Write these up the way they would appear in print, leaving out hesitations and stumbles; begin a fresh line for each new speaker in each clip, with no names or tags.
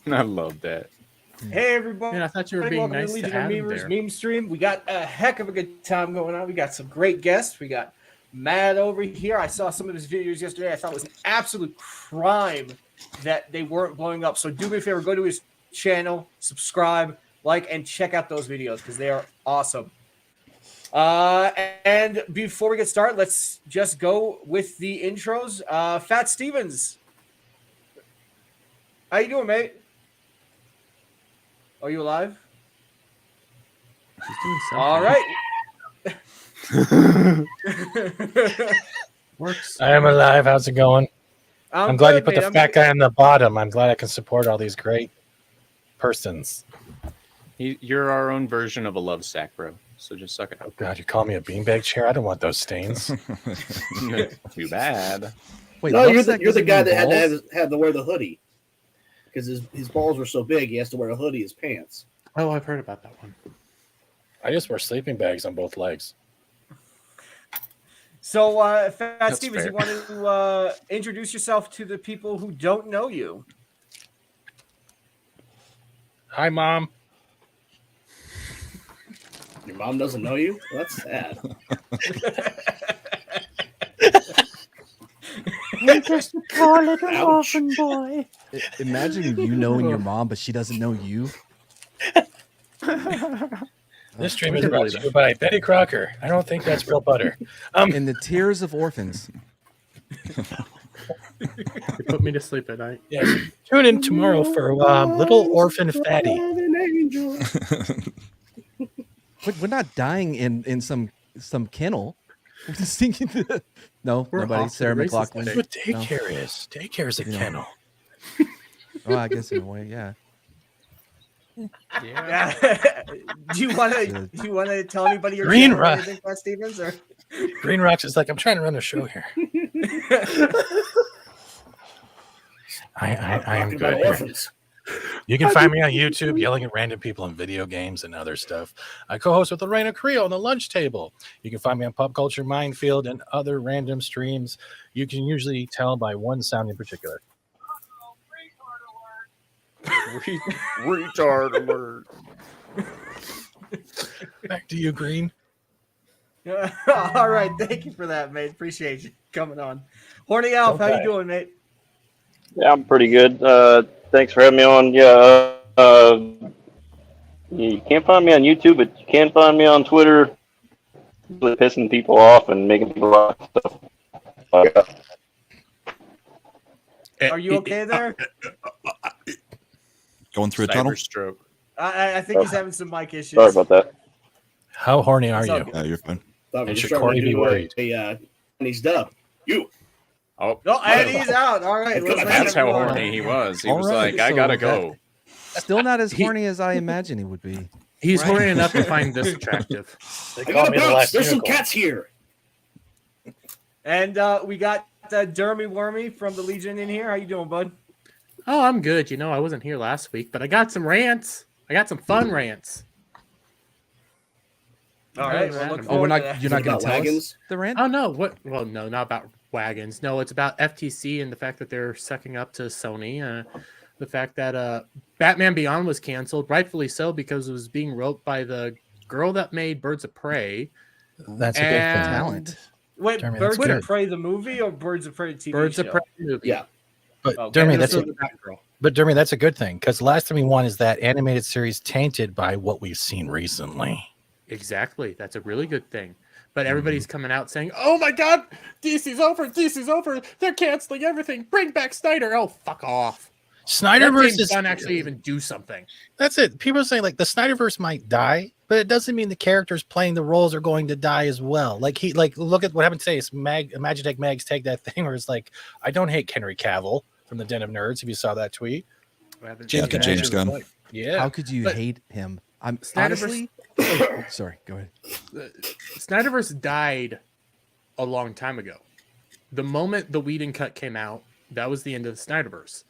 I love that.
Hey everybody,
Man, I thought you were being
welcome to
nice
Legion
to
of
Adam
Memers
there.
meme stream. We got a heck of a good time going on. We got some great guests. We got Matt over here. I saw some of his videos yesterday. I thought it was an absolute crime that they weren't blowing up. So do me a favor, go to his channel, subscribe, like, and check out those videos because they are awesome. And before we get started, let's just go with the intros. Fat Stevens, how you doing, mate? Are you alive?
She's doing something.
All right.
Works.
I am alive. How's it going? I'm glad you put the fat guy on the bottom. I'm glad I can support all these great persons.
You're our own version of a love sack, bro. So just suck it
Oh
up.
God, you call me a beanbag chair? I don't want those stains.
Too bad.
Wait,
No, you're the
doesn't
guy
mean
that
balls?
had to wear the hoodie because his balls were so big he has to wear a hoodie as pants.
Oh, I've heard about that one.
I just wear sleeping bags on both legs.
So, Fat
That's
Stevens,
fair.
you want to introduce yourself to the people who don't know you?
Hi, Mom.
Your mom doesn't know you? Well, that's sad.
I'm just a poor little
Ouch.
orphan boy.
Imagine you knowing your mom, but she doesn't know you.
This stream
I
is
can
brought
believe
to
that.
you by Betty Crocker. I don't think that's real butter.
In the tears of orphans.
You put me to sleep at night.
Yes. Tune in tomorrow for Little Orphan Fatty.
An angel.
We're not dying in some kennel. We're just thinking that. No,
We're
nobody.
off to
Sarah
the races
McLaughlin.
That's what daycare is. Daycare is a
Yeah.
kennel.
Oh, I guess in a way, yeah.
Yeah.
do you want to tell anybody your
Green
channel or
Rock.
anything, Fat Stevens? Or
Green Rocks is like, I'm trying to run a show here. I am
Talking
good
about
here.
orphans.
You can find me on YouTube yelling at random people in video games and other stuff. I co-host with Lorena Creel on the lunch table. You can find me on Pop Culture Minefield and other random streams. You can usually tell by one sound in particular.
Retard alert.
Back to you, Green.
all right, thank you for that, mate. Appreciate you coming on. Horny Alf, how you
Okay.
doing, mate?
Yeah, I'm pretty good. Thanks for having me on. You can't find me on YouTube, but you can find me on Twitter, really pissing people off and making people laugh. So,
Are you okay there?
Going through a tunnel?
Cyberstroke.
I think he's having some mic issues.
sorry about that.
How horny are
It's all
you?
good.
You're fine.
Thought we
And
were
should
starting
Corey
to
be
do
worried?
and he's dub. You.
Oh,
No, and he's out. All right, let's
that's how
everyone-
horny he was. He
All
was
right,
like, I
so
gotta
that-
go.
Still not as horny as I imagine he would be.
He's
Right.
horny enough to find this attractive.
They
I
call
gotta
me the
bounce.
last
There's some
unicorn.
cats here.
And we got Dermy Wormy from the Legion in here. How you doing, bud?
Oh, I'm good. You know, I wasn't here last week, but I got some rants. I got some fun rants.
All
Okay,
right. Well,
Adam.
look
Oh, we're
forward to
not.
that.
You're not
Is it
going
about
to tell us
wagons?
the rant.
Oh no, what? Well, no, not about wagons. No, it's about FTC and the fact that they're sucking up to Sony. The fact that Batman Beyond was canceled, rightfully so, because it was being wrote by the girl that made Birds of Prey.
That's a good
And-
thing.
Talent.
Wait,
Jeremy,
Birds
that's
of
good.
Prey the movie or Birds of Prey the TV
Birds
show?
of Prey movie.
Yeah.
But
Okay.
Dermy,
And
that's
this
a,
was the Batgirl.
but Dermy, that's a good thing because last time we won is that animated series tainted by what we've seen recently.
Exactly. That's a really good thing. But everybody's coming out saying, "Oh my God, DC's over! DC's over! They're canceling everything! Bring back Snyder!" Oh, fuck off! That
Snyderverse
James
is
Gunn actually even do something.
That's it. People are saying like the Snyderverse might die, but it doesn't mean the characters playing the roles are going to die as well. Like look at what happened today. It's Magitech Mags take that thing where it's like, I don't hate Henry Cavill from the Den of Nerds. If you saw that tweet,
James Gunn.
Like, yeah.
How could you
But-
hate him? I'm
Snyderverse-
honestly. Sorry. Go ahead.
Snyderverse died a long time ago. The moment the Whedon cut came out, that was the end of the Snyderverse.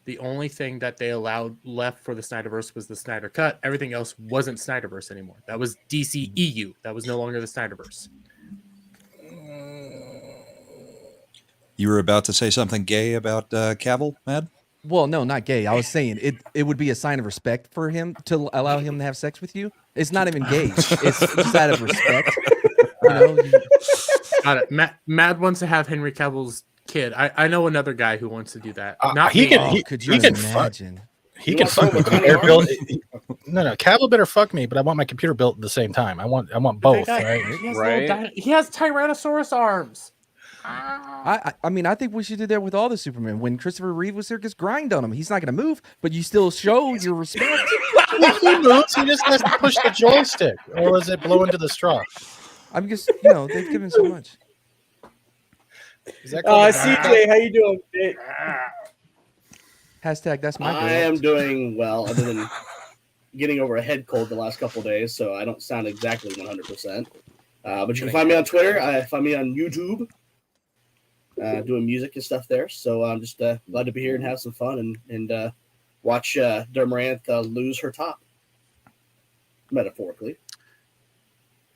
The only thing that they allowed left for the Snyderverse was the Snyder cut. Everything else wasn't Snyderverse anymore. That was DCEU. That was no longer the Snyderverse.
You were about to say something gay about Cavill, Mad?
Well, no, not gay. I was saying it would be a sign of respect for him to allow him to have sex with you. It's not even gay. It's just out of respect. You know,
Got it. Mad wants to have Henry Cavill's kid. I know another guy who wants to do that. Not
he
me.
can.
could
he
you
can fuck.
imagine?
He
You
can
want
fuck
someone
with
with
me.
tiny arms?
No, Cavill better fuck me, but I want my computer built at the same time. I want both.
That guy,
Right?
he has
Right.
he has Tyrannosaurus arms.
I mean, I think we should do that with all the Supermen. When Christopher Reeve was there, just grind on him. He's not going to move, but you still show your respect.
If he moves, he just has to push the joystick, or is it blow into the straw?
I'm just, you know, they've given so much.
Is that called a
CJ, how you doing? Hey,
Hashtag that's my girl.
I am doing well, other than getting over a head cold the last couple of days, so I don't sound exactly 100%. But you can find me on Twitter. Find me on YouTube, doing music and stuff there. So I'm just glad to be here and have some fun and watch Dermaranthe lose her top, metaphorically.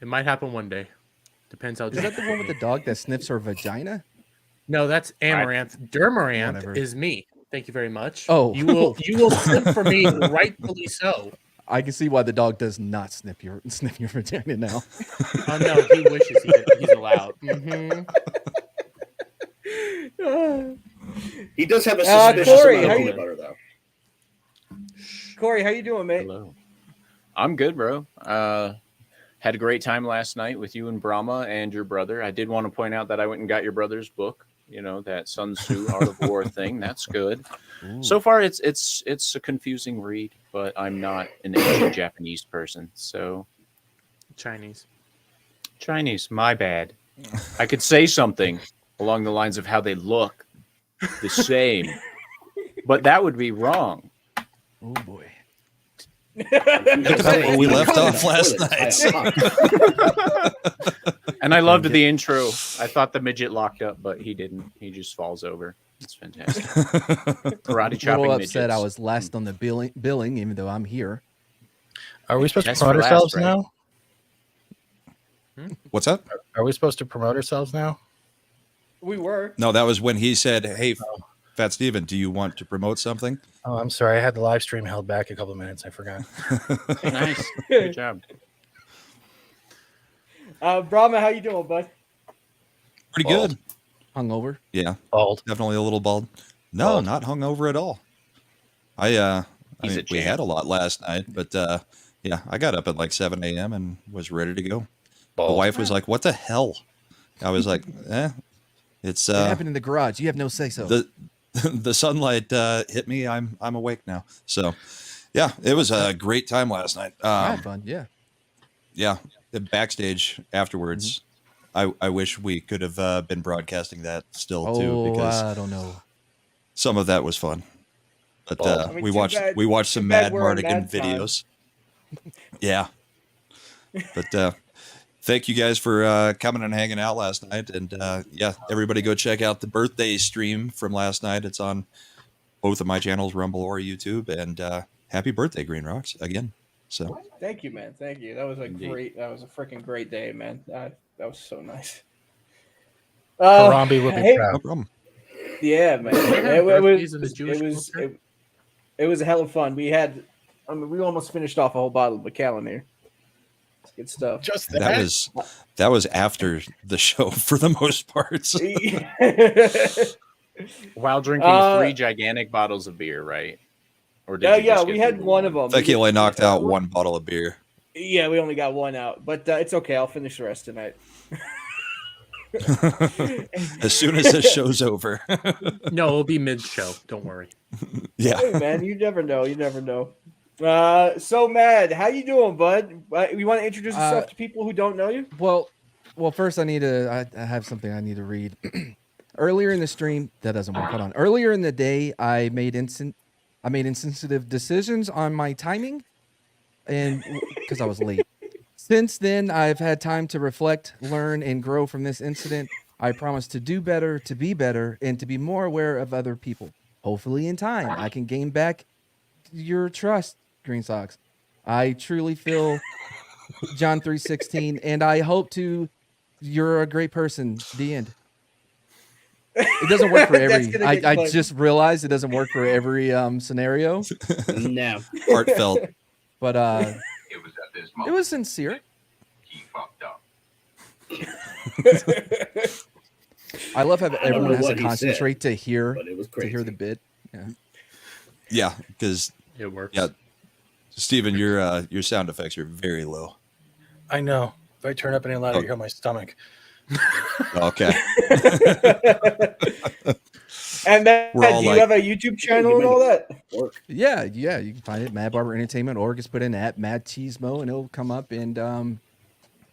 It might happen one day. Depends how.
Is that the one with the dog that sniffs her vagina?
No, that's Amaranth. Dermaranthe
Whatever.
is me. Thank you very much.
Oh.
you will slip for me, rightfully so.
I can see why the dog does not sniff your vagina now.
Oh no, he wishes he's allowed. Mhm.
He does have a suspicious
Corey,
amount
how
of
you-
peanut butter, though.
Corey, how you doing, mate?
Hello. I'm good, bro. Had a great time last night with you and Brahma and your brother. I did want to point out that I went and got your brother's book. You know, that Sun Tzu Art of War thing. That's good. So far, it's a confusing read, but I'm not an ancient Japanese person, so
Chinese.
Chinese. My bad. I could say something along the lines of how they look the same, but that would be wrong.
Oh boy.
Where we left off last night.
And I loved the intro. I thought the midget locked up, but he didn't. He just falls over. It's fantastic. Karate
A
chopping
little
midgets.
upset I was last on the billing, even though I'm here.
Are we supposed
That's
to promote
for last,
ourselves
right?
now?
What's up?
Are we supposed to promote ourselves now?
We were.
No, that was when he said, "Hey, Fat Steven, do you want to promote something?"
Oh, I'm sorry. I had the live stream held back a couple of minutes. I forgot.
Nice. Good job.
Brahma, how you doing, bud?
Pretty
Bald.
good.
Hungover.
Yeah,
Bald.
definitely a little bald. No,
Bald.
not hungover at all. I
He's a
we
champ.
had a lot last night, but yeah, I got up at like 7 a.m. and was ready to go. The
Bald.
wife was like, "What the hell?" I was like, it's
What happened in the garage? You have no say so.
the the sunlight hit me. I'm awake now. So, yeah, it was a great time last night.
I had fun. Yeah.
Yeah, the backstage afterwards. I wish we could have been broadcasting that still too,
Oh,
because
I don't know.
some of that was fun. But
Well,
I mean,
we
too
watched
bad-
we watched some
too bad
Mad
we're in
Mardigan
Mad time.
videos. Yeah, but thank you guys for coming and hanging out last night, and yeah, everybody go check out the birthday stream from last night. It's on both of my channels, Rumble or YouTube, and happy birthday, Green Rocks, again. So
Thank you, man. Thank you. That was a
Indeed.
freaking great day, man. That was so nice.
Harambe will be
hey,
no
proud.
problem.
Yeah, man. It
Birthdays in the
was
Jewish
it was
culture?
it was a hell of fun. We almost finished off a whole bottle of Macallan here. It's good stuff.
Just
That was after the show for the most part. So-
While drinking
Uh,
3 gigantic bottles of beer, right? Or
Yeah,
you just
we
get
had
through
one of them.
Becky only knocked out one bottle of beer.
Yeah, we only got one out, but it's okay. I'll finish the rest tonight.
As soon as this show's over.
No, it'll be mid-show. Don't worry.
Yeah.
Hey, man, you never know. You never know. So Mad, how you doing, bud? You want to introduce yourself to people who don't know you?
Well, first I have something I need to read. Earlier in the stream, that doesn't work. Hold on. Earlier in the day, I made insensitive decisions on my timing, and because I was late. Since then, I've had time to reflect, learn, and grow from this incident. I promise to do better, to be better, and to be more aware of other people. Hopefully, in time, I can gain back your trust, Green Sox. I truly feel John 3:16, and I hope to. You're a great person. The end. It doesn't work for
That's
every.
gonna get
I
clipped.
just realized it doesn't work for every scenario.
No.
Heartfelt.
But
It was at this
it
moment
was sincere.
he fucked up.
I love how
don't
everyone
know
has to
what he said,
concentrate to hear
But it was crazy.
the bit. Yeah.
Yeah, because
It works.
yeah, Steven, your sound effects are very low.
I know. If I turn up any louder,
Oh.
you hear my stomach.
Okay.
And then,
We're all
do you
like-
have a YouTube channel and all that?
Work.
Yeah, you can find it. Mad Barber Entertainment, or just put in at Mad Cheesemo, and it'll come up. And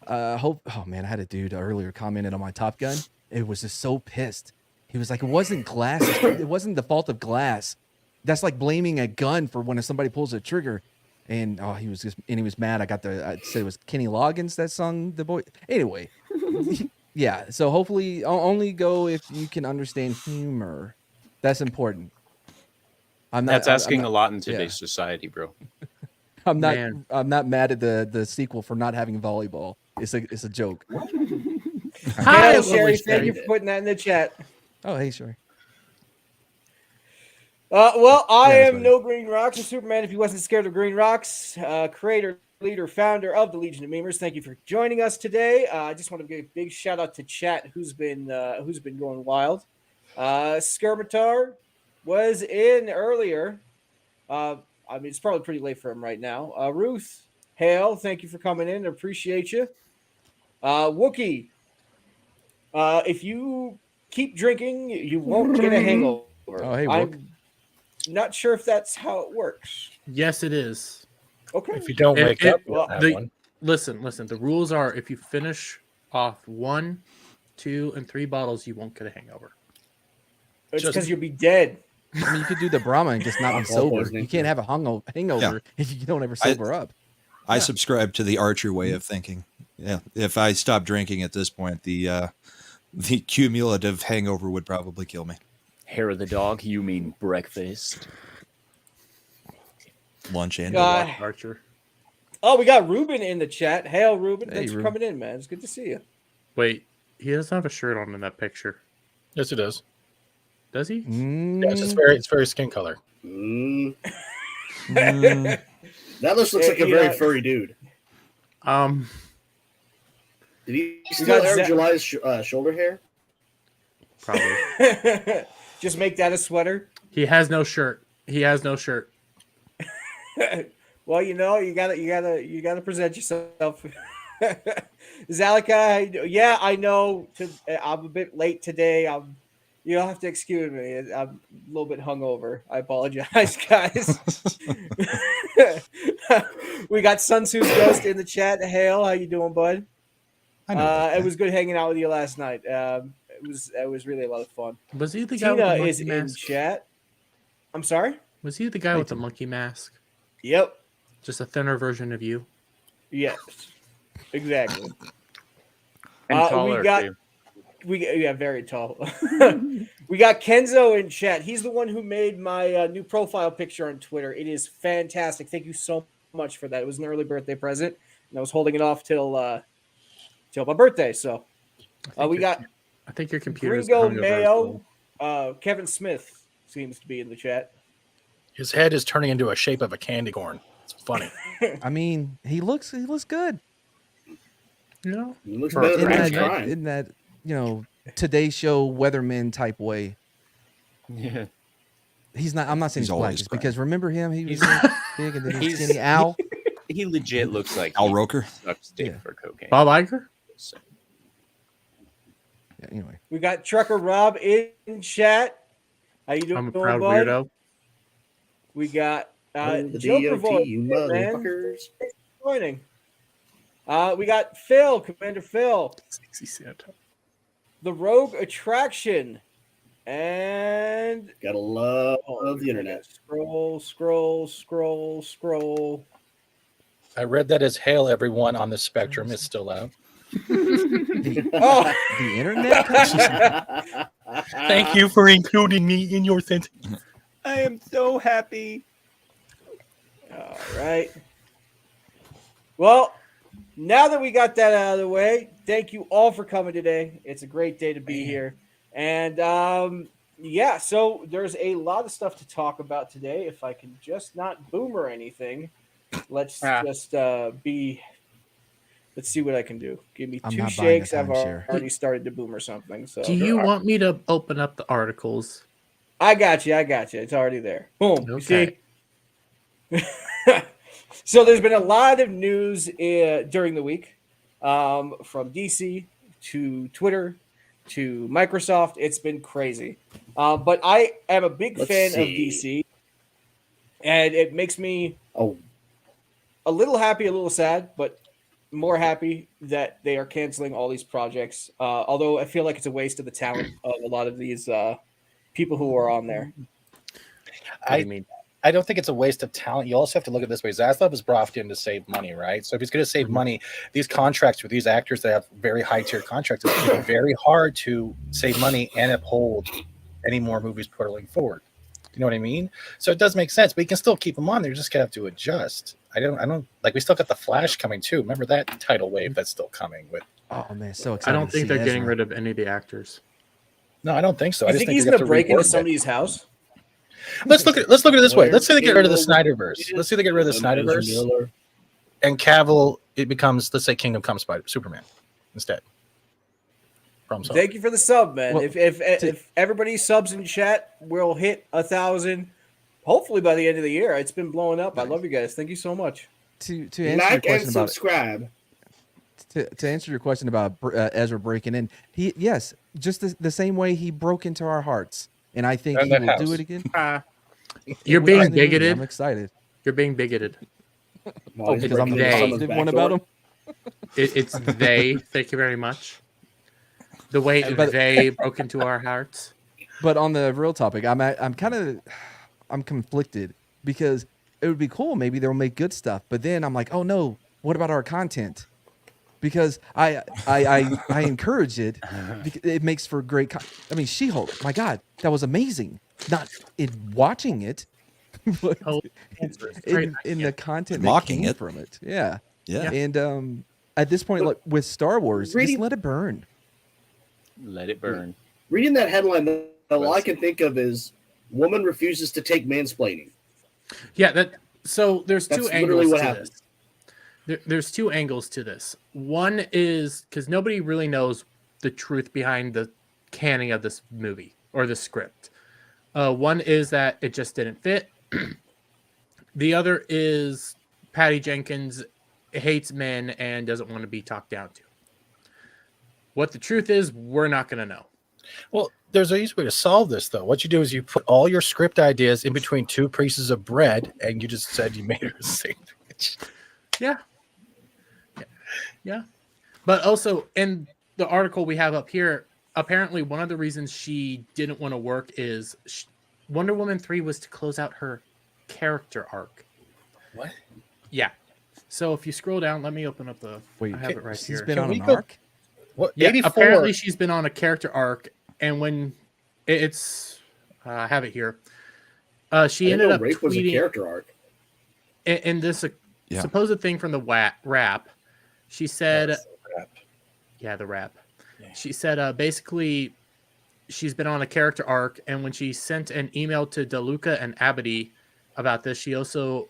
hope. Oh man, I had a dude earlier commented on my Top Gun. It was just so pissed. He was like, "It wasn't glass. It wasn't the fault of glass. That's like blaming a gun for when somebody pulls a trigger." And he was mad. I said it was Kenny Loggins that sung the boy. Anyway, yeah. So hopefully, only go if you can understand humor. That's important.
That's asking a lot in
yeah.
today's society, bro.
I'm not.
Man.
I'm not mad at the sequel for not having volleyball. It's a joke.
Hi,
Hey,
lovely
Sherry,
Sherry.
thank you for putting that in the chat.
Oh, hey, sure.
Well, I
Yeah, that's
am
funny.
No Green Rocks, and Superman. If he wasn't scared of green rocks, creator, leader, founder of the Legion of Memers. Thank you for joining us today. I just want to give a big shout out to chat, who's been going wild. Skirmitar was in earlier. I mean, it's probably pretty late for him right now. Ruth Hale, thank you for coming in. Appreciate you. Wookie, if you keep drinking, you won't get a hangover.
Oh, hey, Wook.
I'm not sure if that's how it works.
Yes, it is.
Okay.
If you don't
It-
wake
it-
up, you'll have
the-
one.
Listen. The rules are if you finish off 1, 2, and 3 bottles, you won't get a hangover.
It's
Just-
because you'll be dead.
I mean, you could do the Brahma and just not be
Alcohol
sober.
poisoning.
You can't have a hangover if you don't ever sober up.
I subscribe to the Archer way of thinking. Yeah, if I stop drinking at this point, the cumulative hangover would probably kill me.
Hair of the dog, you mean breakfast?
Lunch and
God.
dinner.
Archer.
Oh, we got Ruben in the chat. Hail, Ruben.
Hey,
Thanks for
Ruben.
coming in, man. It's good to see you.
Wait, he doesn't have a shirt on in that picture,
Yes, it is.
does he?
Yes, it's very skin color.
Mm,
Mm,
that looks like a
Yeah.
very furry dude.
Um,
Did he
We
still
got
air
Zach-
July's shoulder hair?
probably.
Just make that a sweater.
He has no shirt. He has no shirt.
Well, you gotta present yourself. Zalika, yeah, I know. I'm a bit late today. You'll have to excuse me. I'm a little bit hungover. I apologize, guys. We got Sun Tzu's Ghost in the chat. Hail, how you doing, bud?
I know. about
It
that.
was good hanging out with you last night. It was really a lot of fun.
Was he the guy with the
Tina
monkey
is in
mask?
chat. I'm sorry.
Was he the guy with the monkey mask?
Yep.
Just a thinner version of you.
Yes. Exactly.
And
we
taller,
got-
too.
Yeah, very tall. We got Kenzo in chat. He's the one who made my new profile picture on Twitter. It is fantastic. Thank you so much for that. It was an early birthday present, and I was holding it off till my birthday. So
I think your computer is
Gringo
hungover as
Mayo.
well.
Kevin Smith seems to be in the chat.
His head is turning into a shape of a candy corn. It's funny.
I mean, he looks good
You know,
He looks
For-
better than
in
Max
that,
Prime.
in that Today Show weatherman type way.
Yeah.
He's not. I'm not saying
He's
he's black,
always
just
crying.
because remember him? He was
He's-
big and then he's
he's-
skinny. Al.
He legit looks like
Al
he
Roker.
sucks dick
Yeah.
for cocaine.
Bob Iger.
So,
Yeah, anyway,
We got Trucker Rob in chat. How you doing,
I'm a proud
bud?
weirdo.
We got
Oh, the
Joe
DOT,
Prevost
you
man.
motherfuckers.
joining. We got Phil, Commander Phil,
Sexy Santa.
the Rogue Attraction, and
Gotta love
oh,
the internet.
Scroll.
I read that as hail everyone on the spectrum. It's still out.
Oh,
the internet.
Thank you for including me in your sentence.
I am so happy.
all right. Well, now that we got that out of the way, thank you all for coming today. It's a great day to be here. And yeah, so there's a lot of stuff to talk about today. If I can just not boomer anything, let's just be. Let's see what I can do. Give me
I'm
2
not buying a
shakes. I've
timeshare.
already started to boomer something. So
Do you want me to open up the articles?
I got you. It's already there. Boom. You
Okay.
see? So there's been a lot of news during the week, from DC to Twitter to Microsoft. It's been crazy. But I am a big
Let's
fan of
see.
DC, and it makes me
Oh,
a little happy, a little sad, but more happy that they are canceling all these projects. Although I feel like it's a waste of the talent of a lot of these people who are on there.
What do you mean?
I don't think it's a waste of talent. You also have to look at it this way. Zaslav is brought in to save money, right? So if he's going to save money, these contracts with these actors that have very high tier contracts, it's going to be very hard to save money and uphold any more movies going forward. You know what I mean? So it does make sense, but you can still keep them on. They're just going to have to adjust. I don't like. We still got the Flash coming too. Remember that tidal wave that's still coming with.
Oh man, so
I
excited!
don't
to
think
see
they're getting
Ezra.
rid of any of the actors.
No, I don't think so. I
You
just
think
think
he's
they
going
have
to break into
rework it.
somebody's house?
Let's look at it this way. Let's say they get rid of the Snyderverse. Let's say they get rid of the Snyderverse,
Miller.
and Cavill it becomes, let's say, Kingdom Come Superman instead. Problem solved.
Thank you for the sub, man.
Well,
if everybody subs in chat, we'll hit 1,000. Hopefully by the end of the year. It's been blowing up. I love you guys. Thank you so much.
To answer your
Like and
question about
subscribe.
to answer your question about Ezra breaking in, yes, just the same way he broke into our hearts, and I think
And
he
that
will
house.
do it again.
You're
With
being
Disney movie.
bigoted.
I'm excited.
You're being bigoted.
Well, he's
Because I'm the
breaking into
they-
someone's
positive
back
one
door.
about him.
It's they. Thank you very much. The way
But-
they broke into our hearts.
But on the real topic, I'm conflicted because it would be cool. Maybe they'll make good stuff, but then I'm like, oh no, what about our content? Because I encourage it. Because it makes for great. I mean, She-Hulk. My God, that was amazing. Not in watching it, but
Oh,
in the content
Mocking
that came
it.
from it. Yeah.
Yeah.
And at this point, look, with Star Wars,
Reading-
just let it burn.
Let it burn.
Reading that headline, all I can think of is woman refuses to take mansplaining.
Yeah, so there's
That's
two
literally
angles
what
to
happened.
this. There's two angles to this. One is because nobody really knows the truth behind the canning of this movie or the script. One is that it just didn't fit. The other is Patty Jenkins hates men and doesn't want to be talked down to. What the truth is, we're not going to know.
Well, there's an easy way to solve this, though. What you do is you put all your script ideas in between two pieces of bread, and you just said you made her a sandwich.
Yeah. Yeah. But also, in the article we have up here, apparently one of the reasons she didn't want to work is Wonder Woman 3 was to close out her character arc.
What?
Yeah. So if you scroll down, let me open up the.
Wait,
I have it right
she's
here.
been
Can
on
we
an
go-
arc.
What?
Yeah,
84.
apparently she's been on a character arc, and when it's, I have it here. She
I didn't
ended
know
up
rape was a
tweeting
character arc.
in this
Yeah.
supposed thing from the rap. She said,
That's crap.
"Yeah, the rap."
Yeah.
She said, basically, she's been on a character arc, and when she sent an email to DeLuca and Abadi about this, she also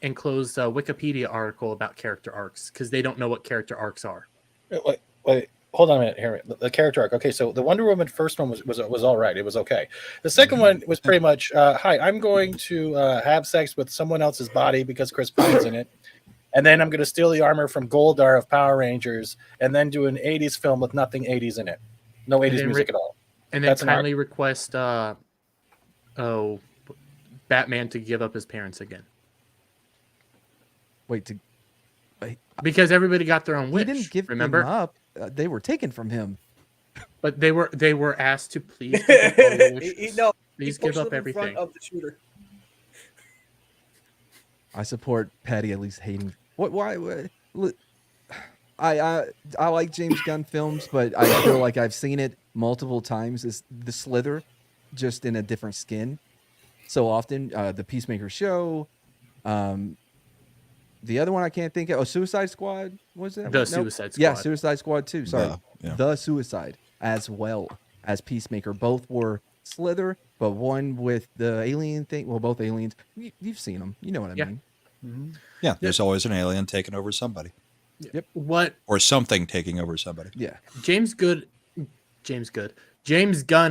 enclosed a Wikipedia article about character arcs because they don't know what character arcs are.
Wait, hold on a minute here. The character arc. Okay, so the Wonder Woman first one was all right. It was okay. The second one was pretty much, hi, I'm going to have sex with someone else's body because Chris Pine's in it, and then I'm going to steal the armor from Goldar of Power Rangers, and then do an '80s film with nothing '80s in it, no '80s
then
music at all.
And then
That's an arc.
kindly request, Batman to give up his parents again
Wait,
because everybody got their own
he
wish.
didn't give
remember,
them up. They were taken from him.
but they were asked to please give up all their wishes.
No,
Please
he
give
pushed
up
them in front
everything.
of the shooter.
I support Patty at least hating. Why? I like James Gunn films, but I feel like I've seen it multiple times. Is the Slither, just in a different skin. So often, the Peacemaker show, the other one I can't think of. Oh, Suicide Squad was it?
The Suicide
Yeah,
Squad.
Suicide Squad too. Sorry,
Yeah.
the Suicide as well. as Peacemaker. Both were Slither, but one with the alien thing. Well, both aliens. You've seen them. You know what I
Yeah.
mean.
Yeah, there's always an alien taking over somebody
What
or something taking over somebody.
Yeah.
James Gunn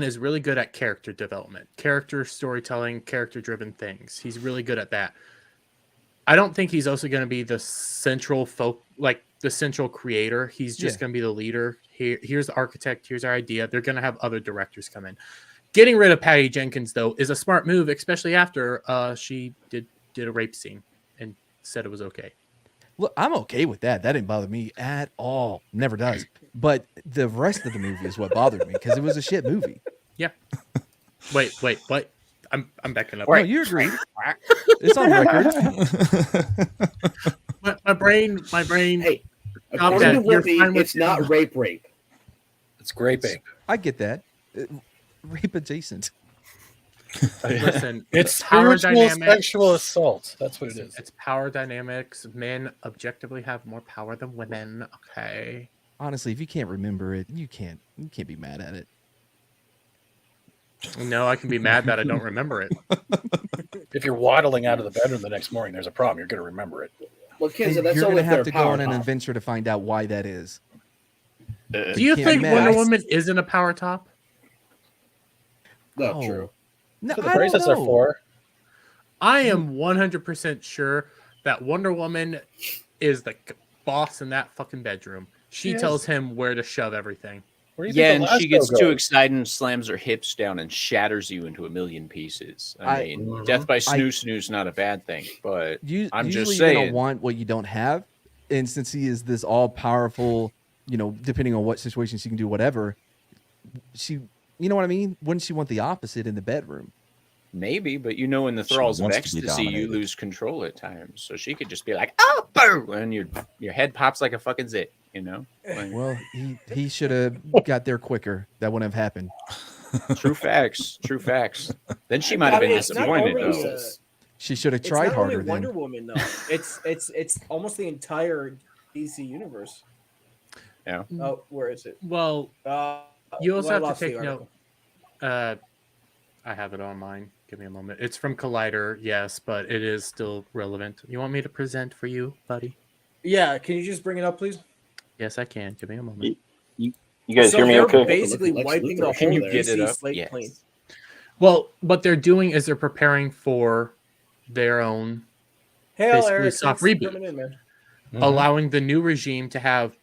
is really good at character development, character storytelling, character driven things. He's really good at that. I don't think he's also going to be the central the central creator. He's just going to be the leader. Here's the architect. Here's our idea. They're going to have other directors come in. Getting rid of Patty Jenkins, though, is a smart move, especially after she did a rape scene and said it was okay.
Look, I'm okay with that. That didn't bother me at all. Never does. But the rest of the movie is what bothered me because it was a shit movie.
Yeah. Wait, what? I'm backing up.
No, you agreed. It's on record.
My brain.
Hey,
Stop
according
that.
to
You're
Whippy,
fine with
it's not rape.
It's graping.
I get that. Rape adjacent.
Listen,
It's
power
spiritual
dynamics.
sexual assault. That's what it is.
It's power dynamics. Men objectively have more power than women. Okay.
Honestly, if you can't remember it, you can't be mad at it.
No, I can be mad that I don't remember it.
If you're waddling out of the bedroom the next morning, there's a problem. You're going to remember it.
Well, Kenza, that's
You're
only
gonna
if they're
have to go on an
power top.
adventure to find out why that is.
Do you
can't
think
be
Wonder
mad.
Woman isn't a power top?
No,
Oh.
true.
No,
So the
I don't
bracelets are
know.
for.
I am 100% sure that Wonder Woman is the boss in that fucking bedroom. She
Yes.
tells him where to shove everything.
Where do you
Yeah,
think
and
the
she
Lasco
gets
goes?
too excited and slams her hips down and shatters you into a million pieces. I mean, death by snoo snoo's not a bad thing, but I'm
Usually
just
you're gonna
saying.
want what you don't have, and since he is this all powerful, depending on what situation she can do whatever, you know what I mean? Wouldn't she want the opposite in the bedroom?
Maybe, but in the
She
thralls of
wants to be
ecstasy, you
dominated.
lose control at times. So she could just be like, "Oh, boo!" and your head pops like a fucking zit. Like,
Well, he should have got there quicker. That wouldn't have happened.
true facts. True facts. Then she might have been
it's not
disappointed
only,
though.
She should have
It's
tried
not only
harder.
Wonder
Then
Woman though. It's almost the entire DC universe.
Yeah.
Oh, where is it?
Well,
Uh,
you also
I
have
lost
to
the
take note.
article.
I have it on mine. Give me a moment. It's from Collider, yes, but it is still relevant. You want me to present for you, buddy?
Yeah, can you just bring it up, please?
Yes, I can. Give me a moment.
You guys
So
hear me
they're
okay?
basically
Lex
wiping the
Luthor.
whole
Can you get it
DC
up?
slate
Yes.
clean.
Well, what they're doing is they're preparing for their own,
Hail,
Basically
Eric.
soft
thanks for
reboot.
coming in, man.
allowing the new regime to have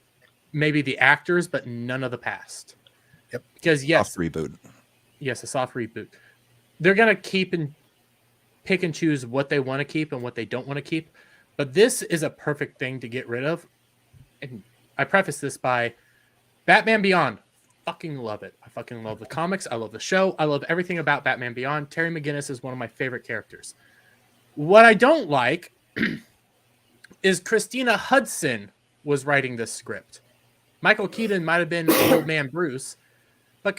maybe the actors, but none of the past.
Yep.
Because yes,
Soft reboot.
yes, a soft reboot. They're gonna keep and pick and choose what they want to keep and what they don't want to keep. But this is a perfect thing to get rid of. And I preface this by Batman Beyond. Fucking love it. I fucking love the comics. I love the show. I love everything about Batman Beyond. Terry McGinnis is one of my favorite characters. What I don't like is Christina Hudson was writing this script. Michael Keaton might have been Old Man Bruce, but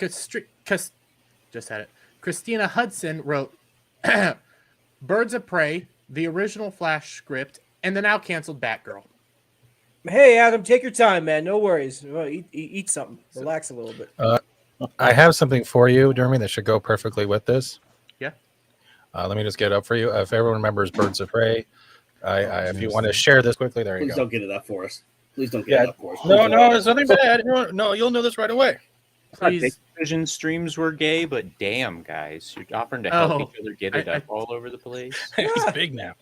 Christina Hudson wrote Birds of Prey, the original Flash script, and the now canceled Batgirl.
Hey, Adam, take your time, man. No worries. Well, eat something. Relax a little bit.
I have something for you, Jeremy, that should go perfectly with this.
Yeah.
Let me just get it up for you. If everyone remembers Birds of Prey, if you want to share this quickly, there you
Please
go.
don't get it up for us. Please don't get it up for us.
No, there's nothing bad. No, you'll know this right away.
Please.
Vision streams were gay, but damn, guys, you're offering to help
Oh,
each other get it up all over the place.
It's big now.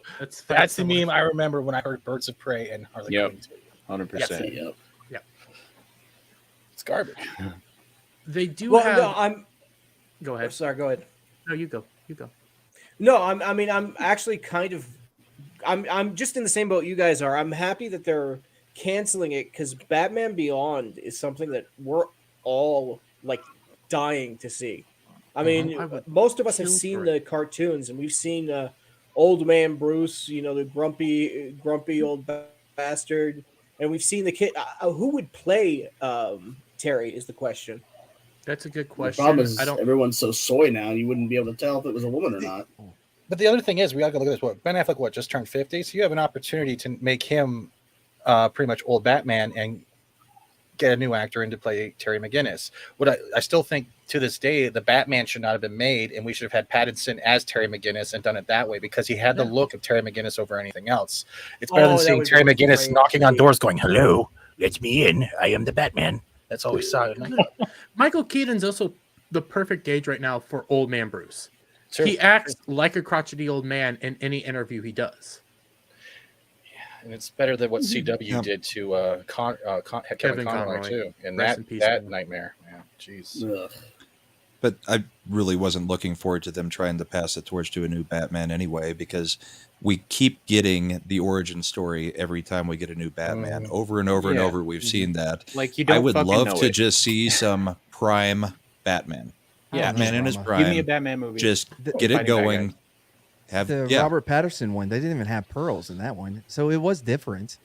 That's the meme I remember when I heard Birds of Prey and Harley
Yep.
Quinn's video.
100%.
Yep.
It's garbage.
They do
Well,
have.
no, I'm
Go ahead.
sorry. Go ahead.
No, you go. You go.
No, I'm actually kind of, I'm just in the same boat you guys are. I'm happy that they're canceling it because Batman Beyond is something that we're all like dying to see. I mean,
I would
most of us have
kill
seen
for
the cartoons and we've seen Old Man Bruce, the grumpy old bastard, and we've seen the kid. Who would play Terry is the question.
That's a good
The
question.
problem is
I don't.
everyone's so soy now, you wouldn't be able to tell if it was a woman or not.
But the other thing is, we got to look at this. What Ben Affleck, just turned 50, so you have an opportunity to make him pretty much old Batman and get a new actor in to play Terry McGinnis. What I still think to this day, the Batman should not have been made, and we should have had Pattinson as Terry McGinnis and done it that way because he had the look of Terry McGinnis over anything else. It's better than
that
seeing
would
Terry
be
McGinnis
great.
knocking on doors going, "Hello, let me in. I am the Batman." That's all we saw tonight.
Michael Keaton's also the perfect gauge right now for old man Bruce.
Sure.
He acts like a crotchety old man in any interview he does.
And it's better than what CW
Yeah.
did to Kevin
Kevin
Conroy
Conroy.
too, and
Rest
that
in peace,
that
man.
nightmare. Yeah, jeez.
Ugh.
But I really wasn't looking forward to them trying to pass the torch to a new Batman anyway, because we keep getting the origin story every time we get a new Batman. Over and over and
Yeah.
over, we've seen that.
Like you don't
I would
fucking
love
know
to
it.
just see some prime Batman.
Yeah,
Batman in his
Drama.
prime.
Give me a Batman movie.
Just
The-
get it
Fighting bad
going.
guys.
Have
The
yeah.
Robert Patterson one, they didn't even have pearls in that one, so it was different.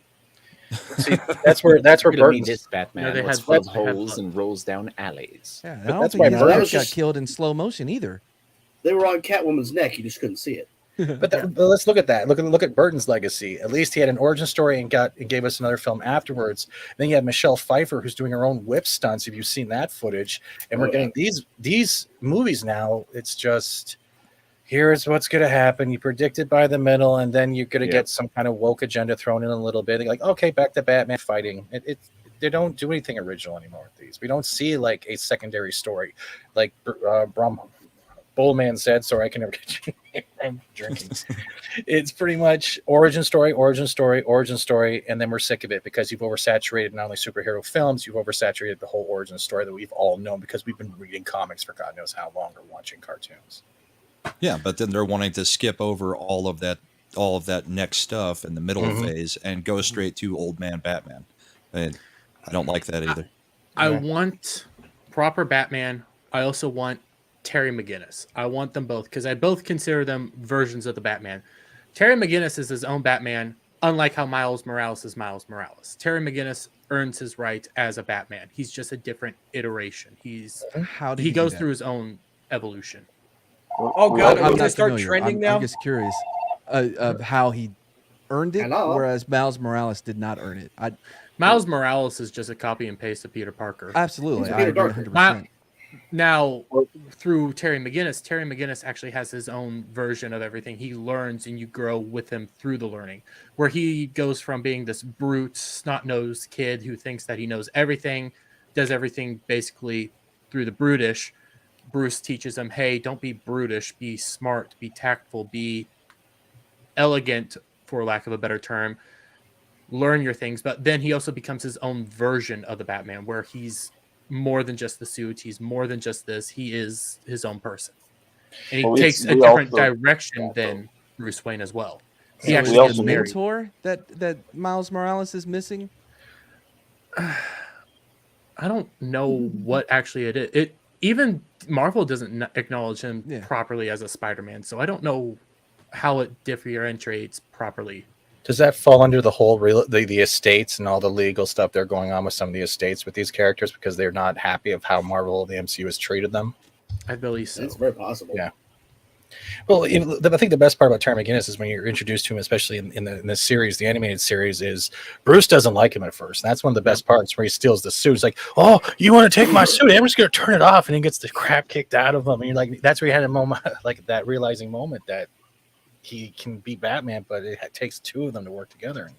See, that's where
Look at me,
Burton's.
this Batman
No, they
was
had
full of
blood. They had
holes
blood.
and rolls down alleys.
Yeah, I
But
don't
that's
think
why
his
Burton-
wife got
just-
killed in slow motion either.
They were on Catwoman's neck. You just couldn't see it.
But let's look at that. Look at Burton's legacy. At least he had an origin story and gave us another film afterwards. Then you have Michelle Pfeiffer, who's doing her own whip stunts. If you've seen that footage, and we're
Oh, yeah.
getting these movies now. It's just here's what's going to happen. You predict it by the middle, and then you're going to
Yeah.
get some kind of woke agenda thrown in a little bit. They're like, okay, back to Batman fighting. They don't do anything original anymore with these. We don't see like a secondary story, like Bullman said. Sorry, I can never get you. I'm drinking. It's pretty much origin story, and then we're sick of it because you've oversaturated not only superhero films, you've oversaturated the whole origin story that we've all known because we've been reading comics for God knows how long or watching cartoons.
Yeah, but then they're wanting to skip over all of that next stuff in the middle
Mhm.
phase and go straight to old man Batman. And I don't like that either.
I
Yeah.
want proper Batman. I also want Terry McGinnis. I want them both because I both consider them versions of the Batman. Terry McGinnis is his own Batman, unlike how Miles Morales is Miles Morales. Terry McGinnis earns his right as a Batman. He's just a different iteration.
How did
He
you do
goes
that?
through his own evolution.
Oh,
We
God.
also-
We're
I'm
going to
not
start
familiar.
trending
I'm
now.
just curious of how he earned it,
Hello?
whereas Miles Morales did not earn it.
Miles Morales is just a copy and paste of Peter Parker.
Absolutely,
He's
I
Peter
agree
Parker.
100%.
Now, through Terry McGinnis actually has his own version of everything. He learns and you grow with him through the learning, where he goes from being this brute, snot-nosed kid who thinks that he knows everything, does everything basically through the brutish. Bruce teaches him, hey, don't be brutish, be smart, be tactful, be elegant, for lack of a better term. Learn your things. But then he also becomes his own version of the Batman, where he's more than just the suit. He's more than just this. He is his own person. And he
Well, we-
takes a
we
different
also-
direction than Bruce Wayne as well. He
So
actually
is
also
the
gets married.
mentor that Miles Morales is missing.
I don't know what actually it is. Even Marvel doesn't acknowledge him
Yeah.
properly as a Spider-Man, so I don't know how it differentiates properly.
Does that fall under the whole the estates and all the legal stuff they're going on with some of the estates with these characters because they're not happy of how Marvel the MCU has treated them?
I believe so.
It's very possible.
Yeah. Well, I think the best part about Terry McGinnis is when you're introduced to him, especially in the series, the animated series, is Bruce doesn't like him at first. That's one of the best parts where he steals the suit. He's like, "Oh, you want to take my suit? I'm just going to turn it off," and he gets the crap kicked out of him. And you're like, that's where he had a moment, like that realizing moment that he can be Batman, but it takes two of them to work together. And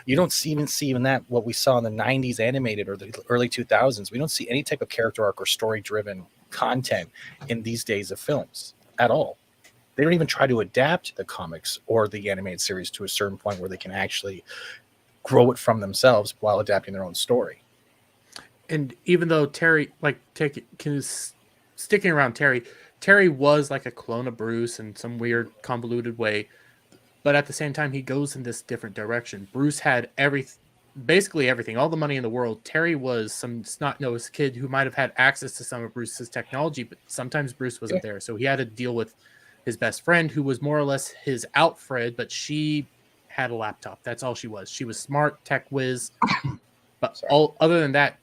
you don't even see that what we saw in the 90s animated or the early 2000s. We don't see any type of character arc or story driven content in these days of films at all. They don't even try to adapt the comics or the animated series to a certain point where they can actually grow it from themselves while adapting their own story.
And even though Terry, sticking around Terry was like a clone of Bruce in some weird convoluted way, but at the same time he goes in this different direction. Bruce had basically everything, all the money in the world. Terry was some snot-nosed kid who might have had access to some of Bruce's technology, but sometimes Bruce wasn't there, so he had to deal with his best friend, who was more or less his Alfred, but she had a laptop. That's all she was. She was smart, tech whiz, but other than that,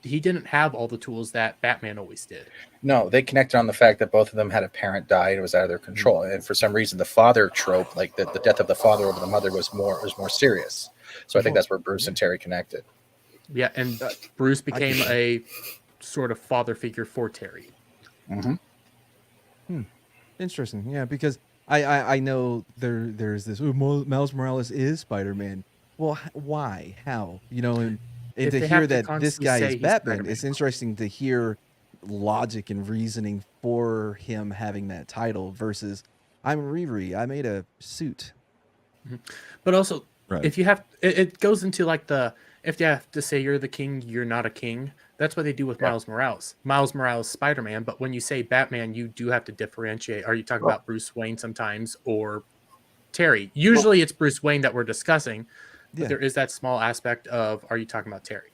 he didn't have all the tools that Batman always did.
No, they connected on the fact that both of them had a parent die and it was out of their control. And for some reason, the father trope, like the death of the father over the mother, was more serious. So I think that's where Bruce and Terry connected.
Yeah, and Bruce became a sort of father figure for Terry.
Interesting. Yeah, because I know there's this Miles Morales is Spider-Man. Well, why? How? You know, and
If
to
they
hear
have to
that this
constantly
guy
say
is
he's
Batman,
Spider-Man.
it's interesting to hear logic and reasoning for him having that title versus I'm Riri. I made a suit.
But also,
Right.
if you have, it goes into like if you have to say you're the king, you're not a king. That's what they do with Miles Morales. Miles Morales, Spider-Man. But when you say Batman, you do have to differentiate. Are you talking about Bruce Wayne sometimes or Terry? Usually it's Bruce Wayne that we're discussing, but
Yeah.
there is that small aspect of, are you talking about Terry?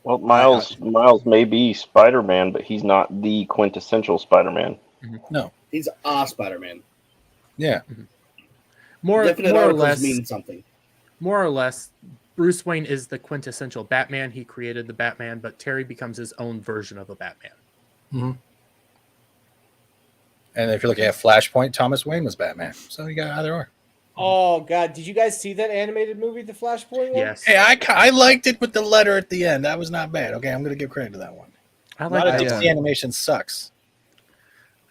Well, Miles may be Spider-Man, but he's not the quintessential Spider-Man.
No.
He's a Spider-Man.
Yeah.
More
Definite
or
articles
less,
mean something.
more or less, Bruce Wayne is the quintessential Batman. He created the Batman, but Terry becomes his own version of a Batman.
And if you're looking at Flashpoint, Thomas Wayne was Batman. So you got either or.
Oh God, did you guys see that animated movie, The Flashpoint? One?
Yes.
Hey, I liked it with the letter at the end. That was not bad. Okay, I'm going to give credit to that one.
I
A lot
like
of
it.
DC animation sucks.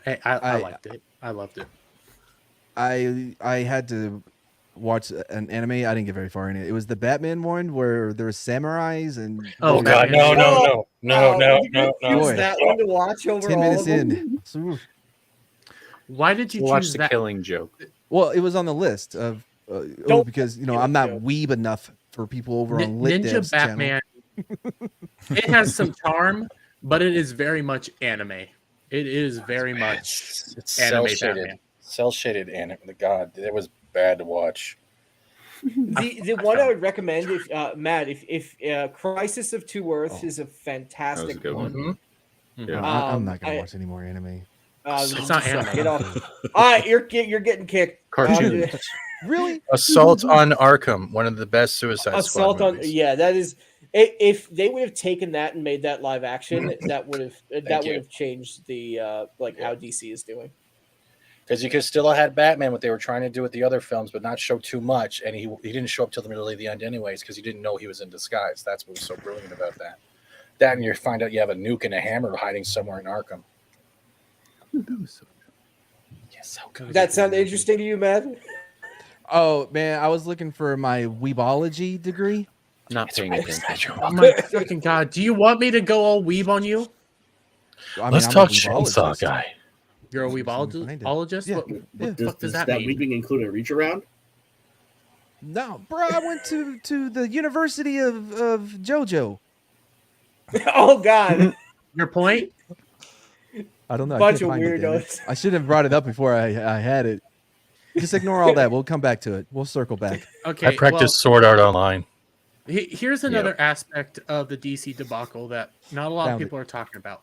Hey, I liked it. I loved it.
I had to watch an anime. I didn't get very far in it. It was the Batman one where there was samurais and
Oh,
God,
Batman.
no.
Use
Boy.
that one to watch over
10
all
minutes
of them?
in. Oof.
Why did you
Watch
choose
the
that?
Killing Joke.
Well, it was on the list of because I'm not weeb enough for people over on Lit
Ninja
Dev's
Batman.
channel.
It has some charm, but it is very much anime. It is very much
It's
anime
cell-shaded.
Batman.
Cell-shaded anime. God, it was bad to watch.
The one I would recommend, if Matt, if Crisis of Two Earths is a
That was
fantastic
a good one.
one.
Yeah.
I'm not gonna watch any more anime.
It's not anime.
Get off. All right, you're getting kicked.
Cartoon.
Really?
Assault on Arkham, one of the best Suicide
Assault
Squad
on
movies.
that is. If they would have taken that and made that live action, that would have changed the how DC is doing.
Because you could still have had Batman, what they were trying to do with the other films, but not show too much. And he didn't show up till the middle of the end anyways, because you didn't know he was in disguise. That's what was so brilliant about that. That and you find out you have a nuke and a hammer hiding somewhere in Arkham. Yes, so good.
That sound interesting to you, Matt?
Oh man, I was looking for my weebology degree.
Not paying attention.
Oh my fucking god! Do you want me to go all weeb on you?
I mean,
Let's
I'm a
talk
weebologist.
Chainsaw Guy.
You're a
Find it.
weebologist?
Yeah.
What
Yeah.
the fuck does that
that
mean?
weeping include a reach around?
No, bro, I went to the University of JoJo.
Oh God!
Your point?
I don't know. I
Bunch
can't
of
find it, damn it.
weirdos.
I should have brought it up before I had it. Just ignore all that. We'll come back to it. We'll circle back.
Okay.
I practiced sword art online.
Here's another aspect of the DC debacle that not a lot
Found
of people are talking about.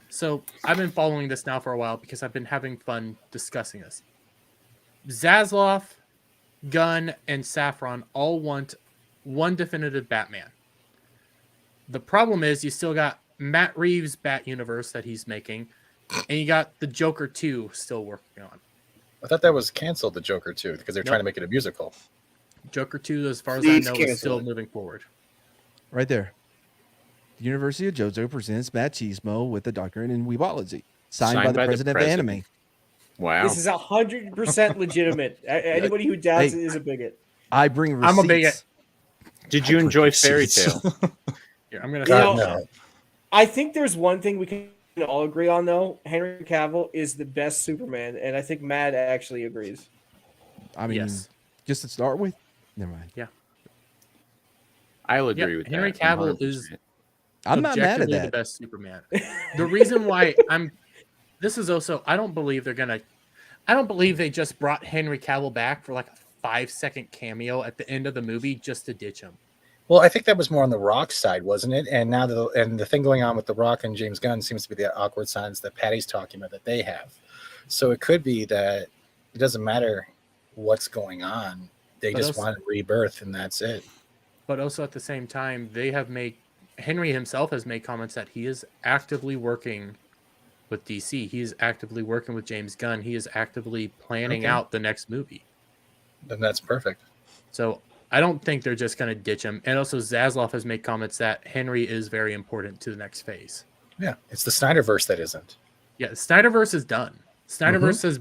So I've been following this now for a while because I've been having fun discussing this. Zaslav, Gunn, and Saffron all want one definitive Batman. The problem is you still got Matt Reeves' Bat Universe that he's making, and you got the Joker 2 still working on.
I thought that was canceled, the Joker 2, because they're trying to
Nope.
make it a musical.
Joker 2, as far as
Please
I know,
cancel
is still
it.
moving forward.
Right there. The University of JoJo presents Machismo with a doctorate in weebology. Signed by the president of anime.
Wow.
This is 100% legitimate. Anybody who doubts it is a bigot.
I bring receipts.
I'm a bigot.
Did you enjoy Fairy Tale?
Here, I'm gonna.
You
God,
know,
no.
I think there's one thing we can all agree on, though. Henry Cavill is the best Superman, and I think Matt actually agrees.
I mean,
Yes.
just to start with. Never mind.
I'll agree with
Henry
that.
Cavill is
100%.
I'm not mad at
objectively
that.
the best Superman. The reason why this is also, I don't believe they just brought Henry Cavill back for like a 5-second cameo at the end of the movie just to ditch him.
Well, I think that was more on the Rock side, wasn't it? And now the thing going on with the Rock and James Gunn seems to be the awkward signs that Patty's talking about that they have. So it could be that it doesn't matter what's going on; they
But
just
also-
want rebirth, and that's it.
But also at the same time, Henry himself has made comments that he is actively working with DC. He is actively working with James Gunn. He is actively planning
Okay.
out the next movie.
Then that's perfect.
So I don't think they're just going to ditch him. And also, Zaslav has made comments that Henry is very important to the next phase.
Yeah, it's the Snyderverse that isn't.
Yeah, Snyderverse is done. Snyderverse is.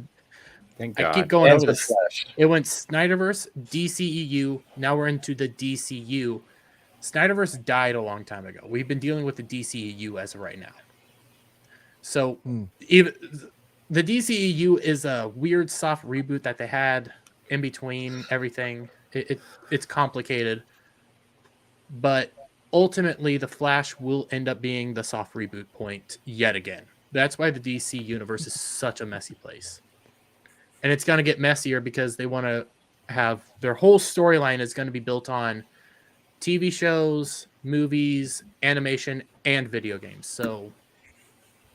Thank
I
God.
keep going
Hands
over
of
this.
flesh.
It went Snyderverse, DCEU. Now we're into the DCU. Snyderverse died a long time ago. We've been dealing with the DCEU as of right now. So even the DCEU is a weird soft reboot that they had in between everything. It's complicated, but ultimately the Flash will end up being the soft reboot point yet again. That's why the DC universe is such a messy place. And it's going to get messier because they want to have their whole storyline is going to be built on TV shows, movies, animation, and video games. So,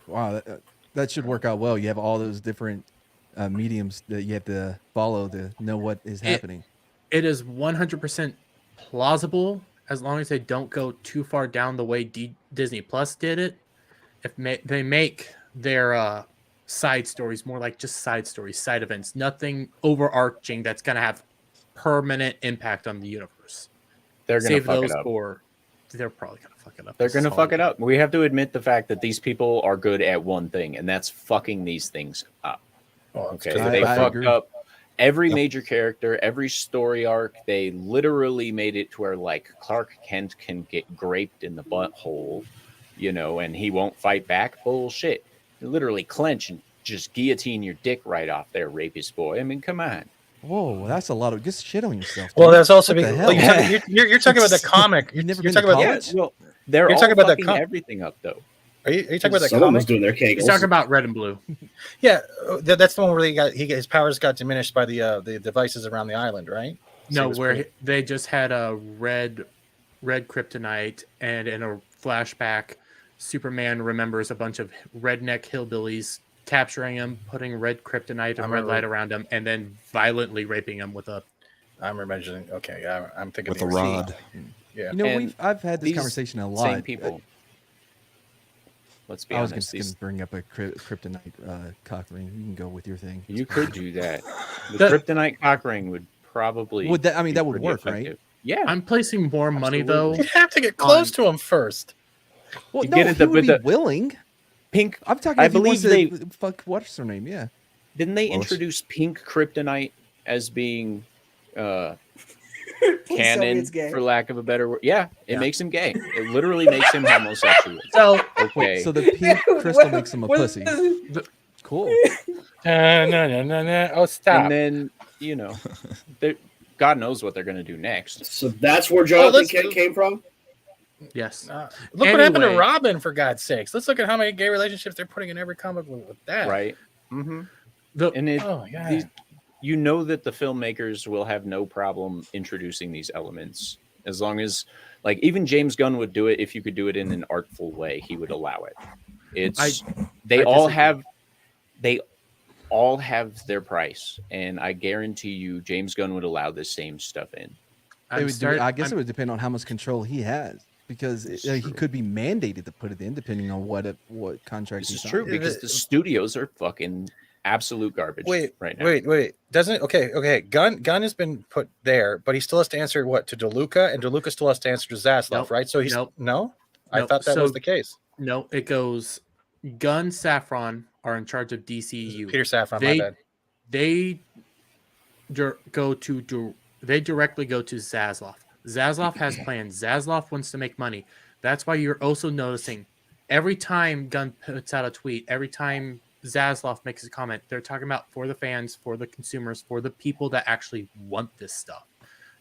Wow, that should work out well. You have all those different mediums that you have to follow to know what is happening.
it is 100% plausible as long as they don't go too far down the way Disney Plus did it. If they make their side stories more like just side stories, side events, nothing overarching that's going to have permanent impact on the universe.
They're going to
Save
fuck
those
it up.
for. They're probably going to fuck it up.
They're
This
going to
is
fuck
hard.
it up. We have to admit the fact that these people are good at one thing, and that's fucking these things up.
Well, it's
Okay,
'cause
they
I
fucked
agree.
up every major character, every story arc. They literally made it to where like Clark Kent can get graped in the butthole, and he won't fight back. Bullshit. You literally clench and just guillotine your dick right off there, rapist boy. I mean, come on.
Whoa, that's a lot of just shit on yourself.
Well,
dude.
that's also
What the
because
hell?
you're talking about the comic.
You've never
You're
been to
talking about
college?
Well, they're
You're
all
talking about the
fucking everything up though.
Are you talking about the
Someone was
comic?
doing their
He's
kegels.
talking about Red and Blue.
Yeah, that's the one where his powers got diminished by the devices around the island, right? So
No,
it was
where
pretty-
they just had a red kryptonite, and in a flashback, Superman remembers a bunch of redneck hillbillies capturing him, putting red kryptonite
I
and red
remember.
light around him, and then violently raping him with a.
I'm imagining. Okay, I'm thinking
with
they
a
were
rod.
Yeah.
You know,
And
I've had this
these
conversation a
Same
lot.
people. Let's be
I was
honest.
going to bring up a kryptonite cock ring. You can go with your thing.
You could do that. The
That-
kryptonite cock ring would probably.
Would that? I mean,
be
that would
pretty
work,
effective.
right?
Yeah.
I'm placing more money though.
You'd have to get close to him first.
Well,
You
no,
get
he
it, the-
would
but
be willing.
Pink.
I'm talking.
I
If he wants
believe
to fuck. What's her name? Yeah.
Didn't they
Lois.
introduce pink kryptonite as being canon,
Soviet's gay.
for lack of a better word? Yeah, it
Yeah.
makes him gay. It literally makes him homosexual.
So
Okay.
Wait, so the pink crystal makes him a pussy. Cool.
No. Oh, stop.
and then they're- God knows what they're going to do next.
So that's where Jonathan
let's-
Kent came from.
yes,
Look what happened to
Anyway.
Robin, for God's sakes. Let's look at how many gay relationships they're putting in every comic book with that.
Right. Mm-hmm.
the
And it,
Oh, yeah.
these, that the filmmakers will have no problem introducing these elements as long as, like, even James Gunn would do it if you could do it in an artful way. He would allow it. It's they
I
all
disagree.
have their price, and I guarantee you, James Gunn would allow this same stuff in.
I guess it would depend on how much control he has, because he could be mandated to put it in, depending on what contract.
This
he's
is true
on.
because the studios are fucking absolute garbage
Wait,
right now.
wait. Doesn't okay. Gunn has been put there, but he still has to answer to DeLuca, and DeLuca still has to answer to Zaslav,
Nope.
right? So he's
Nope.
no. I
Nope.
thought that was
So-
the case.
No, it goes. Gunn, Saffron are in charge of DCU.
Peter Safran,
They-
my bad.
They they directly go to Zaslav. Zaslav has plans. Zaslav wants to make money. That's why you're also noticing every time Gunn puts out a tweet, every time Zaslav makes a comment, they're talking about for the fans, for the consumers, for the people that actually want this stuff.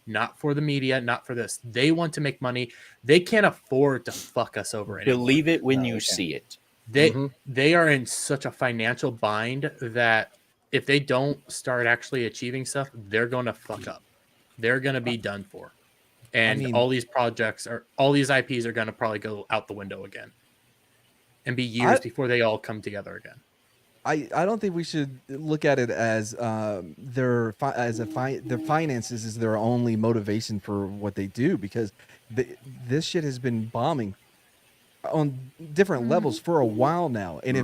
Not for the media, not for this. They want to make money. They can't afford to fuck us over anymore.
Believe it when
No,
you
they can't.
see it.
They are in such a financial bind that if they don't start actually achieving stuff, they're going to fuck up. They're going to be done for. And
mean-
all these IPs are going to probably go out the window again and be years before they all come together again.
I don't think we should look at it as their finances is their only motivation for what they do, because this shit has been bombing on different levels for a while now. And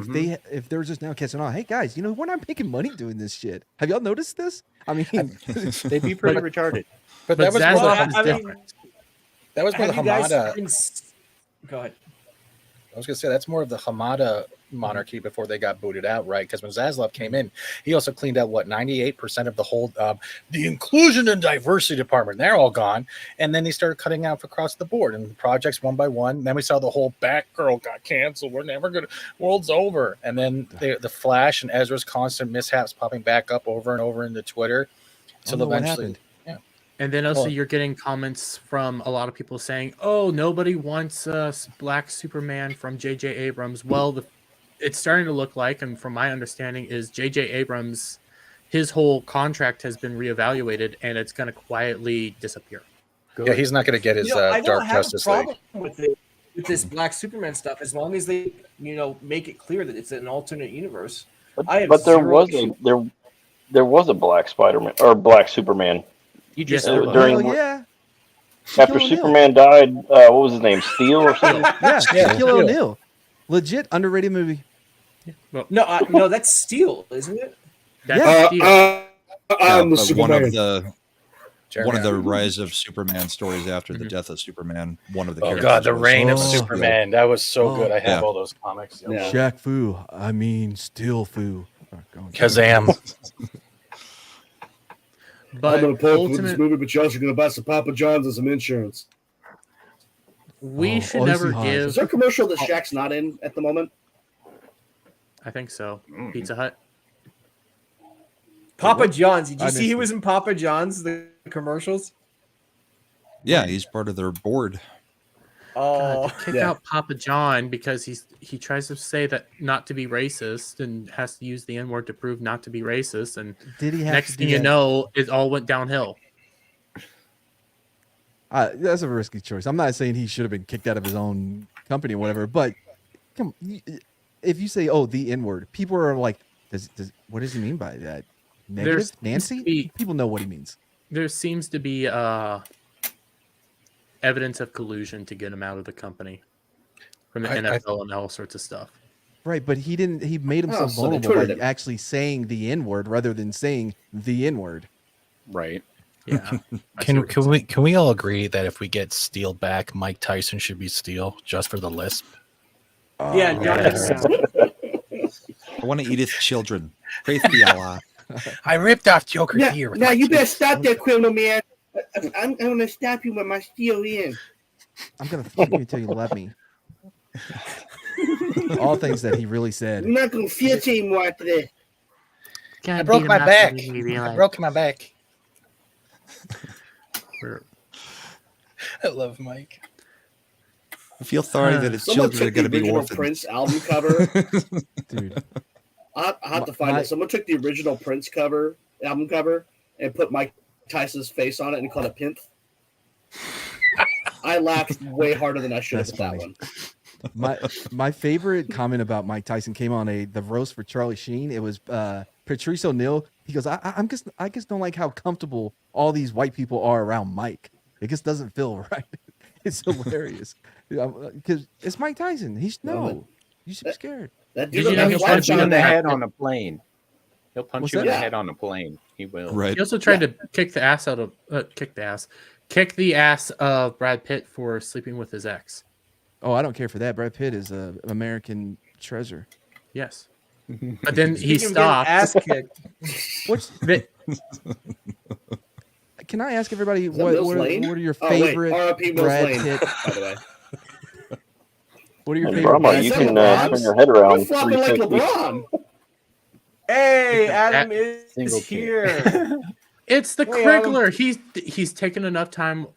if they're just now catching on, hey guys, we're not making money doing this shit. Have y'all noticed this? I mean,
They'd be pretty retarded.
But
But
that was more
Zaslav
the,
is
I mean,
different.
that was more the
Have you guys
Hamada.
been go ahead.
I was going to say that's more of the Hamada monarchy before they got booted out, right? Because when Zaslav came in, he also cleaned out 98% of the whole the inclusion and diversity department. They're all gone, and then he started cutting out across the board and the projects one by one. Then we saw the whole Batgirl got canceled. We're never gonna. World's over. And then the Flash and Ezra's constant mishaps popping back up over and over into Twitter. So
What
eventually,
happened?
And then also
Well-
you're getting comments from a lot of people saying, "Oh, nobody wants Black Superman from J.J. Abrams." Well, it's starting to look like, and from my understanding, is J.J. Abrams, his whole contract has been reevaluated, and it's going to quietly disappear.
yeah, he's not going to get his
I don't
Dark
have
Justice
a
League.
problem with it, with this Black Superman stuff, as long as they, make it clear that it's an alternate universe. I have
But there
zero
was
issue.
there was a Black Spider-Man or Black Superman.
You just
Yes,
said
there
it.
was.
during
Hell yeah.
after
Shaquille O'Neal.
Superman died. What was his name? Steel or something?
Yeah,
Yeah,
Shaquille
Steel.
O'Neal. Legit underrated movie.
No, that's Steel, isn't it?
That's
Yeah.
Steel.
I'm the
but
Superman.
one of the
Jeremy.
Rise of Superman stories after the
Mhm.
death of Superman. One of the
Oh
characters
God, the
was-
reign of
Oh.
Superman. That was so
Oh.
good. I have
Yeah.
all those comics.
Yeah.
Shaq Fu. I mean, Steel Fu.
Kazam.
But
I'm gonna pull up with this
ultimate,
movie, but you're also gonna buy some Papa John's and some insurance.
we
Oh,
should
Odyssey
never
High.
Is
give.
there a commercial that Shaq's not in at the moment?
I think so.
Mm.
Pizza Hut.
Papa John's. Did
I
you see
missed
he
it.
was in Papa John's, the commercials?
Yeah, he's part of their board.
Oh,
God, kick
yeah.
out Papa John because he tries to say that not to be racist and has to use the N word to prove not to be racist, and
Did he have
next
to
thing
do
you
that?
know, it all went downhill.
That's a risky choice. I'm not saying he should have been kicked out of his own company or whatever, but if you say, "Oh, the N word," people are like, "Does what does he mean by that? Negative,
There's-
Nancy?" People know what he means.
There seems to be evidence of collusion to get him out of the company from the
I-
NFL and all sorts of stuff.
Right, but he didn't. He made himself
so they
vulnerable by
tweeted him.
actually saying the N word rather than saying the N word.
Right.
Yeah. I see
Can
what you're
can we all agree that if we get Steel back, Mike Tyson should be Steel just for the lisp?
yeah,
yes.
I want to Edith children. Praise be Allah.
I ripped off Joker's
Now,
ear. With
now
my
you
teeth.
better stop that, criminal man. I'm gonna stop you with my steel in.
I'm gonna fuck you until you love me. All things that he really said.
I'm not gonna feel anymore after this.
I broke my back. I broke my back. I love Mike.
I feel sorry that his
Someone
children are
took the
going to be
original
orphans.
Prince album cover.
Dude,
I have to find
My-
it. Someone took the original Prince album cover, and put Mike Tyson's face on it and called it Pimp. I laughed way harder than I should have
That's
at that
funny.
one.
my favorite comment about Mike Tyson came on the roast for Charlie Sheen. It was Patrice O'Neal. He goes, I just don't like how comfortable all these white people are around Mike. It just doesn't feel right. It's hilarious because it's Mike Tyson. You should be scared.
That
Did
dude
you know
has
he'll
lights
punch you
on
in the
that.
head on a plane? He'll punch
What's
you in
that?
the
Yeah.
head on a plane. He will.
Right.
He also tried to kick the ass of Brad Pitt for sleeping with his ex.
Oh, I don't care for that. Brad Pitt is an American treasure.
Yes. But then he
Speaking of getting
stopped.
ass kicked.
What's
But
Can I ask everybody
Is that
what
Mills
are
Lane?
your
Oh, wait,
favorite
R.I.P. Mills
Brad
Lane,
Pitt?
by the way.
What are your
And
favorite?
Brahma,
Brad
you
Is
Pitt
that
can
LeBron?
turn your head around
You're flopping like
360.
LeBron.
Hey, Adam
Single
is
kid.
here.
it's the
Hey, Adam.
Criggler. He's taken enough time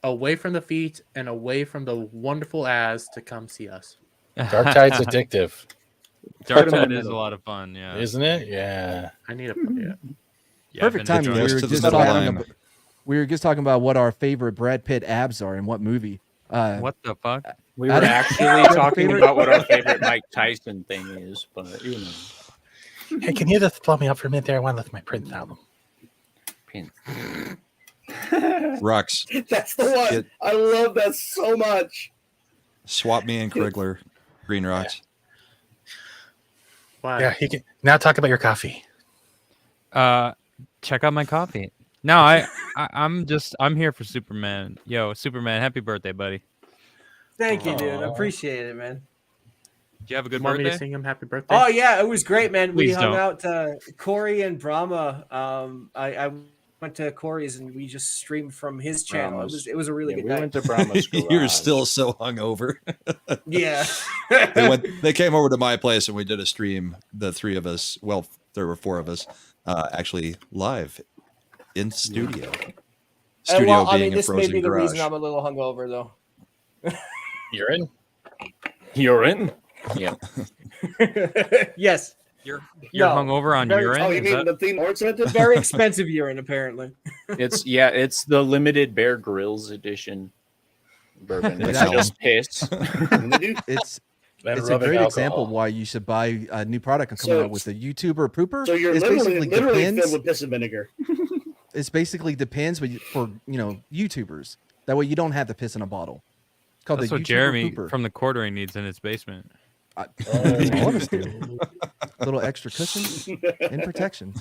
away from the feet and away from the wonderful as to come see us.
Dark Tide's addictive,
Dark Tide is a lot of fun. Yeah.
isn't it? Yeah.
I need to put it.
Yeah,
Perfect
I've been
timing.
enjoying
Goes to the sublime.
We were just talking about what our favorite Brad Pitt abs are in what movie.
it. What the fuck?
We were
Adam-
actually talking
favorite-
about what our favorite Mike Tyson thing is, but you know.
Hey, can you just blow me up for a minute there? I want to lift my Prince album.
Pin.
Rux,
That's the one.
Get-
I love that so much.
swap me and Krigler. Green Rocks.
Why?
Yeah, you can now talk about your coffee.
Check out my coffee. No, I I'm here for Superman. Yo, Superman, happy birthday, buddy.
Thank you, dude. I
Aw.
appreciate it, man.
Did you have a good
Want me to
birthday?
sing him happy birthday?
Oh yeah, it was great, man. We
Please
hung
don't.
out. Corey and Brahma. I went to Corey's and we just streamed from his channel.
Brahma's.
It was a really
Yeah,
good
we
night.
went to Brahma's
You're
garage.
still so hungover.
Yeah.
They came over to my place and we did a stream. The three of us, well, there were four of us, actually live in studio. Studio
well, I
being
mean,
a
this may
frozen
be the
garage.
reason I'm a little hungover, though.
You're in.
You're in. Yeah.
Yes.
You're
No,
hungover on
very-
urine?
Oh, you
Is
mean
that-
the theme Lord sent it?
Very expensive urine, apparently.
It's the limited Bear Grylls edition bourbon. It's
That
just piss.
It's
Then
it's a
rubbing
great
alcohol.
example of why you should buy a new product and coming
So-
out with a YouTuber pooper.
So you're
It's
literally
depends.
filled with piss and vinegar.
It's basically depends, but for YouTubers. That way you don't have to piss in a bottle. It's called
That's
the
what
YouTuber
Jeremy
pooper.
from the quartering needs in his basement.
Little extra cushion and protection.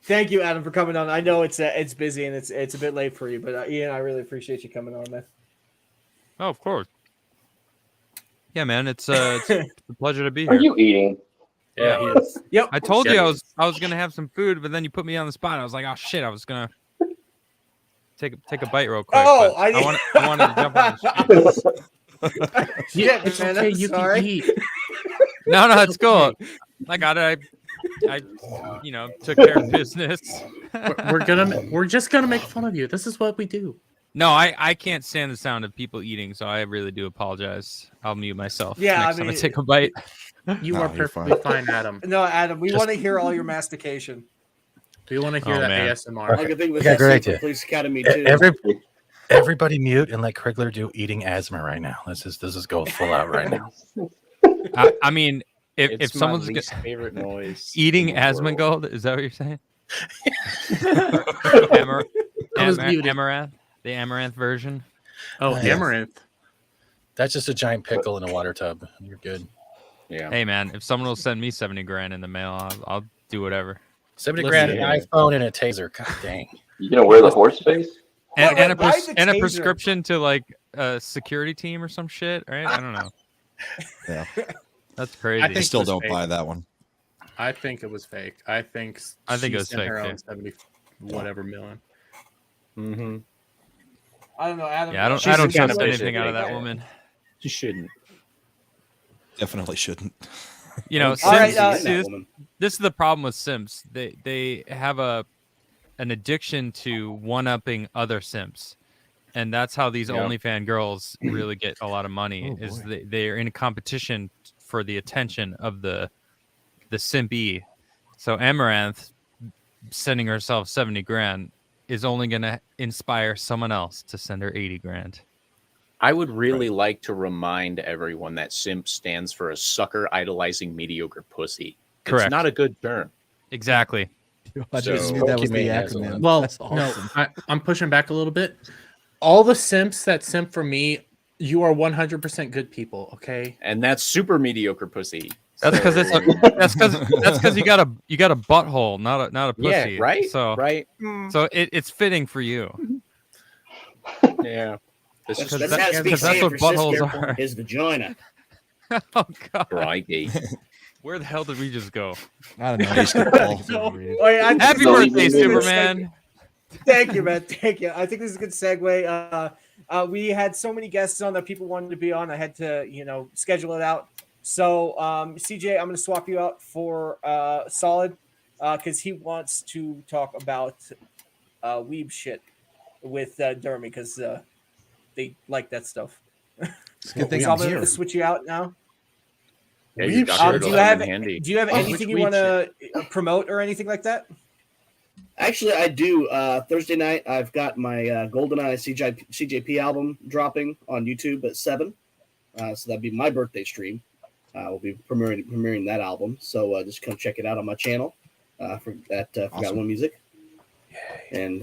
Thank you, Adam, for coming on. I know it's busy and it's a bit late for you, but Ian, I really appreciate you coming on, man.
Oh, of course. Yeah, man, it's a pleasure to be
Are
here.
you eating?
Yeah, he is.
Yep.
I told you
Yeah.
I was gonna have some food, but then you put me on the spot. I was like, oh shit, I was gonna take a bite real quick.
Oh,
but
I
wanted to jump on the stream.
Yeah,
It's
man,
okay.
I'm
You
sorry.
can eat.
No, it's cool. I got it. I took care of business.
We're just gonna make fun of you. This is what we do.
No, I can't stand the sound of people eating, so I really do apologize. I'll mute myself.
Yeah,
next
I
time I
mean-
take a bite.
You
No,
are
you're
perfectly fine, Adam.
No, Adam, we
Just-
want to hear all your mastication.
We want to hear
Oh,
that
man.
ASMR.
I could think with
Yeah,
that
great
scene from
idea.
Police Academy too.
Everybody mute and let Krigler do eating asthma right now. This is go full out right now.
I mean, if
It's my
someone's
least favorite noise.
eating
in the world.
Asmongold, is that what you're saying?
I was muted.
Amaranth, the Amaranth version.
Oh,
Yeah.
Amaranth.
That's just a giant pickle in a water tub. You're good.
Yeah.
Hey man, if someone will send me 70 grand in the mail, I'll do whatever.
70
Listen,
grand, an
yeah.
iPhone, and a taser. God dang.
You gonna wear the horse face?
And,
Wait,
and, a,
why
pres-
the
and a
taser?
prescription to like a security team or some shit, right? I don't know.
Yeah.
That's crazy.
I
I
think-
still
was
don't
fake.
I think it
I think it was fake. I think
it
she
was
sent
fake,
her
too.
own 70 whatever million.
Mm-hmm.
I don't know, Adam.
Yeah, I don't
She's
trust
kind of
anything out of
basic.
that woman.
You shouldn't.
definitely shouldn't.
You know,
All right,
Sims,
see,
see, this is the problem with Sims. They have an addiction to one-upping other Sims. And that's how these
Yeah.
OnlyFans girls really get a lot of money.
Oh,
is
boy.
they are in a competition for the attention of the simpy. So Amaranth sending herself 70 grand is only going to inspire someone else to send her 80 grand.
I would really like to remind everyone that simp stands for a sucker idolizing mediocre pussy.
Correct.
It's not a good term.
Exactly.
I just
So-
knew that was the
Pokemon has
acronym.
one.
Well,
That's awesome.
no, I'm pushing back a little bit. All the simps that simp for me, you are 100% good people. Okay.
And that's super mediocre pussy.
That's because it's
So-
that's because you got a butthole, not a pussy.
yeah, right.
So
right.
so it's fitting for you.
Yeah. This
That's,
is
Because
that's,
that-
has to be
because that's
saying
what
for
buttholes
sister
are.
His vagina.
Oh god.
crikey.
Where the hell did we just go?
I don't know.
Basketball.
Oh, yeah, I think
Happy
this is-
birthday,
this is a good
Superman.
Thank you, man. Thank you. I think this is a good segue. We had so many guests on that people wanted to be on. I had to, schedule it out. So, CJ, I'm going to swap you out for Solid because he wants to talk about weeb shit with Dermy because they like that stuff.
It's a good thing
So
I'm
I'm going
here.
to switch you out now.
Yeah, your
We've
doctor
do
will
you
come
have
in handy.
do you have anything you
weeb
want to promote or anything like that?
Actually, I do. Thursday night, I've got my GoldenEye CJP album dropping on YouTube at 7. So that'd be my birthday stream. We'll be premiering that album. So just come check it out on my channel for Forgot
Awesome.
One Music. And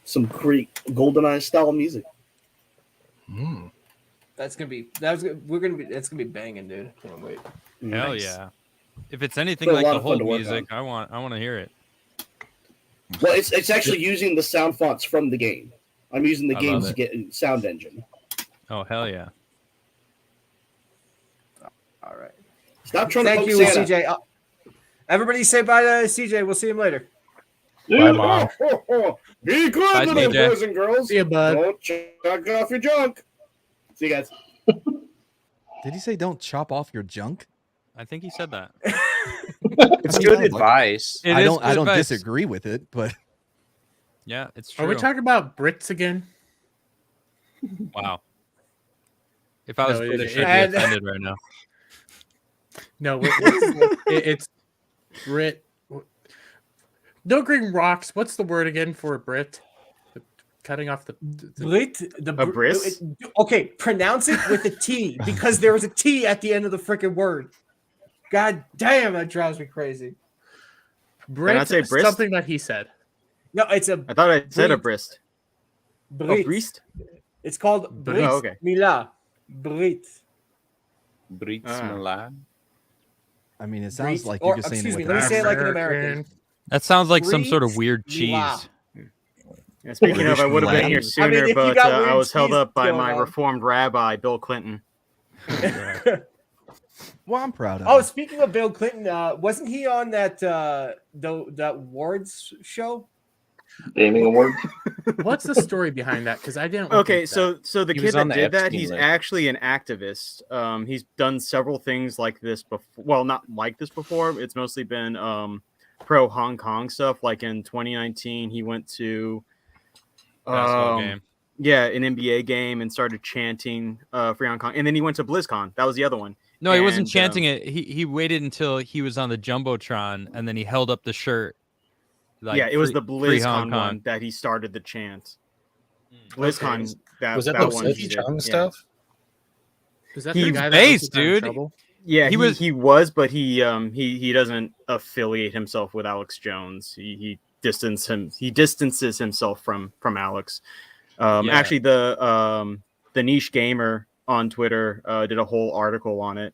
some great GoldenEye style music.
Mm.
That's gonna be banging, dude. Can't wait.
Hell
Nice.
yeah. If it's anything
Been a
like
lot
the
of fun
whole
to work
music, I want to hear it.
Well, it's actually using the sound fonts from the game. I'm using the
I
game's
love
sound engine.
Oh hell yeah!
All right.
Stop trying
Thank
to
you,
poke Santa.
CJ. Everybody say bye to CJ. We'll see him later.
Bye, Mom.
Be good,
Bye,
little
CJ.
boys and girls.
See ya, bud.
Don't chuck off your junk. See you guys.
Did he say don't chop off your junk?
I think he said that.
It's good advice.
It
I
is
don't. I
good
don't
advice.
disagree with it, but
Yeah, it's true.
Are we talking about Brits again?
Wow. If I was
No,
British,
it-
I'd be offended right now.
No, it's Brit. No green rocks. What's the word again for Brit? Cutting off the
Brit,
A bris?
Okay, pronounce it with a T because there was a T at the end of the freaking word. God damn, that drives me crazy.
Brit.
I say brist?
Something that he said.
No, it's a
I thought I said a
Brit.
brist.
Brit.
Oh, breast?
It's called Brit
Oh, okay.
Mila. Brit.
Brits
Ah.
Milan.
I mean, it sounds
Brit-
like
or,
you're saying
excuse
it
me,
with
let me
an
say it like an
accent.
American.
That sounds like some sort of
Brits
weird cheese.
Mila.
Yeah, speaking of, I would have been here sooner,
I mean, if you
but
got
I
weird
was held
cheese
up by
going
my
on.
reformed rabbi, Bill Clinton.
Well, I'm proud of
Oh,
him.
speaking of Bill Clinton, wasn't he on that that awards show?
Gaming awards.
What's the story behind that? Because I didn't. look
Okay,
into that.
so the
He
kid
was on
that
the
did that,
Epstein
he's
list.
actually an activist. He's done several things like this before. Well, not like this before. It's mostly been pro Hong Kong stuff. Like in 2019, he went to
Basketball game.
yeah, an NBA game and started chanting Free Hong Kong. And then he went to BlizzCon. That was the other one.
No, he wasn't
And,
chanting it. He waited until he was on the jumbotron, and then he held up the shirt. Like,
yeah, it was
free-
the
free Hong
BlizzCon
Kong.
one that he started the chant. BlizzCon, that,
Was that
that
the
one.
Cliff
he did,
Chung
yeah.
stuff?
Is that
He
the guy
based,
that got in
dude.
trouble?
Yeah,
He
he was, but he doesn't affiliate himself with Alex Jones. He distances himself from Alex.
Yeah.
Actually, the niche gamer on Twitter did a whole article on it.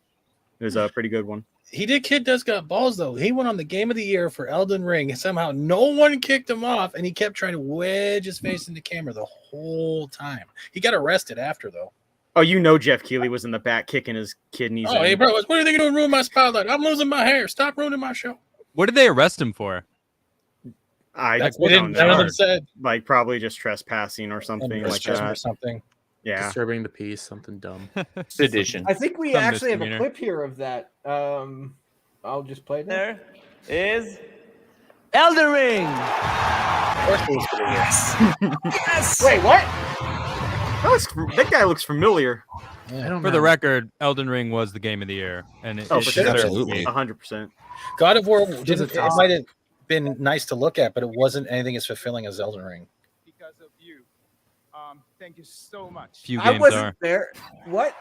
It was a pretty good one.
Kid does got balls though. He went on the game of the year for Elden Ring, and somehow no one kicked him off, and he kept trying to wedge his face in the camera the whole time. He got arrested after though.
Oh, you know Jeff Keighley was in the back kicking his kidneys.
Oh,
in.
hey bro, what are they gonna ruin my spotlight? I'm losing my hair. Stop ruining my show.
What did they arrest him for?
I
Like,
don't
none of them
know.
said
Like probably just trespassing or something like
trespassing or
that.
something.
Yeah.
Disturbing the peace, something dumb.
Sedition.
I think we
Some
actually have a
misdemeanor.
clip here of that. I'll just play it. now.
There is Elden Ring.
Yes. Wait, what?
That guy looks familiar.
I don't
For
know.
the record, Elden Ring was the game of the year, and it,
Oh,
it
for sure.
deserved to
Absolutely.
be.
100%.
God of War
Does
didn't.
it
It might have been nice to look at, but it wasn't anything as fulfilling as Elden Ring.
Because of you. Thank you so much.
Few
I
games
wasn't
are.
there. What?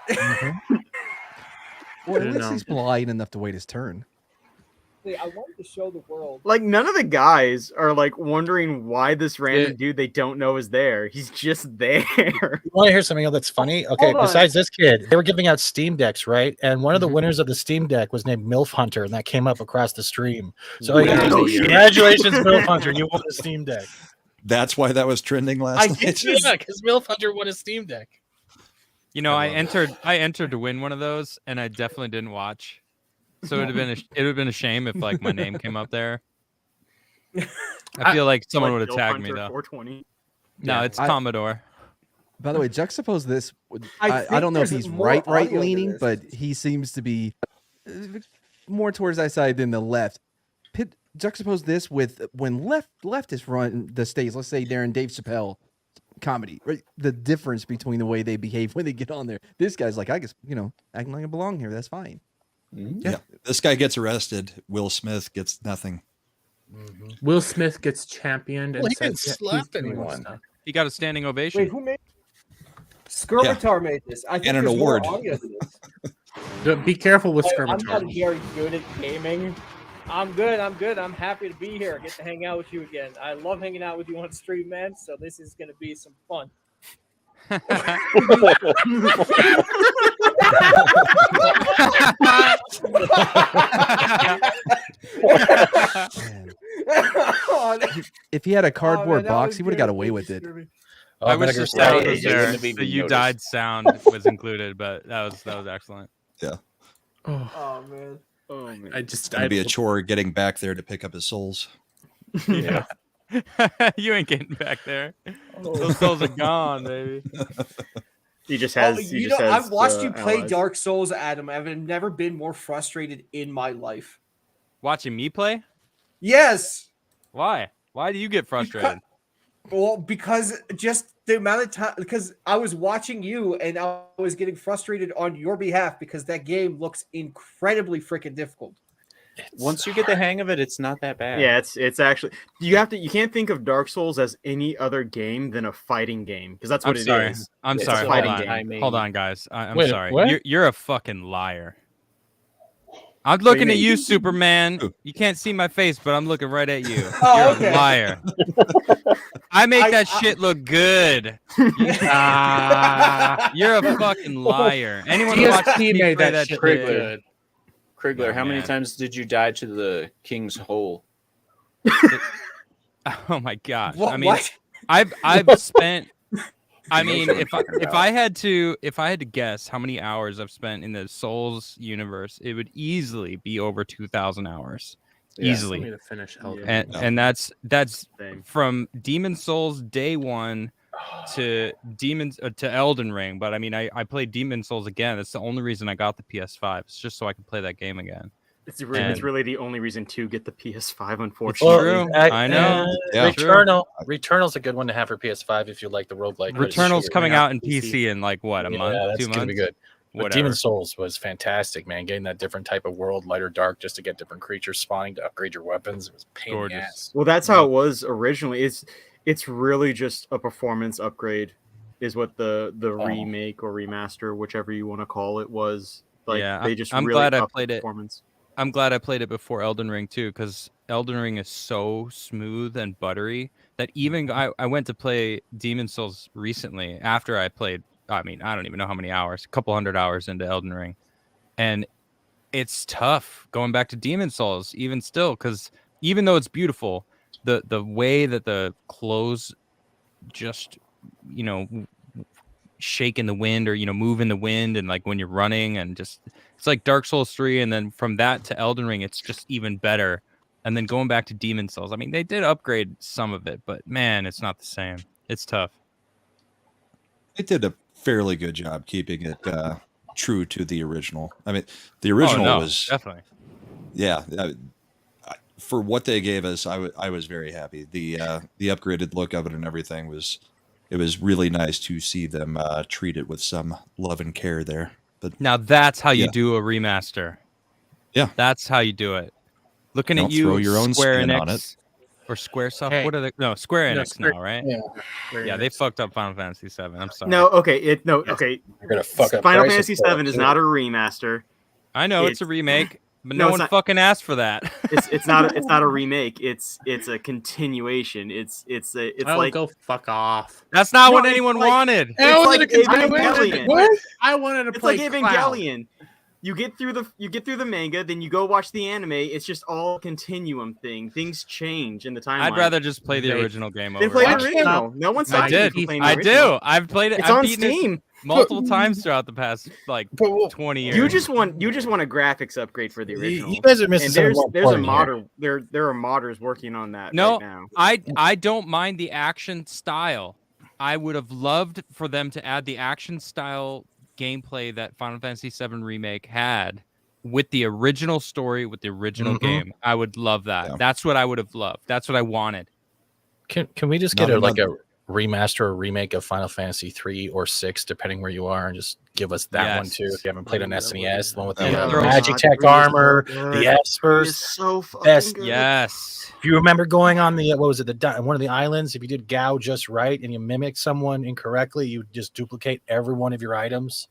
Well, at
Didn't
least
know.
he's polite enough to wait his turn.
I wanted to show the world.
Like none of the guys are like wondering why this random
Yeah.
dude they don't know is there. He's just there.
You want to hear something else that's funny? Okay,
Hold on.
besides this kid, they were giving out Steam Decks, right? And one of the
Mhm.
winners of the Steam Deck was named MILF Hunter, and that came up across the stream. So
Wow.
congratulations, MILF Hunter, you won a Steam Deck.
That's why that was trending
I
last night.
did
Yeah, because MILF Hunter won a Steam Deck.
You know,
I
I
love
entered to win one of those, and I definitely didn't watch. So it would have been a shame if like my name came up there. I feel like someone
Like
would have
Bill
tagged me
Hunter
though.
420.
No, it's
I-
Commodore.
By the way, juxtapose this.
I
I
think
don't know if
there's
he's
more
right
audio to
leaning,
this.
but he seems to be more towards that side than the left. Juxtapose this with when leftists run the stage. Let's say they're in Dave Chappelle comedy. Right? The difference between the way they behave when they get on there. This guy's like, I guess acting like I belong here. That's fine.
Yeah. This guy gets arrested. Will Smith gets nothing.
Will Smith gets championed and
Well, he
says
didn't
that he's
slap
doing
anyone.
stuff.
He got a standing ovation.
Wait, who made? Skirmitar made this. I think
And an
there's more
award.
audio to this.
Be careful with
I'm not
Skirmitar.
very good at gaming. I'm good. I'm happy to be here. Get to hang out with you again. I love hanging out with you on stream, man. So this is gonna be some fun.
If he had a cardboard
that
box,
was
he would have
good.
got away with it.
Oh,
I wish
Vinegar
the
Stout
sound
Right,
was
it
there.
wouldn't have
The
even
"you
noticed.
died" sound was included, but that was excellent.
Yeah.
Oh man.
Oh man.
I just
It's gonna be a chore getting back there to pick up his souls.
Yeah. You ain't getting back there. Those souls are gone, baby.
He just has. he
you
just
know,
has
I've watched
the
you play
allies.
Dark Souls, Adam. I've never been more frustrated in my life.
Watching me play?
Yes.
Why? Why do you get frustrated?
Well, because just the amount of time, because I was watching you and I was getting frustrated on your behalf because that game looks incredibly freaking difficult.
Once you get the hang of it, it's not that bad.
Yeah, it's actually you can't think of Dark Souls as any other game than a fighting game because that's what
I'm
it
sorry.
is.
I'm
It's
sorry.
a fighting
Hold on.
game.
Hold on, guys. I'm
Wait,
sorry.
what?
You're a fucking liar. I'm looking at
mean?
you, Superman. You can't see my face, but I'm looking right at you.
Oh,
You're
okay.
a liar. I make that shit look good. You're a fucking liar. Anyone who watches me
DSP made
play
that shit
shit
look good.
Krigler,
Oh,
how many
man.
times did you die to the king's hole?
Oh my gosh.
What?
I mean,
what?
I've spent. I
He knows
mean,
what I'm
if
talking
I had to guess how many hours I've spent in the Souls universe, it would easily be over 2,000 hours.
Yeah.
Easily.
Me to finish Elden
Yeah.
Ring.
And that's
Same.
from Demon Souls day one to to Elden Ring. But I mean, I played Demon Souls again. That's the only reason I got the PS5. It's just so I can play that game again.
It's
And-
really the only reason to get the PS5,
Well,
unfortunately.
true. I know.
Yeah.
True.
Returnal's a good one to have for PS5 if you like the roguelike. but it's
Returnal's
short.
coming out in PC in like what, a month,
Yeah,
2
that's
months?
gonna be good. But
Whatever.
Demon Souls was fantastic, man. Getting that different type of world, light or dark, just to get different creatures spawning to upgrade your weapons. It was a pain in the
Gorgeous.
ass.
Well, that's how it was originally. It's really just a performance upgrade, is what the remake or remaster, whichever you want to call it, was. Like
Yeah,
they just
I'm
really
glad I
upped the
played it.
performance.
I'm glad I played it before Elden Ring too, because Elden Ring is so smooth and buttery that even I went to play Demon Souls recently after I played. I mean, I don't even know how many hours, a couple hundred hours into Elden Ring, and it's tough going back to Demon Souls even still, because even though it's beautiful, the way that the clothes just shake in the wind or move in the wind, and like when you're running, and just it's like Dark Souls 3, and then from that to Elden Ring it's just even better. And then going back to Demon Souls, I mean, they did upgrade some of it, but man, it's not the same. It's tough.
They did a fairly good job keeping it true to the original. I mean, the original was
definitely,
yeah. For what they gave us, I was very happy. The upgraded look of it and everything was really nice to see them treat it with some love and care there. But
now that's how you
Yeah.
do a remaster.
Yeah.
That's how you do it. Looking
Don't
at you,
throw your own
Square
spin
Enix
on it.
or Squaresoft.
Hey.
What are they? No, Square
No,
Enix
Square-
now, right?
Yeah.
Yeah, they fucked up Final Fantasy VII. I'm sorry.
No, okay, okay.
You're gonna fuck up
Final
Crisis
Fantasy
Core,
VII is
too.
not a remaster.
I know it's a remake, but
No,
no
it's
one
not.
fucking asked for that.
It's not a remake. It's a continuation. It's
Oh,
like
go fuck off.
That's not
No,
what
it's
anyone
like-
wanted.
It's like
I
Evangelion.
wanted to
It's
play
like
Cloud.
Evangelion. You get through the manga, then you go watch the anime. It's just all a continuum thing. Things change in the timeline.
I'd rather just play the
They-
original game
Then
over.
play
again.
the original. No one
I
stopped you
did.
from playing the
I
original.
do. I've played it.
It's
I've
on
beaten it
Steam.
multiple times throughout the past like 20 years.
You just want a graphics upgrade for the original.
You guys are missing
and
something more
there's a
important here.
modder. There are modders working on that
No,
right now.
I don't mind the action style. I would have loved for them to add the action style gameplay that Final Fantasy VII Remake had with the original story, with the original
Mhm.
game. I would love that.
Yeah.
That's what I would have loved. That's what I wanted.
Can we just
Not
get
a-
a remaster or remake of Final Fantasy 3 or 6, depending where you are, and just give us that one
Yes.
too? If you haven't played on SNES, the one with the
Yeah.
Magic Tech
God,
armor,
it is so
the
good.
Espers.
It's so fucking
best-
good.
Yes.
If you remember going on the what was it, one of the islands, if you did Gao just right and you mimic someone incorrectly, you just duplicate every one of your items.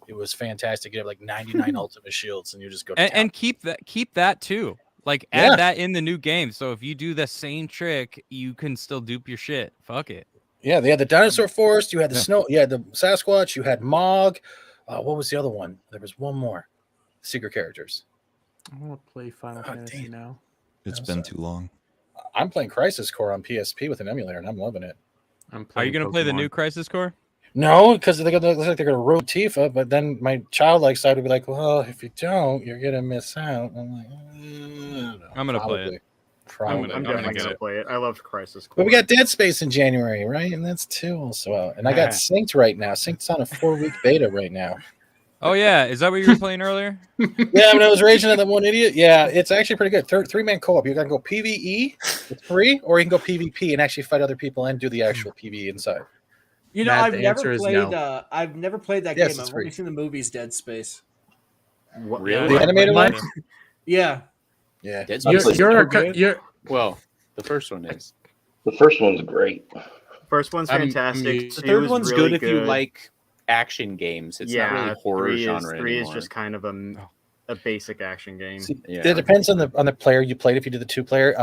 It was fantastic. You have like 99 ultimate shields, and you just go. To
And keep that too. Like add
Yeah.
that in the new game. So if you do the same trick, you can still dupe your shit. Fuck it.
yeah, they had the dinosaur forest. You had the
Yeah.
snow. You had the Sasquatch. You had Mog. What was the other one? There was one more. Secret characters.
I want to play Final
Oh,
Fantasy
damn.
now.
It's
I'm
been
sorry.
too long.
I'm playing Crisis Core on PSP with an emulator, and I'm loving it.
Are you going to play the new Crisis Core?
No, because it looks like they're going to ruin Tifa, but then my childlike side would be like, well, if you don't, you're going to miss out. I'm like,
I'm going to play it.
Probably.
I'm definitely going to play it. I loved Crisis Core.
But we got Dead Space in January, right? And that's 2 also out. And I got Synced right now. Synked's on a 4-week beta right now.
Oh, yeah. Is that what you were playing earlier?
Yeah, when I was raging at that one idiot. Yeah, it's actually pretty good. Three-man co-op. You got to go PvE, it's free, or you can go PvP and actually fight other people and do the actual PvE inside.
You know,
Matt,
I've
the
never
answer is
played.
no.
I've never played that
Yes,
game.
it's
I've only
free.
seen the movies Dead Space.
Really?
The animated one?
Yeah.
Yeah.
Dead
You're,
Space is
you're,
so
a,
good.
you're
Well, the first one is.
The first one's great.
First one's
I'm
fantastic.
mute.
The
Two
third
is
one's
really
good if you like action games. It's not really horror genre
Three
anymore.
is just kind of a basic action game.
Yeah.
It depends on the player you played. If you did the 2-player,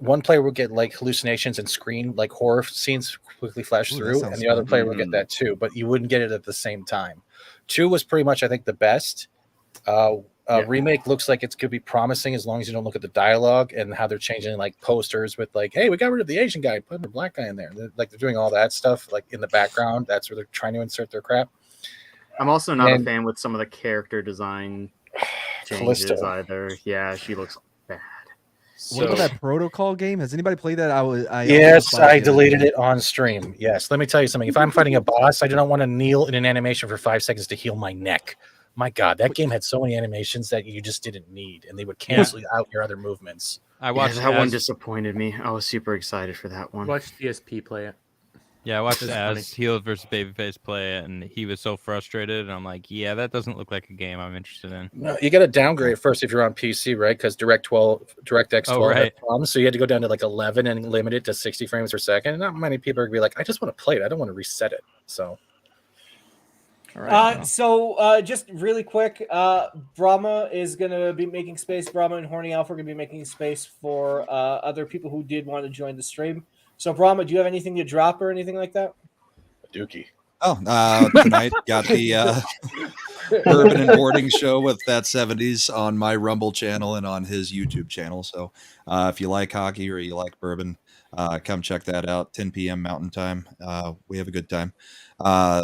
one player will get like hallucinations and screen like horror scenes quickly flash
Ooh, that
through,
sounds
and the other
fun.
player will get that too. But you wouldn't get it at the same time. 2 was pretty much, I think, the best. Remake looks like it's could be promising as long as you don't look at the dialogue and how they're changing like posters with like, hey, we got rid of the Asian guy, put a black guy in there. They're doing all that stuff like in the background. That's where they're trying to insert their crap.
I'm also not
And-
a fan with some of the character design changes
Callisto.
either. Yeah, she looks bad.
What about that protocol game? Has anybody played that?
Yes, I deleted it on stream. Yes, let me tell you something. If I'm fighting a boss, I do not want to kneel in an animation for 5 seconds to heal my neck. My God, that game had so many animations that you just didn't need, and they would cancel out your other movements.
I watched
that one
Az-
disappointed me. I was super excited for that one.
watch DSP play it.
Yeah, I watched
It's
As
funny.
Healed versus Babyface play it, and he was so frustrated. And I'm like, yeah, that doesn't look like a game I'm interested in.
No, you got to downgrade first if you're on PC, right? Because DirectX 12
Oh,
had
right.
problems, so you had to go down to like 11 and limit it to 60 frames per second. And not many people are gonna be like, I just want to play it. I don't want to reset it. So,
All right.
Just really quick, Brahma is going to be making space. Brahma and Horny Alpha are going to be making space for other people who did want to join the stream. So, Brahma, do you have anything to drop or anything like that?
Dookie.
Oh, tonight got the Bourbon and Boarding show with that 70s on my Rumble channel and on his YouTube channel. So if you like hockey or you like bourbon, come check that out. 10 p.m. Mountain Time. We have a good time.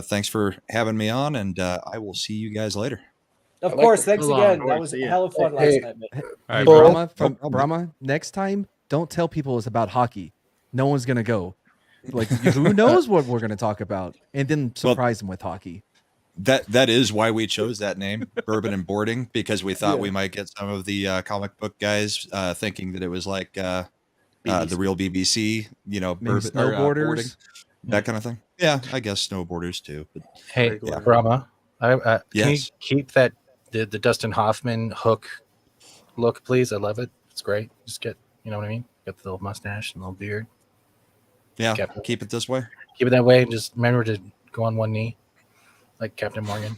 Thanks for having me on, and I will see you guys later.
Of
like
course.
it.
Thanks
So long.
again.
Always
That was
see ya.
hella fun
Hey,
last night. mate.
All
Hey,
right,
Well-
Brahma,
Oh,
Brahma, next time, don't tell people it's about hockey. No one's gonna go. Like, who knows what we're gonna talk about, and then surprise them with hockey.
That is why we chose that name, Bourbon and Boarding, because we thought we might get some of the comic book guys thinking that it was like the real BBC,
Maybe
bourbon or,
snowboarders.
boarding, that kind of thing. Yeah, I guess snowboarders too. But
hey,
Regular.
Brahma, can you
Yes.
keep that the Dustin Hoffman hook look, please? I love it. It's great. Just get, you know what I mean? Get the little mustache and little beard.
yeah,
Captain.
keep it this way.
Keep it that way, and just remember to go on one knee, like Captain Morgan.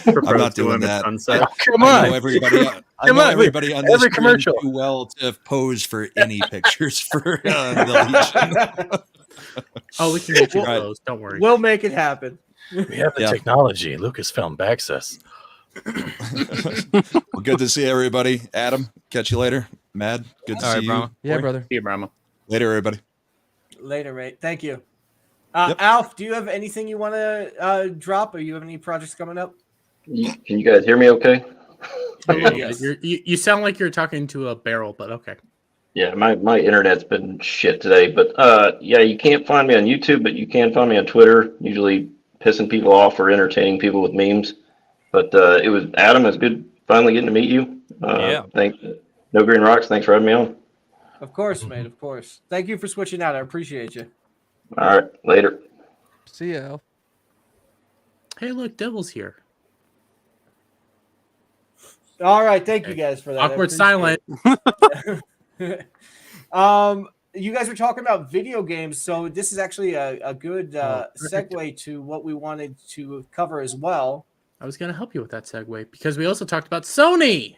I'm not doing that.
Sunset.
Come
I know
on,
everybody. I
Come
know
on,
everybody on this
every
stream
commercial.
too well to pose for any pictures for the Legion.
Oh, we can get you
Right.
close. Don't worry.
We'll make it happen.
we have the
Yeah.
technology. Lucasfilm backs us.
Well, good to see everybody. Adam, catch you later. Mad, good to
All
see
right,
you.
Brahma.
Yeah,
Boy.
brother.
See you, Brahma.
Later, everybody.
Later, mate. Thank you.
Yep.
Alf, do you have anything you want to drop, or you have any projects coming up?
Can you guys hear me okay?
Yes.
You sound like you're talking to a barrel, but okay.
Yeah, my internet's been shit today, but yeah, you can't find me on YouTube, but you can find me on Twitter, usually pissing people off or entertaining people with memes. But it was Adam, it's good finally getting to meet you.
Yeah.
Thanks. No Green Rocks, thanks for having me on.
Of course, mate. Of course. Thank you for switching out. I appreciate you.
All right, later.
See ya. Elf.
Hey, look, Devil's here.
All right. Thank you guys for that. I
Awkward
appreciate
silent.
it. You guys were talking about video games, so this is actually a good
perfect.
segue to what we wanted to cover as well.
I was going to help you with that segue because we also talked about Sony.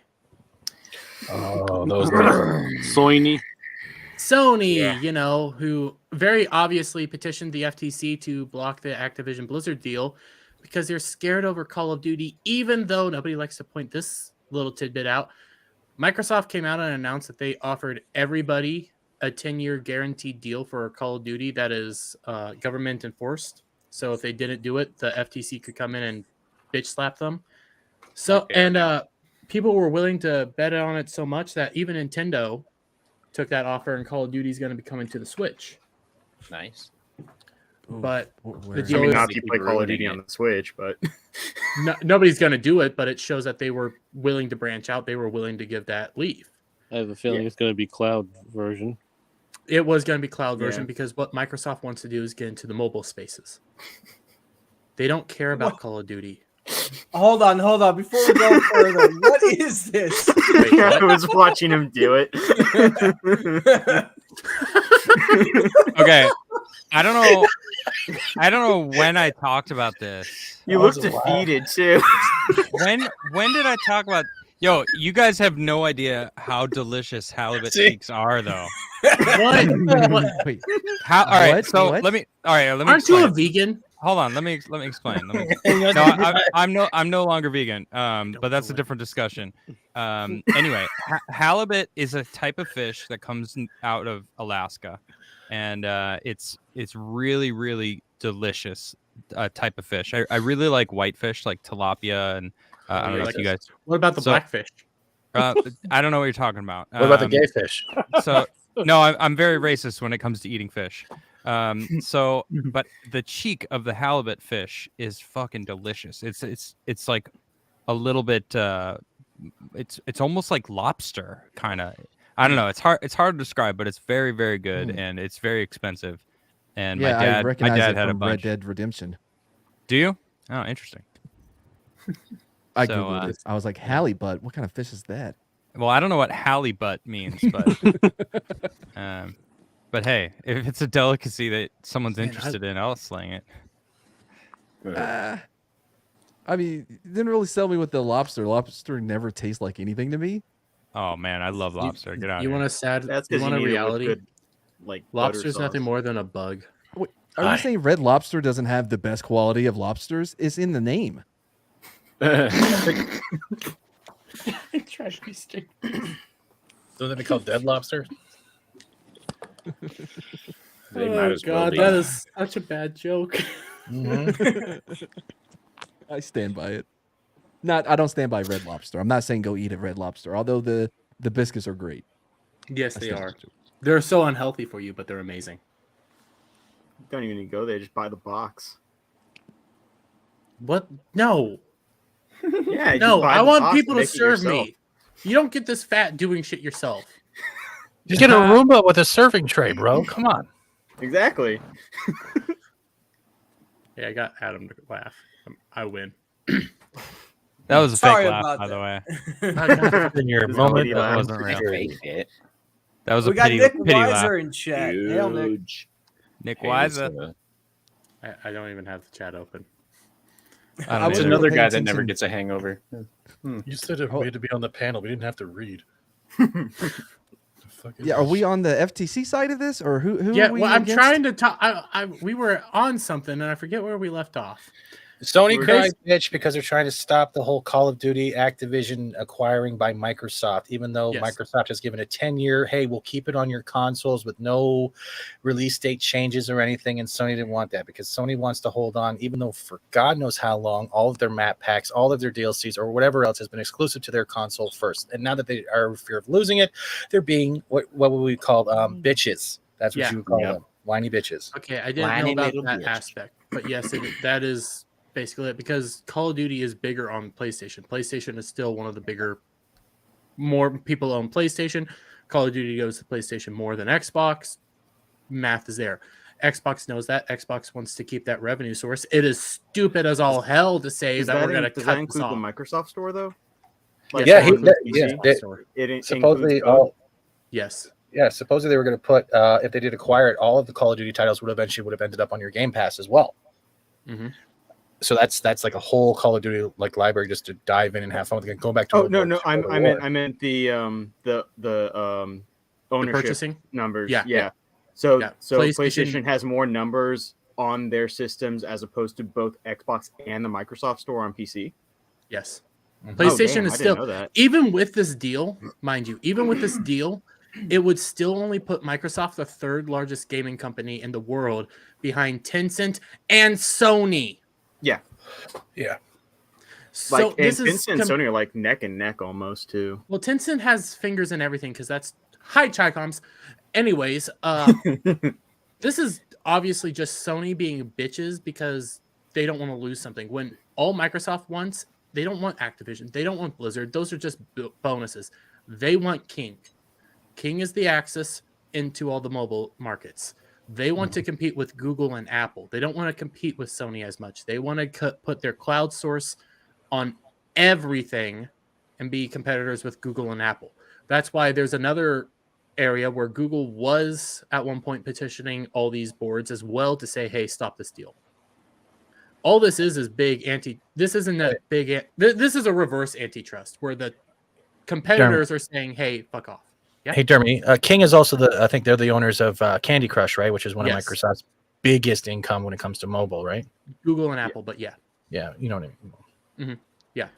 Oh, those.
Sony.
Sony, you know, who very obviously petitioned the FTC to block the Activision Blizzard deal because they're scared over Call of Duty, even though nobody likes to point this little tidbit out. Microsoft came out and announced that they offered everybody a 10-year guaranteed deal for Call of Duty that is government enforced. So if they didn't do it, the FTC could come in and bitch slap them. So people were willing to bet on it so much that even Nintendo took that offer, and Call of Duty is going to be coming to the Switch.
Nice.
But
I mean, not if you play Call of Duty on the Switch, but
nobody's going to do it. But it shows that they were willing to branch out. They were willing to give that leave.
I have a feeling it's going to be cloud version.
It was going to be cloud version
Yeah.
because what Microsoft wants to do is get into the mobile spaces. They don't care about Call of Duty.
Hold on. Before we go further, what is this?
I was watching him do it.
Okay. I don't know when I talked about this.
You look defeated too.
When did I talk about? Yo, you guys have no idea how delicious halibut steaks are, though.
What?
Wait.
How? All right.
What?
So
What?
let me. All right. Let me.
Aren't you a
explain.
vegan?
Hold on. Let me explain. No, I'm no longer vegan. But that's a different discussion. Anyway, halibut is a type of fish that comes out of Alaska, and it's really really delicious type of fish. I really like whitefish, like tilapia, and I don't know if you guys.
What about the blackfish?
I don't know what you're talking about.
What about the gay fish?
So no, I'm very racist when it comes to eating fish. But the cheek of the halibut fish is fucking delicious. It's like a little bit. It's almost like lobster, kind of. I don't know. It's hard to describe, but it's very very good and it's very expensive. And
Yeah,
my
I recognize
dad
it
had a
from Red
bunch.
Dead Redemption.
Do you? Oh, interesting.
I
So,
googled it. I was like, halibut. What kind of fish is that?
Well, I don't know what halibut means, but hey, if it's a delicacy that someone's interested in, I'll sling it.
I mean, it didn't really sell me with the lobster. Lobster never tastes like anything to me.
Oh man, I love lobster. Get out.
You
here.
want a sad?
That's
You
'cause
want a
you need it with
reality?
good, like
Lobster's
butter
nothing
sauce.
more than a bug.
Wait, are you saying Red Lobster doesn't have the best quality of lobsters? It's in the name.
Trash me stick.
Don't they be called dead lobster?
They might as well
God,
be.
that is such a bad joke.
I stand by it. I don't stand by Red Lobster. I'm not saying go eat at Red Lobster, although the biscuits are great.
Yes,
I
they
still-
are. They're so unhealthy for you, but they're amazing.
Don't even need to go there. Just buy the box.
What? No.
Yeah. you
No,
buy
I
the
want
box
people
and
to
make it
serve
yourself.
me. You don't get this fat doing shit yourself.
Just get a Roomba with a serving tray, bro. Come on.
Exactly.
Yeah, I got Adam to laugh. I win.
That was a
Sorry
fake laugh,
about
by the way.
In your
There's
moment,
nobody
That
laugh.
wasn't real.
Fake it.
That was
We
a
got
pity,
Nick
pity laugh.
Weiser in chat. Hail, Nick.
Huge.
Nick
Hey,
Weiser.
I don't even have the chat open.
I
I
don't
It's
wasn't
either.
another
paying
guy that never
attention.
gets a hangover.
you said it, we had to be on the panel. We didn't have to read.
Yeah, are we on the FTC side of this, or who?
Yeah,
are we
well, I'm
against?
trying to talk. We were on something, and I forget where we left off.
Sony
We're
cries bitch because they're trying to stop the whole Call of Duty Activision acquiring by Microsoft, even though
Yes.
Microsoft has given a 10-year, hey, we'll keep it on your consoles with no release date changes or anything. And Sony didn't want that because Sony wants to hold on, even though for God knows how long, all of their map packs, all of their DLCs, or whatever else has been exclusive to their console first. And now that they are in fear of losing it, they're being what would we call bitches. That's what
Yeah.
you would call
Yep.
them. Whiny bitches.
Okay, I didn't
Whiny
know about
little
that
bitch.
aspect, but yes, that is basically it because Call of Duty is bigger on PlayStation. PlayStation is still one of the bigger, more people own PlayStation. Call of Duty goes to PlayStation more than Xbox. Math is there. Xbox knows that. Xbox wants to keep that revenue source. It is stupid as all hell to say
Does
that we're
that,
going to
does
cut
that
this
include
off.
the Microsoft Store though?
Yeah,
on the PC? It
supposedly
includes both?
all.
Yes.
Yeah, supposedly they were going to put if they did acquire it, all of the Call of Duty titles would have ended up on your Game Pass as well.
Mhm.
So that's like a whole Call of Duty like library just to dive in and have fun with it. Going back to
Oh
World
no,
War
no,
II, World
I
War.
meant the ownership
purchasing?
numbers.
Yeah.
Yeah. So
Yeah.
so
PlayStation-
PlayStation has more numbers on their systems as opposed to both Xbox and the Microsoft Store on PC.
Yes. PlayStation
damn,
is
I didn't
still,
know that.
even with this deal, mind you, even with this deal, it would still only put Microsoft, the third largest gaming company in the world, behind Tencent and Sony.
Yeah.
Yeah.
So
Like, and
this is
Tencent and Sony are like neck and neck almost too.
well, Tencent has fingers in everything because that's hi Chicoms. Anyways, this is obviously just Sony being bitches because they don't want to lose something. When all Microsoft wants, they don't want Activision, they don't want Blizzard. Those are just bonuses. They want King. King is the access into all the mobile markets. They want to compete with Google and Apple. They don't want to compete with Sony as much. They want to put their cloud source on everything and be competitors with Google and Apple. That's why there's another area where Google was at one point petitioning all these boards as well to say, hey, stop this deal. All this is big this isn't a big, this is a reverse antitrust where the competitors are saying, hey, fuck off. Yeah.
Hey, Jeremy. King is also I think they're the owners of Candy Crush, right? Which is one
Yes.
of Microsoft's biggest income when it comes to mobile, right?
Google and Apple, but yeah.
Yeah, you know what I mean.
Yeah.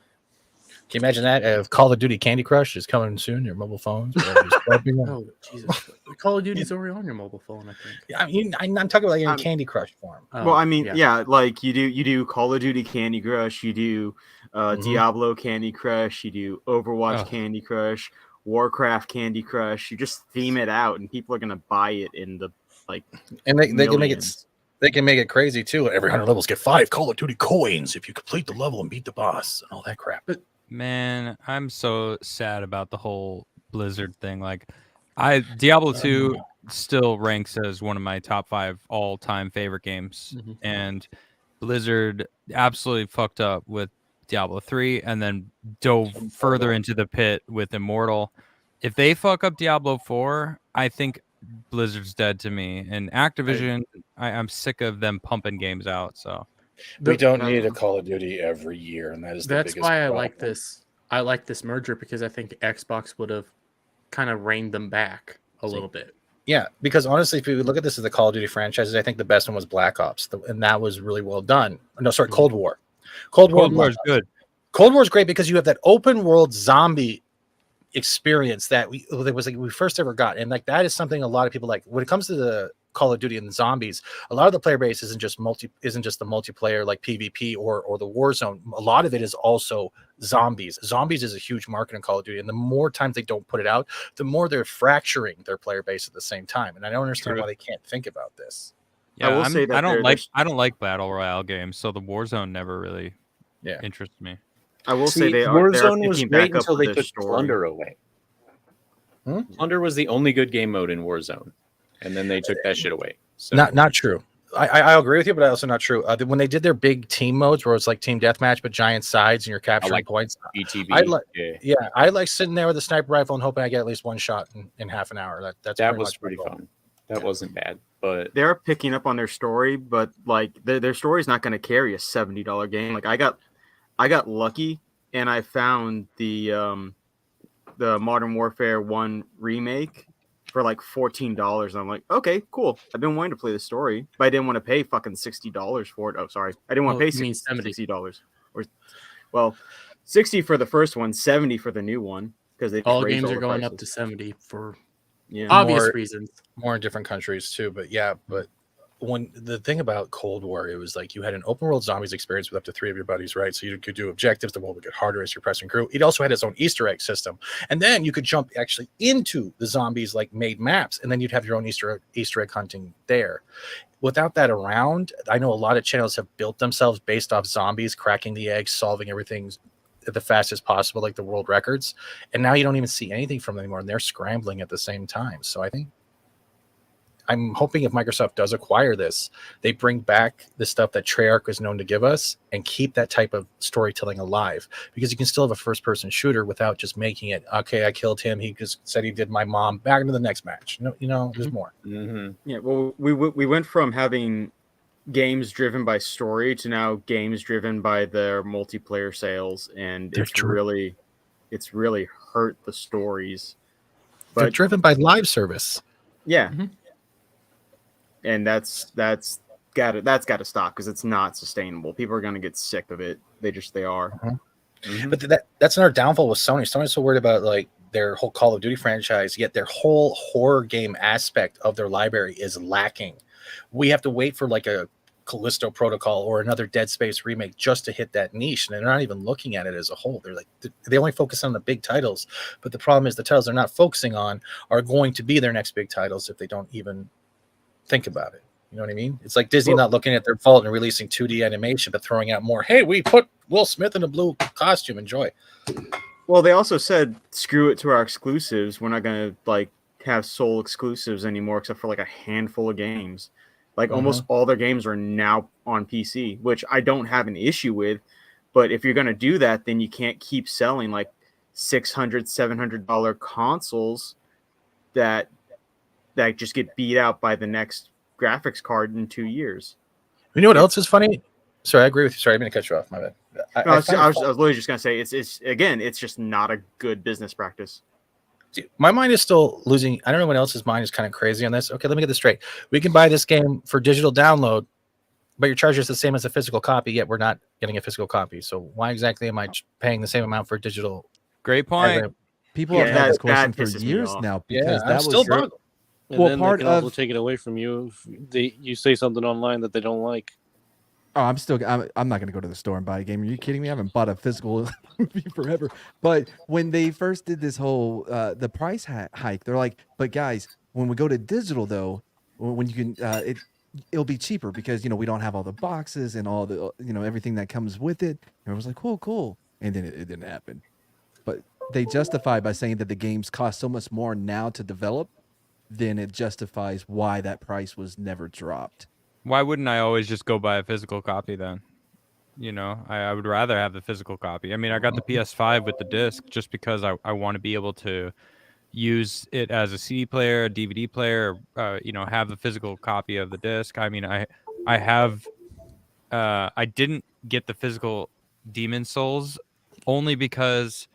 Can you imagine that? If Call of Duty Candy Crush is coming soon, your mobile phones.
Oh, Jesus. Call of Duty's already on your mobile phone, I think.
I mean, I'm talking about in Candy Crush form.
Well, I mean, yeah, like you do Call of Duty Candy Crush, you do Diablo Candy Crush, you do Overwatch Candy Crush, Warcraft Candy Crush. You just theme it out, and people are gonna buy it in the like.
And they can make it.
millions.
They can make it crazy too. Every 100 levels get 5 Call of Duty coins if you complete the level and beat the boss and all that crap.
But
Man, I'm so sad about the whole Blizzard thing. Like, Diablo 2 still ranks as one of my top 5 all-time favorite games, and Blizzard absolutely fucked up with Diablo 3 and then dove further into the pit with Immortal. If they fuck up Diablo 4, I think Blizzard's dead to me. And Activision, I'm sick of them pumping games out. So
We don't need a Call of Duty every year, and that is the
that's
biggest
why I
problem.
like this. I like this merger because I think Xbox would have kind of reined them back a little bit.
Yeah, because honestly, if you look at this as the Call of Duty franchises, I think the best one was Black Ops, and that was really well done. No, sorry, Cold War. Cold War
is good.
Cold War is great because you have that open world zombie experience that we first ever got, and like that is something a lot of people like. When it comes to the Call of Duty and the zombies, a lot of the player base isn't just the multiplayer like PvP or the Warzone. A lot of it is also zombies. Zombies is a huge market in Call of Duty, and the more times they don't put it out, the more they're fracturing their player base at the same time. And I don't understand why they can't think about this.
Yeah,
I will say that
I don't like battle royale games, so the Warzone never really interests me.
I will
See,
say they are
Warzone was
picking
great
back up
until they
the
took
story.
Plunder away. Plunder was the only good game mode in Warzone, and then they took that shit away. So
Not true. I agree with you, but also not true. When they did their big team modes, where it's like team deathmatch but giant sides and you're capturing
like
points,
ETB.
I like sitting there with a sniper rifle and hoping I get at least one shot in half an hour. That
was pretty fun. That wasn't bad, but
They're picking up on their story, but like their story is not going to carry a $70 game. Like I got lucky and I found the Modern Warfare 1 remake for like $14. And I'm like, okay, cool. I've been wanting to play the story, but I didn't want to pay fucking $60 for it. Oh, sorry. I didn't want to pay $60. Or, well, 60 for the first one, 70 for the new one. Because
all games are going up to 70 for
Yeah.
obvious reasons.
More in different countries too, but when the thing about Cold War, it was like you had an open world zombies experience with up to 3 of your buddies, right? So you could do objectives. The world would get harder as you're pressing through. It also had its own Easter egg system, and then you could jump actually into the zombies like made maps, and then you'd have your own Easter egg hunting there. Without that around, I know a lot of channels have built themselves based off zombies cracking the eggs, solving everything at the fastest possible, like the world records, and now you don't even see anything from them anymore, and they're scrambling at the same time. So I think I'm hoping if Microsoft does acquire this, they bring back the stuff that Treyarch is known to give us and keep that type of storytelling alive, because you can still have a first-person shooter without just making it, okay, I killed him, he just said he did my mom, back into the next match. There's more.
Yeah, well, we went from having games driven by story to now games driven by their multiplayer sales, and it's really hurt the stories. But
They're driven by live service.
yeah. And that's got to stop because it's not sustainable. People are going to get sick of it. They are.
Mhm.
But that's another downfall with Sony. Sony's so worried about like their whole Call of Duty franchise, yet their whole horror game aspect of their library is lacking. We have to wait for like a Callisto Protocol or another Dead Space remake just to hit that niche, and they're not even looking at it as a whole. They're like they only focus on the big titles, but the problem is the titles they're not focusing on are going to be their next big titles if they don't even think about it. You know what I mean? It's like Disney not looking at their fault and releasing 2D animation, but throwing out more. Hey, we put Will Smith in a blue costume. Enjoy.
Well, they also said screw it to our exclusives. We're not gonna like have sole exclusives anymore, except for like a handful of games. Like almost all their games are now on PC, which I don't have an issue with. But if you're gonna do that, then you can't keep selling like $600, $700 consoles that just get beat out by the next graphics card in 2 years.
You know what else is funny? Sorry, I agree with you. Sorry, I'm going to cut you off. My bad.
I was literally just gonna say it's just not a good business practice.
My mind is still losing. I don't know what else's mind is kind of crazy on this. Okay, let me get this straight. We can buy this game for digital download, but your charge is the same as a physical copy, yet we're not getting a physical copy. So why exactly am I paying the same amount for digital?
Great point.
People have had this question for years now because that
still
was
buggled.
And
well
then
part
they can also
of.
take it away from you if you say something online that they don't like.
Oh, I'm not going to go to the store and buy a game. Are you kidding me? I haven't bought a physical movie forever. But when they first did this whole the price hike, they're like, "But guys, when we go to digital, though, when you can, it'll be cheaper because we don't have all the boxes and all the everything that comes with it." And I was like, "Cool," and then it didn't happen. But they justify by saying that the games cost so much more now to develop, then it justifies why that price was never dropped.
Why wouldn't I always just go buy a physical copy then? I would rather have the physical copy. I mean, I got the PS5 with the disc just because I want to be able to use it as a CD player, a DVD player, have the physical copy of the disc. I mean, I didn't get the physical Demon Souls only because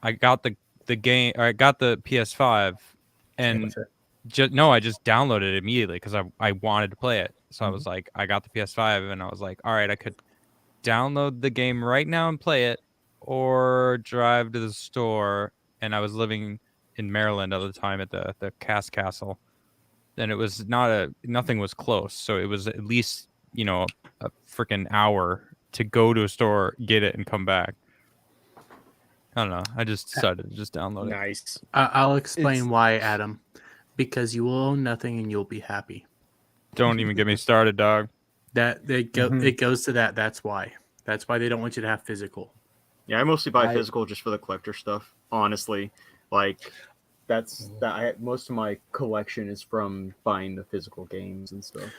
I got the game, or I got the PS5 and I just downloaded it immediately because I wanted to play it. So I was like, I got the PS5 and I was like, all right, I could download the game right now and play it, or drive to the store. And I was living in Maryland at the time at the Cass Castle, and it was nothing was close. So it was at least a freaking hour to go to a store, get it, and come back. I don't know. I just decided to just download it.
Nice. I'll explain why, Adam. Because you will own nothing and you'll be happy.
Don't even get me started, dog.
It goes to that. That's why. That's why they don't want you to have physical.
Yeah, I mostly buy physical just for the collector stuff. Honestly, like most of my collection is from buying the physical games and stuff.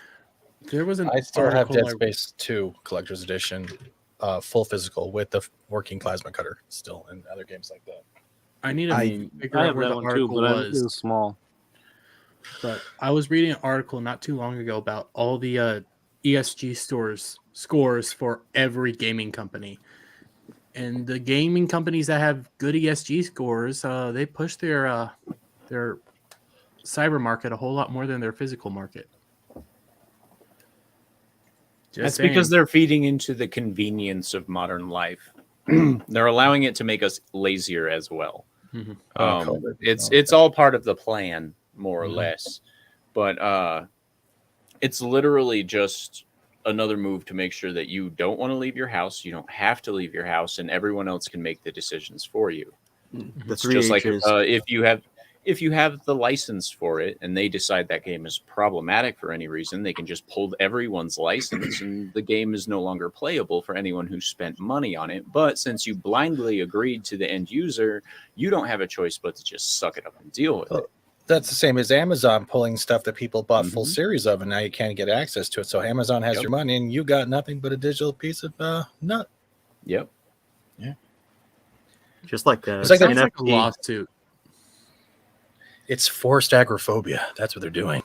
There was
I still have Dead Space 2 Collector's Edition, full physical with the working plasma cutter still, and other games like that.
I need to figure out where the article was.
It was small.
But I was reading an article not too long ago about all the ESG scores for every gaming company. And the gaming companies that have good ESG scores, they push their cyber market a whole lot more than their physical market.
That's because they're feeding into the convenience of modern life. They're allowing it to make us lazier as well.
Mm-hmm.
It's all part of the plan, more or less. But it's literally just another move to make sure that you don't want to leave your house. You don't have to leave your house, and everyone else can make the decisions for you.
The
It's
three
just like
H's.
if you have the license for it and they decide that game is problematic for any reason, they can just pull everyone's license and the game is no longer playable for anyone who spent money on it. But since you blindly agreed to the end user, you don't have a choice but to just suck it up and deal with it.
That's the same as Amazon pulling stuff that people bought full series of, and now you can't get access to it. So Amazon has your money, and you got nothing but a digital piece of nut.
Yep.
Yeah.
Just like that.
It's like
Sounds like a lawsuit.
It's forced agoraphobia. That's what they're doing.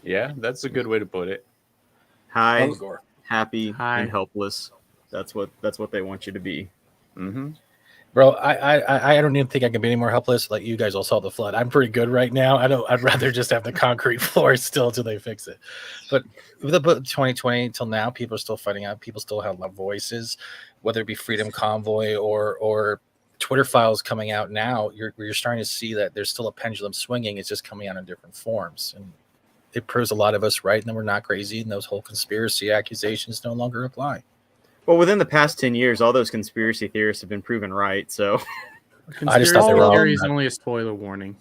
Yeah, that's a good way to put it.
High,
Allegor.
happy, and helpless. That's what they want you to be.
Mm-hmm.
Bro, I don't even think I can be any more helpless. Like you guys all saw the flood. I'm pretty good right now. I'd rather just have the concrete floor still till they fix it. But 2020 till now, people are still fighting out. People still have voices, whether it be Freedom Convoy or Twitter files coming out now. You're starting to see that there's still a pendulum swinging. It's just coming out in different forms, and it proves a lot of us right, and then we're not crazy, and those whole conspiracy accusations no longer apply.
Well, within the past 10 years, all those conspiracy theorists have been proven right. So
I just thought they were all
theory is only a spoiler warning.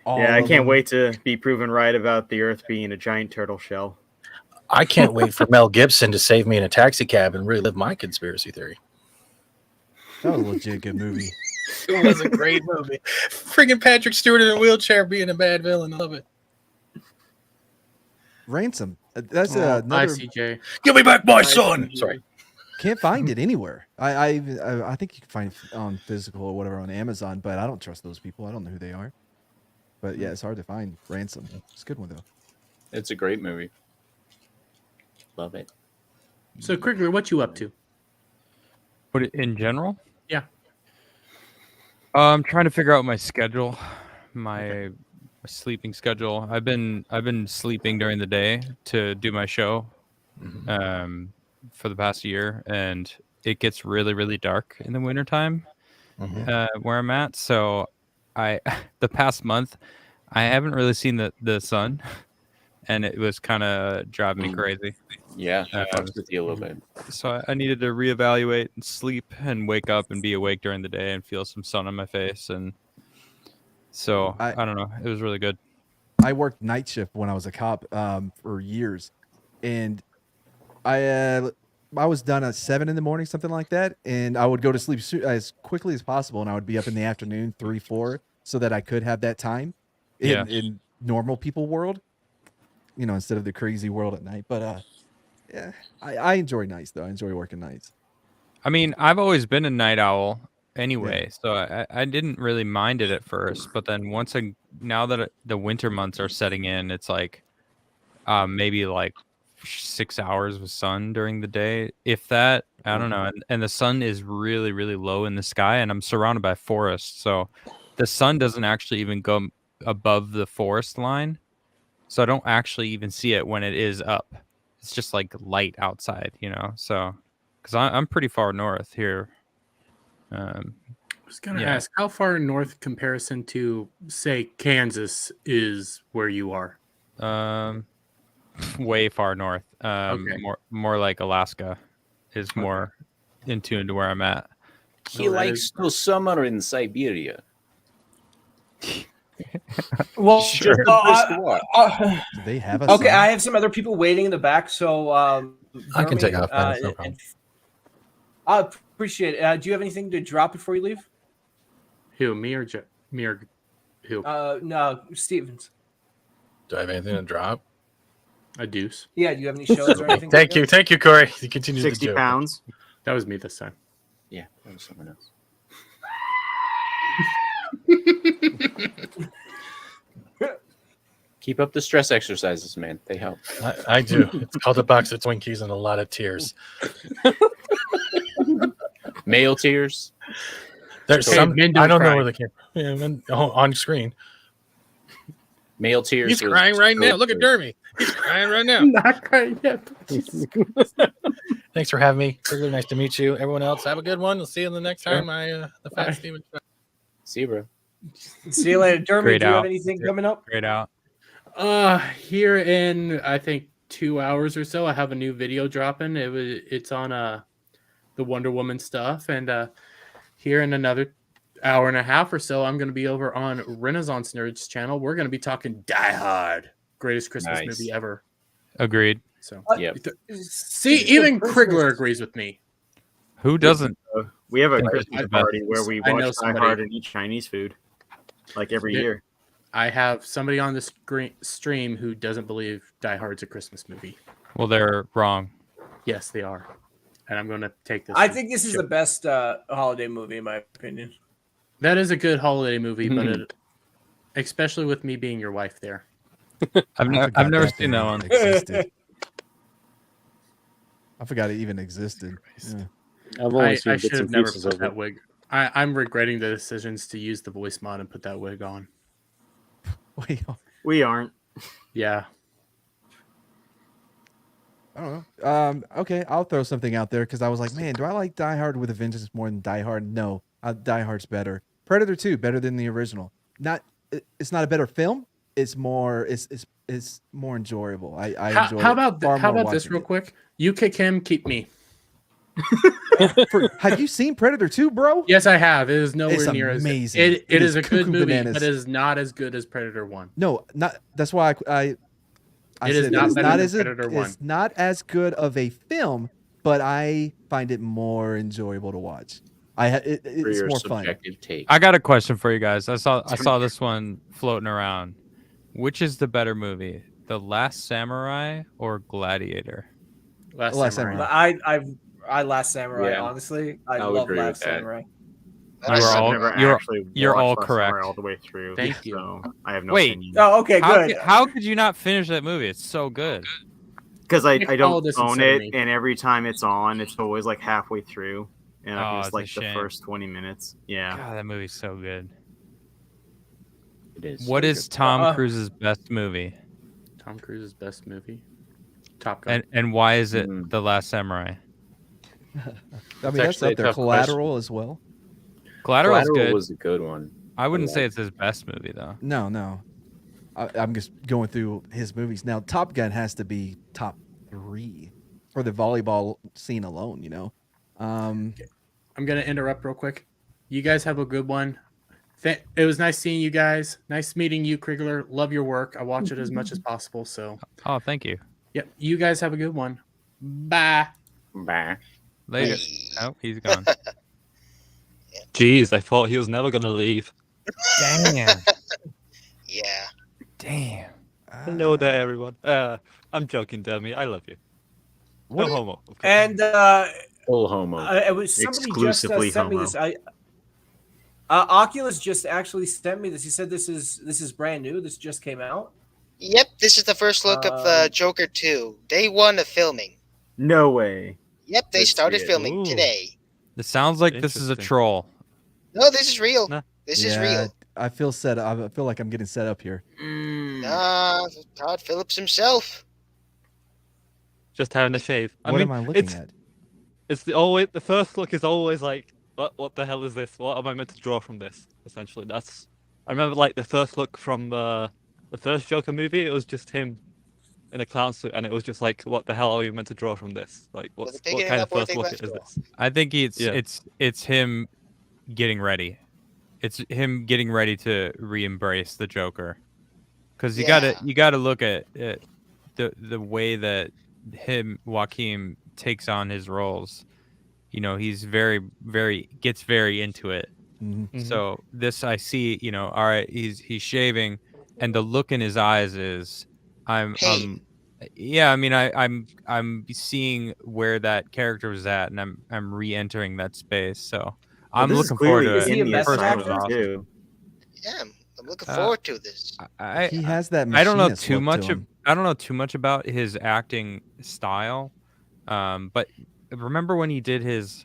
yeah, I can't wait to be proven right about the Earth being a giant turtle shell.
I can't wait for Mel Gibson to save me in a taxi cab and relive my conspiracy theory.
That was a legit good movie.
It was a great movie. Friggin' Patrick Stewart in a wheelchair being a bad villain. I love it.
Ransom. That's
Hi,
another.
CJ.
Give me back my son. Sorry.
Can't find it anywhere. I think you can find it on physical or whatever on Amazon, but I don't trust those people. I don't know who they are. But yeah, it's hard to find. Ransom. It's a good one though.
It's a great movie. Love it.
So, Krigler, what you up to?
What in general?
Yeah.
I'm trying to figure out my schedule, my sleeping schedule. I've been sleeping during the day to do my show, for the past year, and it gets really, really dark in the wintertime where I'm at. So the past month, I haven't really seen the sun, and it was kind of driving me crazy.
Yeah, I fucks with you a little bit.
So I needed to reevaluate and sleep and wake up and be awake during the day and feel some sun on my face. And so I don't know. It was really good.
I worked night shift when I was a cop for years, and I was done at 7 in the morning, something like that, and I would go to sleep as quickly as possible, and I would be up in the afternoon 3, 4, so that I could have that time in normal people world, instead of the crazy world at night. But yeah, I enjoy nights though. I enjoy working nights.
I mean, I've always been a night owl anyway, so I didn't really mind it at first. But then now that the winter months are setting in, it's like maybe like 6 hours of sun during the day, if that. I don't know. And the sun is really, really low in the sky, and I'm surrounded by forests, so the sun doesn't actually even go above the forest line, so I don't actually even see it when it is up. It's just like light outside, so because I'm pretty far north here.
I was gonna ask, how far north comparison to, say, Kansas is where you are?
Way far north.
Okay.
More like Alaska is more in tune to where I'm at.
He likes to summer in Siberia.
Well,
Sure.
Do they have a
okay,
sun?
I have some other people waiting in the back, so
I can take off.
Jeremy,
No problem.
I appreciate it. Do you have anything to drop before you leave?
Who, me or who?
No, Stevens.
Do I have anything to drop?
A deuce.
Yeah, do you have any shows or anything?
Thank you, Corey. You continue
60
the joke.
pounds.
That was me this time.
Yeah, that was someone else. Keep up the stress exercises, man. They help.
I do. It's called a box of Twinkies and a lot of tears.
Male tears.
There's
Hey,
some.
men
I
don't
don't know
cry.
where the camera. Yeah, on screen.
Male tears.
He's
was-
crying right now. Look at Dermy. He's crying right now.
Not crying yet.
Thanks for having me. Really nice to meet you. Everyone else, have a good one. We'll see you the next time. The Fat Steven.
See you, bro.
See you later, Dermy.
Great
Do you have
out.
anything coming up?
Great out.
Here in I think 2 hours or so, I have a new video dropping. It's on the Wonder Woman stuff, and here in another hour and a half or so, I'm going to be over on Renaissance Nerds channel. We're going to be talking Die Hard, greatest Christmas
Nice.
movie ever.
Agreed.
So
Yep.
see, even Krigler agrees with me.
Who doesn't?
We have a
Yeah,
Christmas
I-
party where we
I know
watch Die
somebody-
Hard and eat Chinese food, like every
Yeah.
year.
I have somebody on the stream who doesn't believe Die Hard's a Christmas movie.
Well, they're wrong.
Yes, they are, and I'm going to take this.
I
one.
think this is the best holiday movie, in my opinion.
That is a good holiday movie, but
Mhm.
especially with me being your wife there.
I've
forgot
never
that
seen that one.
existed. I forgot it even existed. Yeah.
I've only
I
seen
should
bits
have
and
never
pieces
put
of
that
it.
wig. I'm regretting the decisions to use the voice mod and put that wig on.
We aren't.
Yeah.
I don't know. Okay, I'll throw something out there because I was like, man, do I like Die Hard with a Vengeance more than Die Hard? No, Die Hard's better. Predator 2 better than the original. It's not a better film. It's more enjoyable. I enjoy.
How about
far
how
more
about this
watching
real
it.
quick? You kick him, keep me.
Have you seen Predator 2, bro?
Yes, I have. It is nowhere
It's
near
amazing.
as it
It
is
is
a good
cuckoo
movie,
bananas.
but it is not as good as Predator 1.
No, not. That's why I
It is
said
not
it's
better
not
than
as
Predator 1.
it's not as good of a film, but I find it more enjoyable to watch. It's
your
more fun.
subjective take.
I got a question for you guys. I saw this one floating around. Which is the better movie, The Last Samurai or Gladiator?
Last Samurai.
I Last Samurai.
Yeah.
Honestly, I
I'll
love
agree
Last
with that.
Samurai.
You're all
Last
correct.
Samurai all the way through.
Thank you.
So I have no
Wait.
opinion.
Oh, okay, good.
How could you not finish that movie? It's so good.
Because I
Nick followed
don't
this and
own
said to
it,
me.
and every time it's on, it's always like halfway through, and I
Oh,
think
it's
it's
a
like the
shame.
first 20 minutes. Yeah.
God, that movie's so good.
It is.
What
so
is
good.
Tom Cruise's best movie?
Tom Cruise's best movie? Top Gun.
And why is it The Last Samurai?
I mean, that's
actually
up
a
there.
tough
Collateral as well.
Collateral's good.
was a good one.
I wouldn't
I
say
like
it's his best movie though.
No. I'm just going through his movies now. Top Gun has to be top 3 for the volleyball scene alone. You know.
I'm gonna interrupt real quick. You guys have a good one. It was nice seeing you guys. Nice meeting you, Krigler. Love your work. I watch it as much as possible. So,
Oh, thank you.
yep. You guys have a good one. Bye.
Bah.
Later. Oh, he's gone.
Jeez, I thought he was never gonna leave.
Damn.
Yeah.
Damn.
Hello there, everyone. I'm joking, Demi. I love you. No homo. of course.
And
Full homo.
it was somebody just
Exclusively
sent me
homo.
this. Oculus just actually sent me this. He said this is brand new. This just came out.
Yep, this is the first look of Joker 2. Day 1 of filming.
No way.
Yep, they
Let's
started
see it.
filming
Ooh.
today.
This sounds like this is a
Interesting.
troll.
No, this is real.
Nah.
This is real.
I feel set. I feel like I'm getting set up here.
Todd Phillips himself.
Just having a shave.
What am I looking at?
It's the first look is always like, what the hell is this? What am I meant to draw from this? Essentially, I remember like the first look from the first Joker movie. It was just him in a clown suit, and it was just like, what the hell are you meant to draw from this? Like, what
picking it
kind of
up where
first
they
look
left
is
off.
this?
I think
Yeah.
it's him getting ready. It's him getting ready to re-embrace the Joker. Because you gotta look at it, the way that Joaquin takes on his roles. You know, he's gets very into it.
Mhm.
So this I see, all right, he's shaving, and the look in his eyes is I'm seeing where that character was at, and I'm re-entering that space. So I'm
This is
looking forward to
clearly
it.
Is he a
in the
method
First one
assignment,
was awesome.
too.
Yeah, I'm looking forward to this.
He has that.
I don't know
machinist
too
look
much.
to him.
I don't know too much about his acting style, but remember when he did his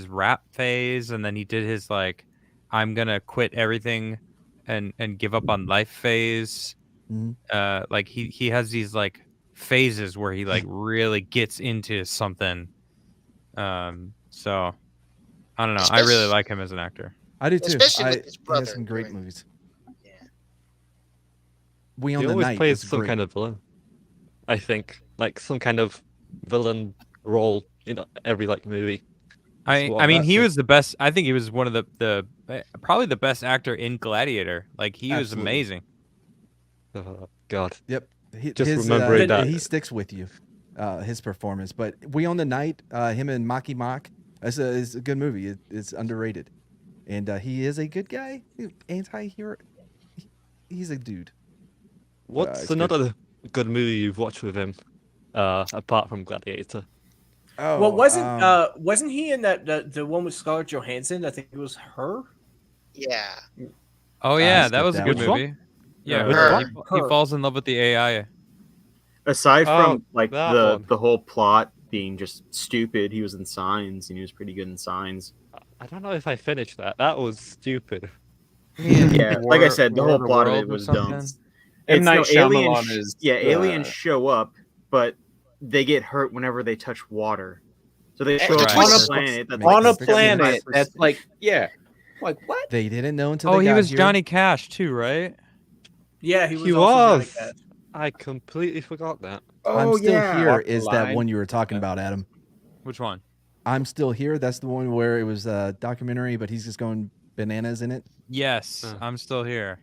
rap phase, and then he did his like, I'm gonna quit everything and give up on life phase.
Mhm.
Like he has these like phases where he like really gets into something. So I don't know. I really like him as an actor.
I do too.
Especially with his
He
brother
has some great
doing-
movies.
Yeah.
We
He
on the
always
night
plays
was
some
great.
kind of villain. I think like some kind of villain role in every like movie.
I
what
mean,
that's
he
like.
was the best. I think he was one of the probably the best actor in Gladiator. Like he was
Absolutely.
amazing.
Oh, God.
Yep.
Just
his,
remembering that.
he sticks with you, his performance. But We on the Night, him and Maki Mak, is a good movie. It's underrated, and he is a good guy. Anti-hero. He's a dude.
What's
it's good.
another good movie you've watched with him, apart from Gladiator?
Oh,
Well, wasn't he in that the one with Scarlett Johansson? I think it was her.
Yeah.
Oh yeah,
skipped
that was a
that
good
one. Which
movie. Yeah,
Which
her.
one?
He
Her.
falls in love with the AI.
Aside
Oh,
from like
that one.
the whole plot being just stupid, he was in Signs and he was pretty good in Signs.
I don't know if I finished that. That was stupid.
Yeah, like I said, the
War
whole
of the
plot of
World
it
or
was dumb.
something?
M.
It's
Night
no
Shyamalan
aliens.
is,
Aliens show up, but they get hurt whenever they touch water. So they show up
On
on
a-
a planet. That's
on a
like
planet
75%.
that's like, yeah, like what?
They didn't know until
Oh,
they
he
got
was
here.
Johnny Cash too, right?
Yeah, he was.
He
also Johnny
was.
Cash.
I completely forgot that.
I'm
Oh,
Still
yeah.
Here
Walk the
is that
line.
one you were talking about, Adam.
Which one?
I'm Still Here. That's the one where it was a documentary, but he's just going bananas in it.
Yes, I'm still here.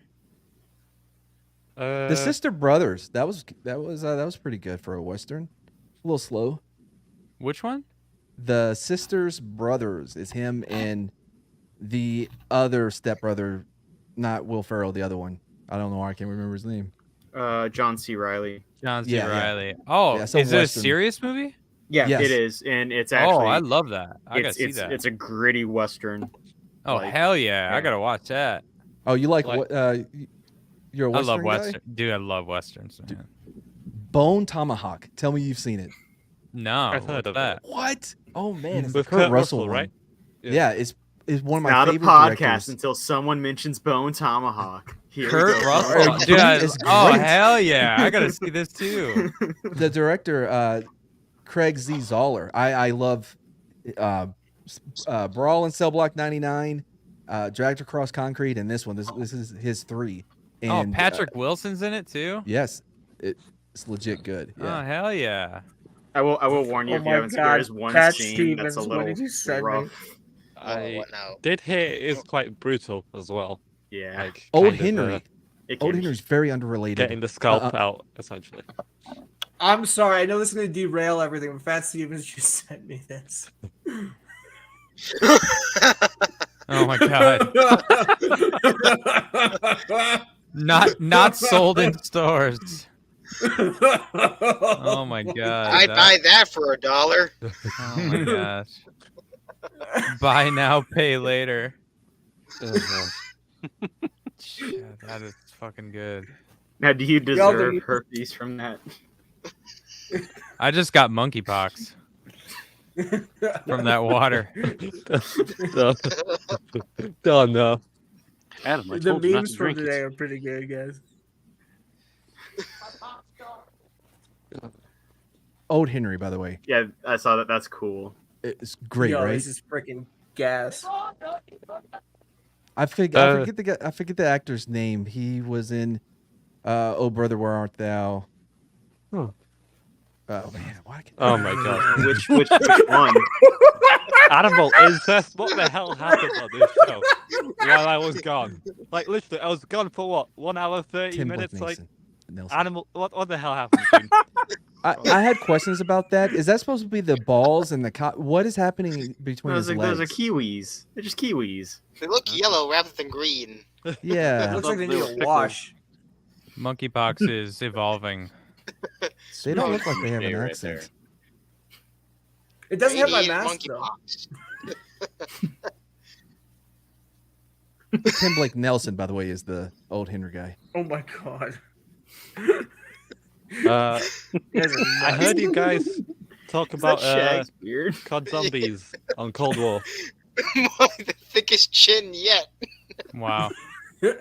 The Sister Brothers. That was pretty good for a western. A little slow.
Which one?
The Sisters Brothers is him and the other stepbrother, not Will Ferrell, the other one. I don't know why I can't remember his name.
John C. Riley.
John C.
Yeah, yeah.
Riley. Oh,
Yeah,
is
some
it a
western.
serious movie?
Yeah,
Yes.
it is, and it's actually.
Oh, I love that. I gotta see
it's,
that.
It's a gritty western.
Oh
like,
hell yeah.
yeah.
I gotta watch that.
Oh, you like
Like-
what? You're a
I
western
love
guy?
western, dude. I love westerns. Man.
Bone Tomahawk. Tell me you've seen it.
No,
I've heard
what's
of
that?
it.
What? Oh man, it's
With
the Kurt
Kurt
Russell
Russell,
one.
right?
Yeah, it's one of my
Not a
favorite
podcast
directors.
until someone mentions Bone Tomahawk. Here we
Kurt
go.
Russell,
Dude,
dude.
it's
Oh
great.
hell yeah! I gotta see this too.
The director, Craig Z. Zoller. I love Brawl and Cell Block 99, Dragged Across Concrete, and this one. This is his 3. And,
Oh, Patrick Wilson's in it too.
yes, it's legit good.
Oh
Yeah.
hell yeah!
I will warn you
Oh
if
my
you haven't seen
God,
there is one
Pat
scene that's a
Stevens, what
little
did you send me?
rough.
I
what now?
did hear it is quite brutal as well.
Yeah,
Like
Old
kind of,
Henry.
it can
Old
be.
Henry's very underrelated.
getting the scalp out essentially.
I'm sorry. I know this is going to derail everything, but Fat Stevens just sent me this.
Oh my god! Not sold in stores. Oh my god!
I'd buy that for $1.
Oh my gosh! Buy now, pay later. Shit, that is fucking good.
Now, do you
Y'all
deserve
did-
herpes from that?
I just got monkeypox from that water.
Oh no.
Adam, I
The
told you not
memes
to
from
drink
today
it.
are pretty good, guys.
Old Henry, by the way.
Yeah, I saw that. That's cool.
It's great,
Yo,
right?
this is freaking gas.
I forget the actor's name. He was in Oh Brother, Where Art Thou?
Oh.
Oh man, why can't
Oh my god.
Which one?
Animal incest? What the hell happened on this show while I was gone? Like literally, I was gone for what? 1 hour 30
Tim Blake
minutes? Like
Nelson.
animal. What the hell happened? Dude?
I had questions about that. Is that supposed to be the balls and the what is happening between
Those
his
are
legs?
kiwis. They're just kiwis.
They look yellow rather than green.
Yeah,
Looks like they need
Little
a
pickles.
wash.
Monkeypox is evolving.
they don't look like they have an
Right
accent.
there.
It doesn't have my
Radiated
mask though.
monkeypox.
Tim Blake Nelson, by the way, is the Old Henry guy.
Oh my god.
You guys I heard you guys talk
Is that
about
Shag's beard?
COD Zombies on Cold War.
The thickest chin yet.
Wow.
I'd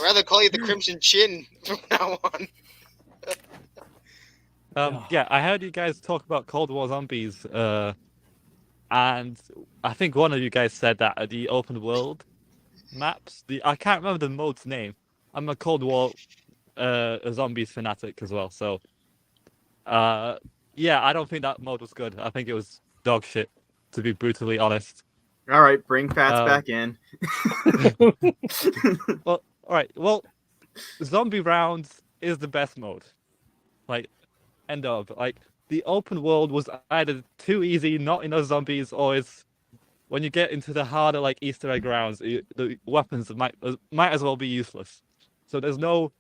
rather call you the Crimson Chin from now on.
Yeah, I heard you guys talk about Cold War Zombies, and I think one of you guys said that the open world maps. I can't remember the mode's name. I'm a Cold War Zombies fanatic as well, so yeah, I don't think that mode was good. I think it was dog shit, to be brutally honest.
All right, bring Fats back in.
Well, all right. Well, zombie rounds is the best mode. Like, end of. Like, the open world was either too easy, not enough zombies, or it's when you get into the harder, like Easter egg rounds, the weapons might as well be useless. So there's no,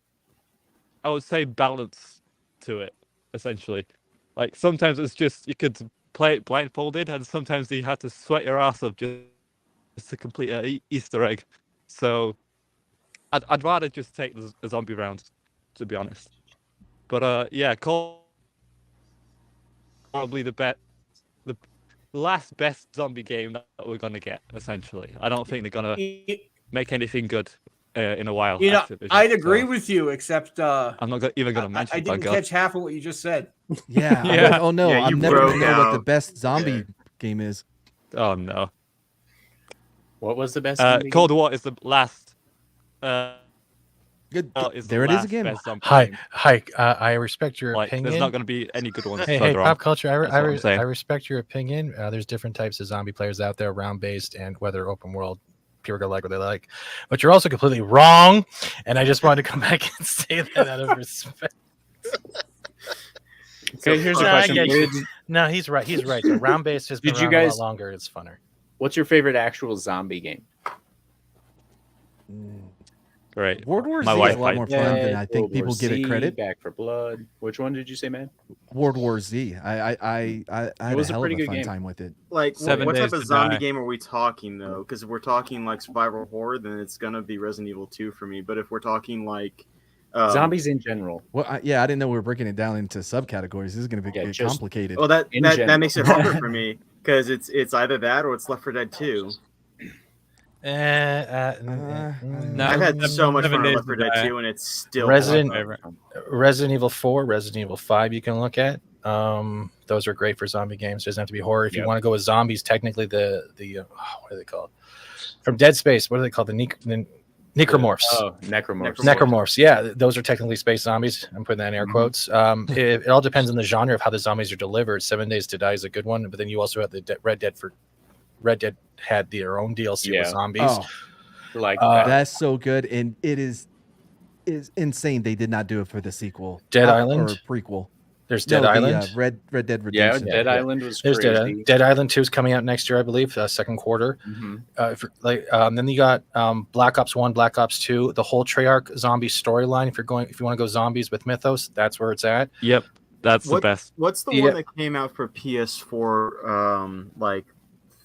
I would say, balance to it. Essentially, like sometimes it's just you could play it blindfolded, and sometimes you have to sweat your ass off just to complete an Easter egg. So I'd rather just take the zombie rounds, to be honest. But yeah, probably the last best zombie game that we're gonna get. Essentially, I don't think they're gonna make anything good in a while.
You know,
Activision,
I'd agree
so
with you, except
I'm not even gonna mention.
I
it, by
didn't
God.
catch half of what you just said.
Yeah. I'm
Yeah.
like, oh no,
Yeah,
I'm
you
never gonna
broke
know what the
out.
best zombie game is.
Oh no.
What was the best? zombie
Cold
game?
War is the last.
Good.
Is
There
the
it is
last
again.
best zombie
Hi,
game.
hi. I respect your
Like,
opinion.
there's not going to be any good ones
Hey,
further on.
pop culture.
That's what I'm saying.
I respect your opinion. There's different types of zombie players out there, round based and whether open world. People are gonna like what they like, but you're also completely wrong. And I just wanted to come back and say that out of respect.
Okay, here's a
No, I
question.
get you.
Did-
No, he's right. He's right. The round based has been
Did you
around a
guys-
lot longer. It's funner.
What's your favorite actual zombie game?
Great.
World War
My
Z
wife
is a lot more
likes
fun
it.
than I think
World War
people give it
Z,
credit.
Back for Blood. Which one did you say, man?
World War Z. I had
was
a
a
hell
pretty
of a
good
fun
game.
time with it.
Like,
Seven
what type
Days
of
to
zombie
Die.
game are we talking though? Because if we're talking like survival horror, then it's gonna be Resident Evil 2 for me. But if we're talking like
Zombies in general.
Well, yeah, I didn't know we were breaking it down into subcategories. This is going to be
Yeah,
get
just-
complicated.
well, that
in
that
general.
makes it harder for me because it's either that or it's Left 4 Dead 2.
No,
I've had so much
Seven
fun on
Days
Left 4
to
Dead
Die.
2, and it's still
Resident
fun.
favorite.
Resident Evil 4, Resident Evil 5 you can look at. Those are great for zombie games. Doesn't have to be horror. If you
Yep.
want to go with zombies, technically the what are they called? From Dead Space, what are they called? The Necromorphs.
Oh, Necromorphs.
Necromorphs. Yeah, those are technically space zombies. I'm putting that in air quotes. It all depends on the genre of how the zombies are delivered. 7 Days to Die is a good one, but then you also have the Red Dead had their own DLC with
Yeah.
zombies.
Oh,
Like
that's so good, and it is insane. They did not do it for the sequel,
Dead
or
Island?
prequel.
There's Dead
No, the,
Island.
Red Dead
yeah,
Redemption.
Dead Island was
There's
crazy.
Dead Island 2 is coming out next year, I believe, second quarter.
Mhm.
Then you got Black Ops 1, Black Ops 2, the whole Treyarch zombie storyline. If you want to go zombies with Mythos, that's where it's at.
Yep, that's the
What-
best.
What's the
Yeah.
one that came out for PS4 like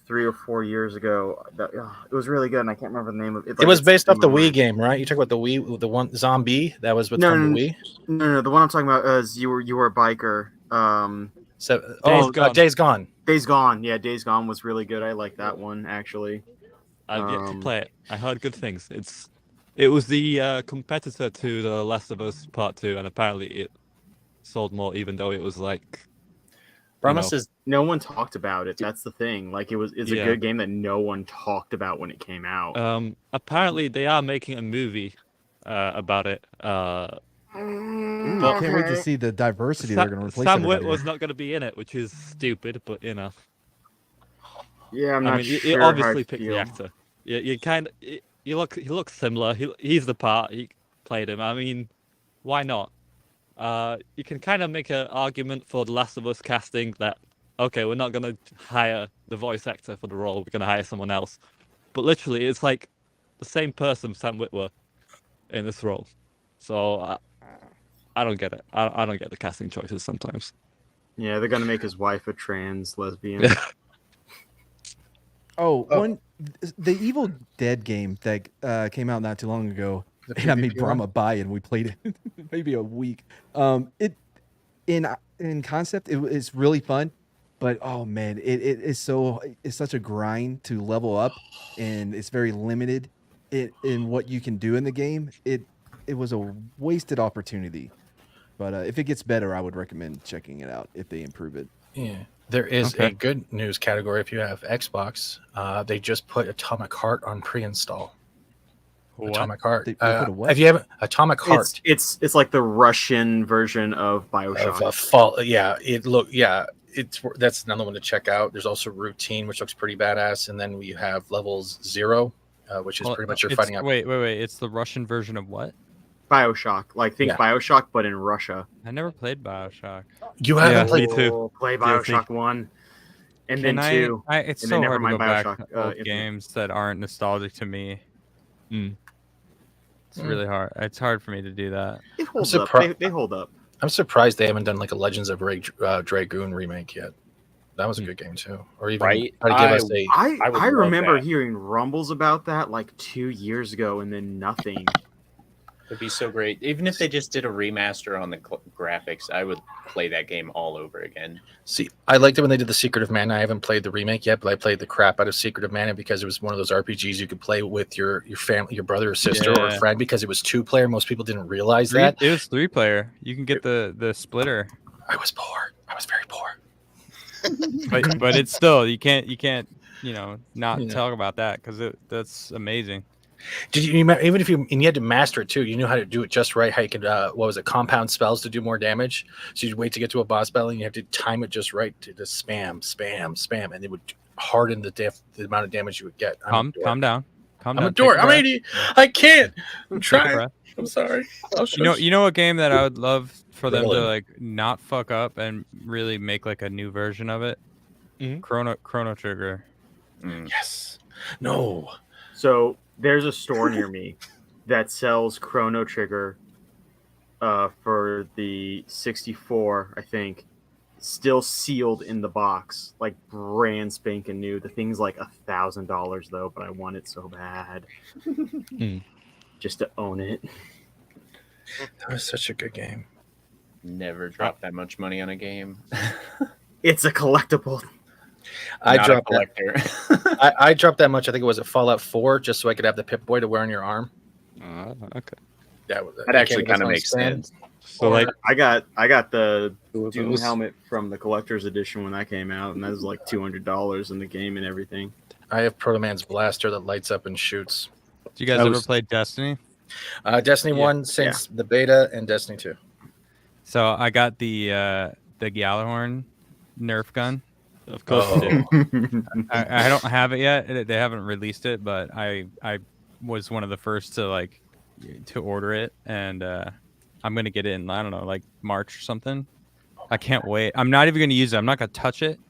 3 or 4 years ago? It was really good, and I can't remember the name of it.
It was
it's
based off
in
the
my
Wii
mind.
game, right? You talk about the Wii, the one Zombie that was with
No,
from
no,
the Wii.
No, the one I'm talking about is you were a biker.
Days Gone.
Days Gone. Yeah, Days Gone was really good. I like that one actually.
I've yet to play it. I heard good things. It was the competitor to The Last of Us Part 2, and apparently it sold more, even though it was like.
Brahma
know.
says
No one talked about it. That's the thing. Like it's
Yeah.
a good game that no one talked about when it came out.
Apparently they are making a movie about it.
Ooh, I can't wait to see the diversity they're going to replace.
Sam
everybody
Witwer's
with.
not going to be in it, which is stupid, but you know.
Yeah, I'm
I
not
mean,
sure.
you
how I
obviously picked
feel.
the actor. You kind of he looks similar. He's the part. He played him. I mean, why not? You can kind of make an argument for The Last of Us casting that okay, we're not gonna hire the voice actor for the role. We're gonna hire someone else. But literally, it's like the same person, Sam Witwer, in this role. So I don't get it. I don't get the casting choices sometimes.
Yeah, they're gonna make his wife a trans lesbian.
One the Evil Dead game that came out not too long ago, and I made
PvP one?
Brahma buy, and we played it maybe a week. It in concept it's really fun, but oh man, it's such a grind to level up, and it's very limited in what you can do in the game. It was a wasted opportunity, but if it gets better, I would recommend checking it out if they improve it.
Yeah. There is
Okay.
a good news category if you have Xbox. They just put Atomic Heart on pre-install. Atomic Heart.
They put a what?
Have you ever Atomic Heart?
It's like the Russian version of BioShock.
That's another one to check out. There's also Routine, which looks pretty badass, and then we have Levels 0, which is
Well,
pretty much you're
it's-
fighting out.
Wait. It's the Russian version of what?
BioShock. Like think
Yeah.
BioShock, but in Russia.
I never played Bioshock.
You haven't played.
Play
Guilty.
BioShock 1 and
Can
then
I-
2.
It's
and
so
then
hard to go back to old
Infinite.
games that aren't nostalgic to me. It's
Mm.
really hard. It's hard for me to do that.
It holds
I'm
up.
surpri-
They hold up.
I'm surprised they haven't done like a Legends of Dragoon remake yet. That was a good game too. Or even
Right.
try to give us a.
I
would love
remember
that.
hearing rumbles about that like 2 years ago and then nothing.
It'd be so great. Even if they just did a remaster on the graphics, I would play that game all over again.
See, I liked it when they did the Secret of Mana. I haven't played the remake yet, but I played the crap out of Secret of Mana because it was one of those RPGs you could play with your family, your brother or sister or
Yeah.
friend, because it was 2-player. Most people didn't realize
Three,
that.
it was 3-player. You can get the splitter,
I was poor. I was very poor.
but it's still you can't not
Yeah.
talk about that because that's amazing.
Did you even if you and you had to master it too? You knew how to do it just right. How you could what was it? Compound spells to do more damage. So you'd wait to get to a boss battle, and you have to time it just right to just spam, and it would harden the amount of damage you would get.
Calm down.
I'm a
Take
dork.
a
I'm
breath.
80. I can't. I'm
Take a
trying.
breath.
I'm sorry.
You know what game that I would love for them to
Really?
like not fuck up and really make like a new version of it. Chrono Trigger.
Yes. No.
So there's a store near me that sells Chrono Trigger for the 64, I think, still sealed in the box, like brand spanking new. The thing's like $1,000 though, but I want it so bad just to own it.
That was such a good game.
Never dropped that much money on a game.
It's a collectible.
I
Not a
dropped
collector.
I dropped that much. I think it was at Fallout 4, just so I could have the Pip-Boy to wear on your arm.
Okay.
That actually kind of makes sense.
So like
I got the
Two of
Doom
those.
helmet from the collector's edition when that came out, and that was like $200 in the game and everything.
I have Proto Man's blaster that lights up and shoots.
Do you guys
That
ever
was-
play Destiny?
Destiny
Yeah.
1 since the beta and Destiny 2.
So I got the Gjallarhorn Nerf gun.
Of course
Oh.
you do.
I don't have it yet. They haven't released it, but I was one of the first to order it, and I'm gonna get it in, I don't know, like March or something. I can't wait. I'm not even gonna use it. I'm not gonna touch it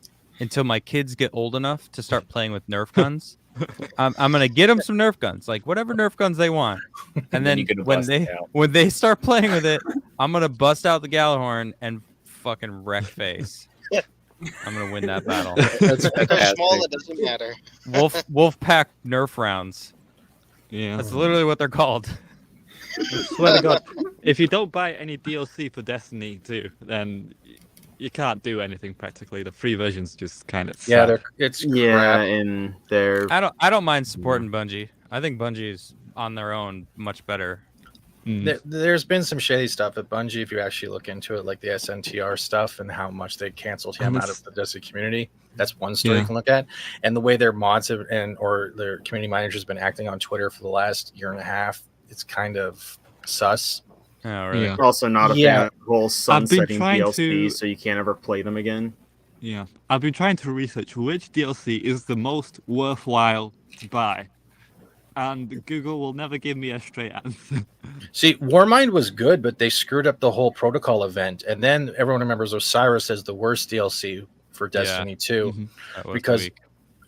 until my kids get old enough to start playing with Nerf guns. I'm gonna get them some Nerf guns, like whatever Nerf guns they want, and then
you can
when
bust it out.
they start playing with it, I'm gonna bust out the Gjallarhorn and fucking wreck face. I'm gonna win that battle.
That's
They're
fantastic.
small, it doesn't matter.
Wolf pack Nerf rounds.
Yeah.
That's literally what they're called.
I swear to God, if you don't buy any DLC for Destiny 2, then you can't do anything practically. The free version's just kind of
Yeah,
sad.
it's
Yeah,
crap.
and they're
I don't mind supporting Bungie. I think Bungie's on their own much better.
There's been some shady stuff at Bungie if you actually look into it, like the SNTR stuff and how much they canceled him out of the Destiny community. That's one story you can look at, and the way their mods have or their community managers have been acting on Twitter for the last year and a half. It's kind of sus.
Oh, really?
Yeah.
also not a
Yeah.
fan of the whole sunsetting
trying
DLC,
to-
so you can't ever play them again.
Yeah, I've been trying to research which DLC is the most worthwhile to buy, and Google will never give me a straight answer.
See, Warmind was good, but they screwed up the whole protocol event, and then everyone remembers Osiris as the worst DLC for Destiny 2
That was
because
weak.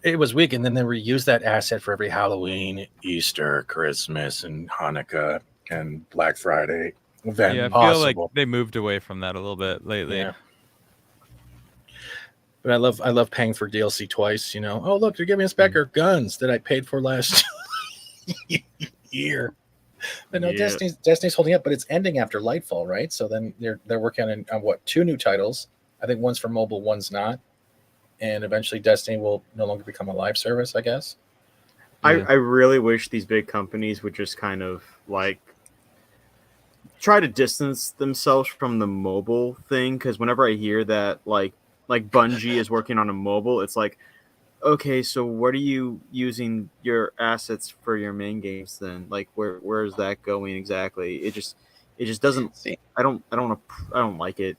it was weak, and then they reused that asset for every Halloween, Easter, Christmas, and Hanukkah and Black Friday event
Yeah, I feel
possible.
like they moved away from that a little bit lately.
Yeah. But I love paying for DLC twice. You know, oh look, they're giving us back our guns that I paid for last year. But no,
Yeah.
Destiny's holding up, but it's ending after Lightfall, right? So then they're working on what, 2 new titles. I think one's for mobile, one's not, and eventually Destiny will no longer become a live service, I guess.
I really wish these big companies would just kind of like try to distance themselves from the mobile thing, because whenever I hear that like Bungie is working on a mobile, it's like, okay, so what are you using your assets for your main games then? Like where is that going exactly? It just doesn't. I don't like it.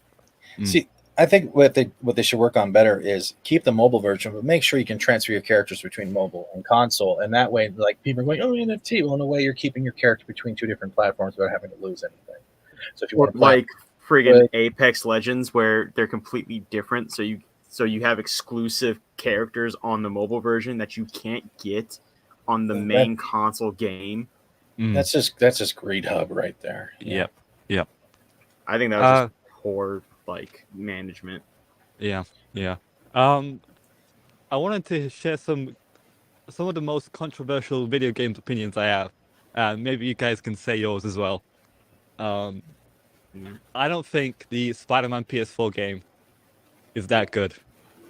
See, I think what they should work on better is keep the mobile version, but make sure you can transfer your characters between mobile and console, and that way, like people are going, "Oh, NFT." Well, in a way, you're keeping your character between 2 different platforms without having to lose anything. So if you want to play,
Like friggin' Apex Legends, where they're completely different, so you have exclusive characters on the mobile version that you can't get on the main console game.
that's just Greed Hub right there.
Yep.
I think that was just poor like management.
Yeah. I wanted to share some of the most controversial video games opinions I have. Maybe you guys can say yours as well. I don't think the Spider-Man PS4 game is that good.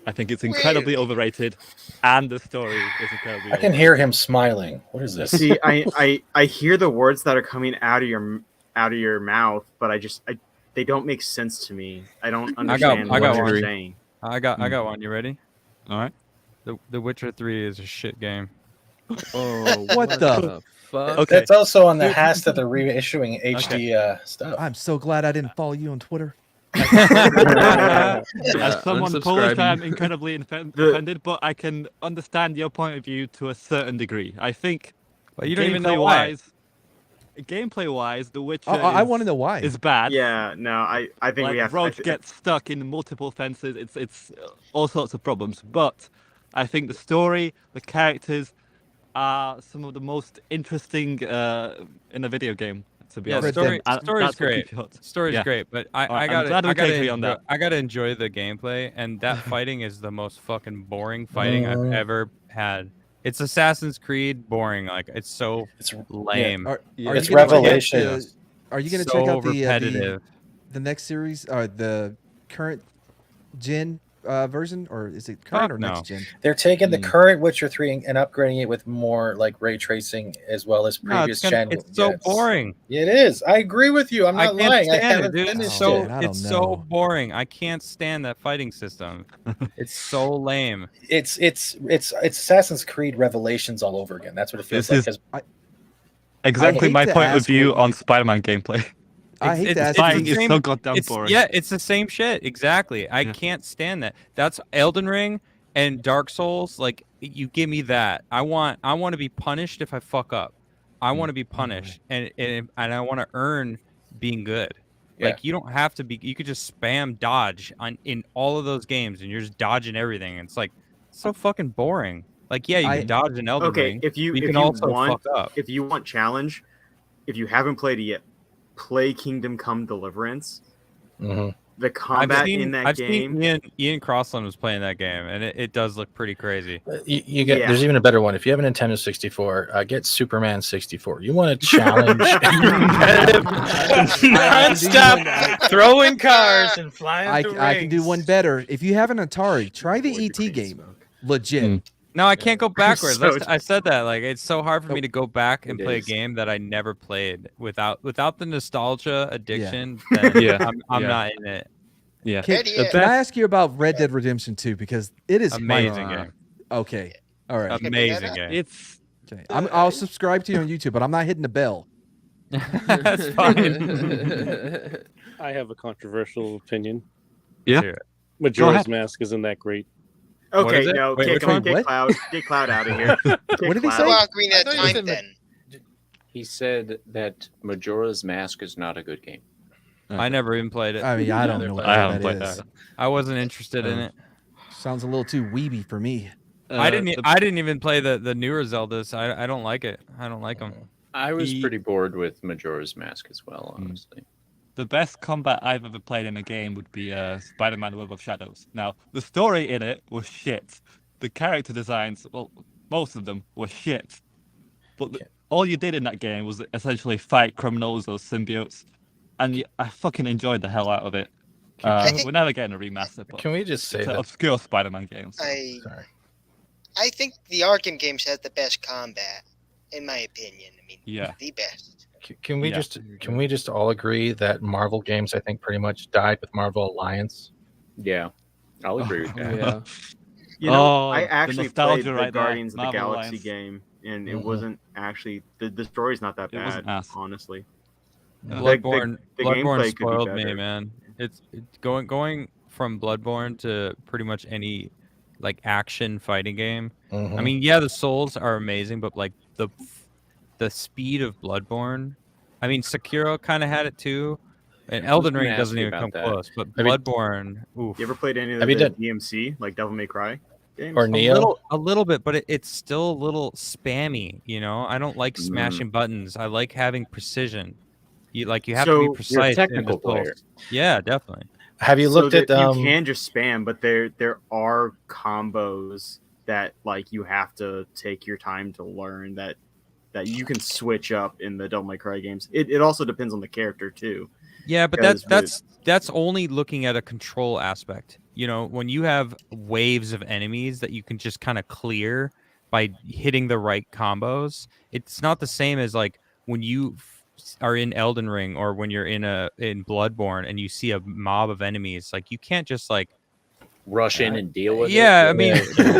I think it's incredibly overrated, and the story is incredibly.
I can hear him smiling. What is this?
See, I hear the words that are coming out of your mouth, but they don't make sense to me. I don't understand what you're
one.
saying.
I got one. You ready?
All right.
The Witcher 3 is a shit game.
Oh, what the
fuck?
Okay. That's also on the hash that they're reissuing HD stuff.
I'm so glad I didn't follow you on Twitter.
As someone Polish, I'm incredibly offended, but I can understand your point of view to a certain degree. I think,
well, you don't even know why.
Gameplay-wise, The Witcher
I want to know why.
is bad.
Yeah, no, I think we have.
Roach gets stuck in multiple fences. It's all sorts of problems. But I think the story, the characters, are some of the most interesting in a video game. To be honest,
story's great. Story's great, but I gotta enjoy the gameplay, and that fighting is the most fucking boring fighting I've ever had. It's Assassin's Creed boring. Like it's lame.
It's
Revelation.
Are you gonna
so
check out
repetitive.
the next series or the current gen version, or is it current or next gen?
They're taking the current Witcher 3 and upgrading it with more like ray tracing as well as previous gen.
It's so boring.
It is. I agree with you. I'm not lying. I haven't finished it.
It's so boring. I can't stand that fighting system. It's so lame.
It's Assassin's Creed Revelations all over again. That's what it feels
This
like.
is exactly my point of view on Spider-Man gameplay.
I hate that.
Fighting is so goddamn boring.
Yeah, it's the same shit. Exactly. I can't stand that. That's Elden Ring and Dark Souls. Like, you give me that. I want to be punished if I fuck up. I want to be punished, and I want to earn being good.
Yeah.
Like, you don't have to be. You could just spam dodge in all of those games, and you're just dodging everything. It's like so fucking boring. Like, yeah, you can dodge in Elden Ring.
If you want challenge, if you haven't played it yet, play Kingdom Come Deliverance. The combat in that game.
Seen Ian Crossland was playing that game, and it does look pretty crazy.
You get there's even a better one. If you have a Nintendo 64, get Superman 64. You want to challenge non-stop throwing cars and flying through
I can do one better. If you have an Atari, try the ET game. Legit.
No, I can't go backwards.
So-
I said that. Like, it's so hard for me to go back and play a game that I never played without the nostalgia addiction. Then I'm not in it.
Yeah.
Can I ask you about Red Dead Redemption 2? Because it is
Amazing game.
Okay. All right.
Amazing game.
It's
okay. I'll subscribe to you on YouTube, but I'm not hitting the bell.
That's fine.
I have a controversial opinion.
Yeah.
Majora's Mask isn't that great.
Okay, no, get Cloud out of here.
What did he say?
Well, Green at time then.
He said that Majora's Mask is not a good game.
I never even played it.
I mean, I don't know what
I haven't
that
played
is.
that.
I wasn't interested in it.
Sounds a little too weeby for me.
I didn't even play the newer Zeldas. I don't like it. I don't like them.
I was pretty bored with Majora's Mask as well, honestly.
The best combat I've ever played in a game would be Spider-Man: Web of Shadows. Now, the story in it was shit. The character designs, well, most of them were shit. But all you did in that game was essentially fight criminals or symbiotes, and I fucking enjoyed the hell out of it. We're never getting a remaster. But
Can we just say
it's
that?
obscure Spider-Man games?
I think the Arkham games has the best combat, in my opinion. I mean, the best.
Can we just all agree that Marvel games, I think, pretty much died with Marvel Alliance?
Yeah, I'll agree with that.
Yeah. You know, I
the
actually
nostalgia
played the
right there.
Guardians of the
Marvel
Galaxy
Alliance.
game, and it wasn't actually the story's not that
It wasn't
bad,
ass.
honestly.
Bloodborne,
the
Bloodborne
gameplay could be
spoiled me,
better.
man. It's going from Bloodborne to pretty much any like action fighting game. I mean, yeah, the Souls are amazing, but like the speed of Bloodborne. I mean, Sekiro kind of had it too, and Elden
gonna
Ring
ask
doesn't
you
even
about
come
that.
close. But
Have you-
Bloodborne, oof.
You ever played any of
Have
the
you done-
DMC, like Devil May Cry games?
Or Neo?
A little bit, but it's still a little spammy. You know, I don't like smashing buttons. I like having precision. You have
So,
to
you're
be
a
precise. in
technical
the Souls.
player.
Yeah, definitely.
Have you looked at
you can just spam, but there are combos that like you have to take your time to learn that that you can switch up in the Devil May Cry games. It also depends on the character too.
Yeah, but
Because
that's only looking at a control aspect. You know, when you have waves of enemies that you can just kind of clear by hitting the right combos, it's not the same as like when you are in Elden Ring or when you're in Bloodborne and you see a mob of enemies. Like you can't just like
rush in and deal with it.
Yeah, I mean,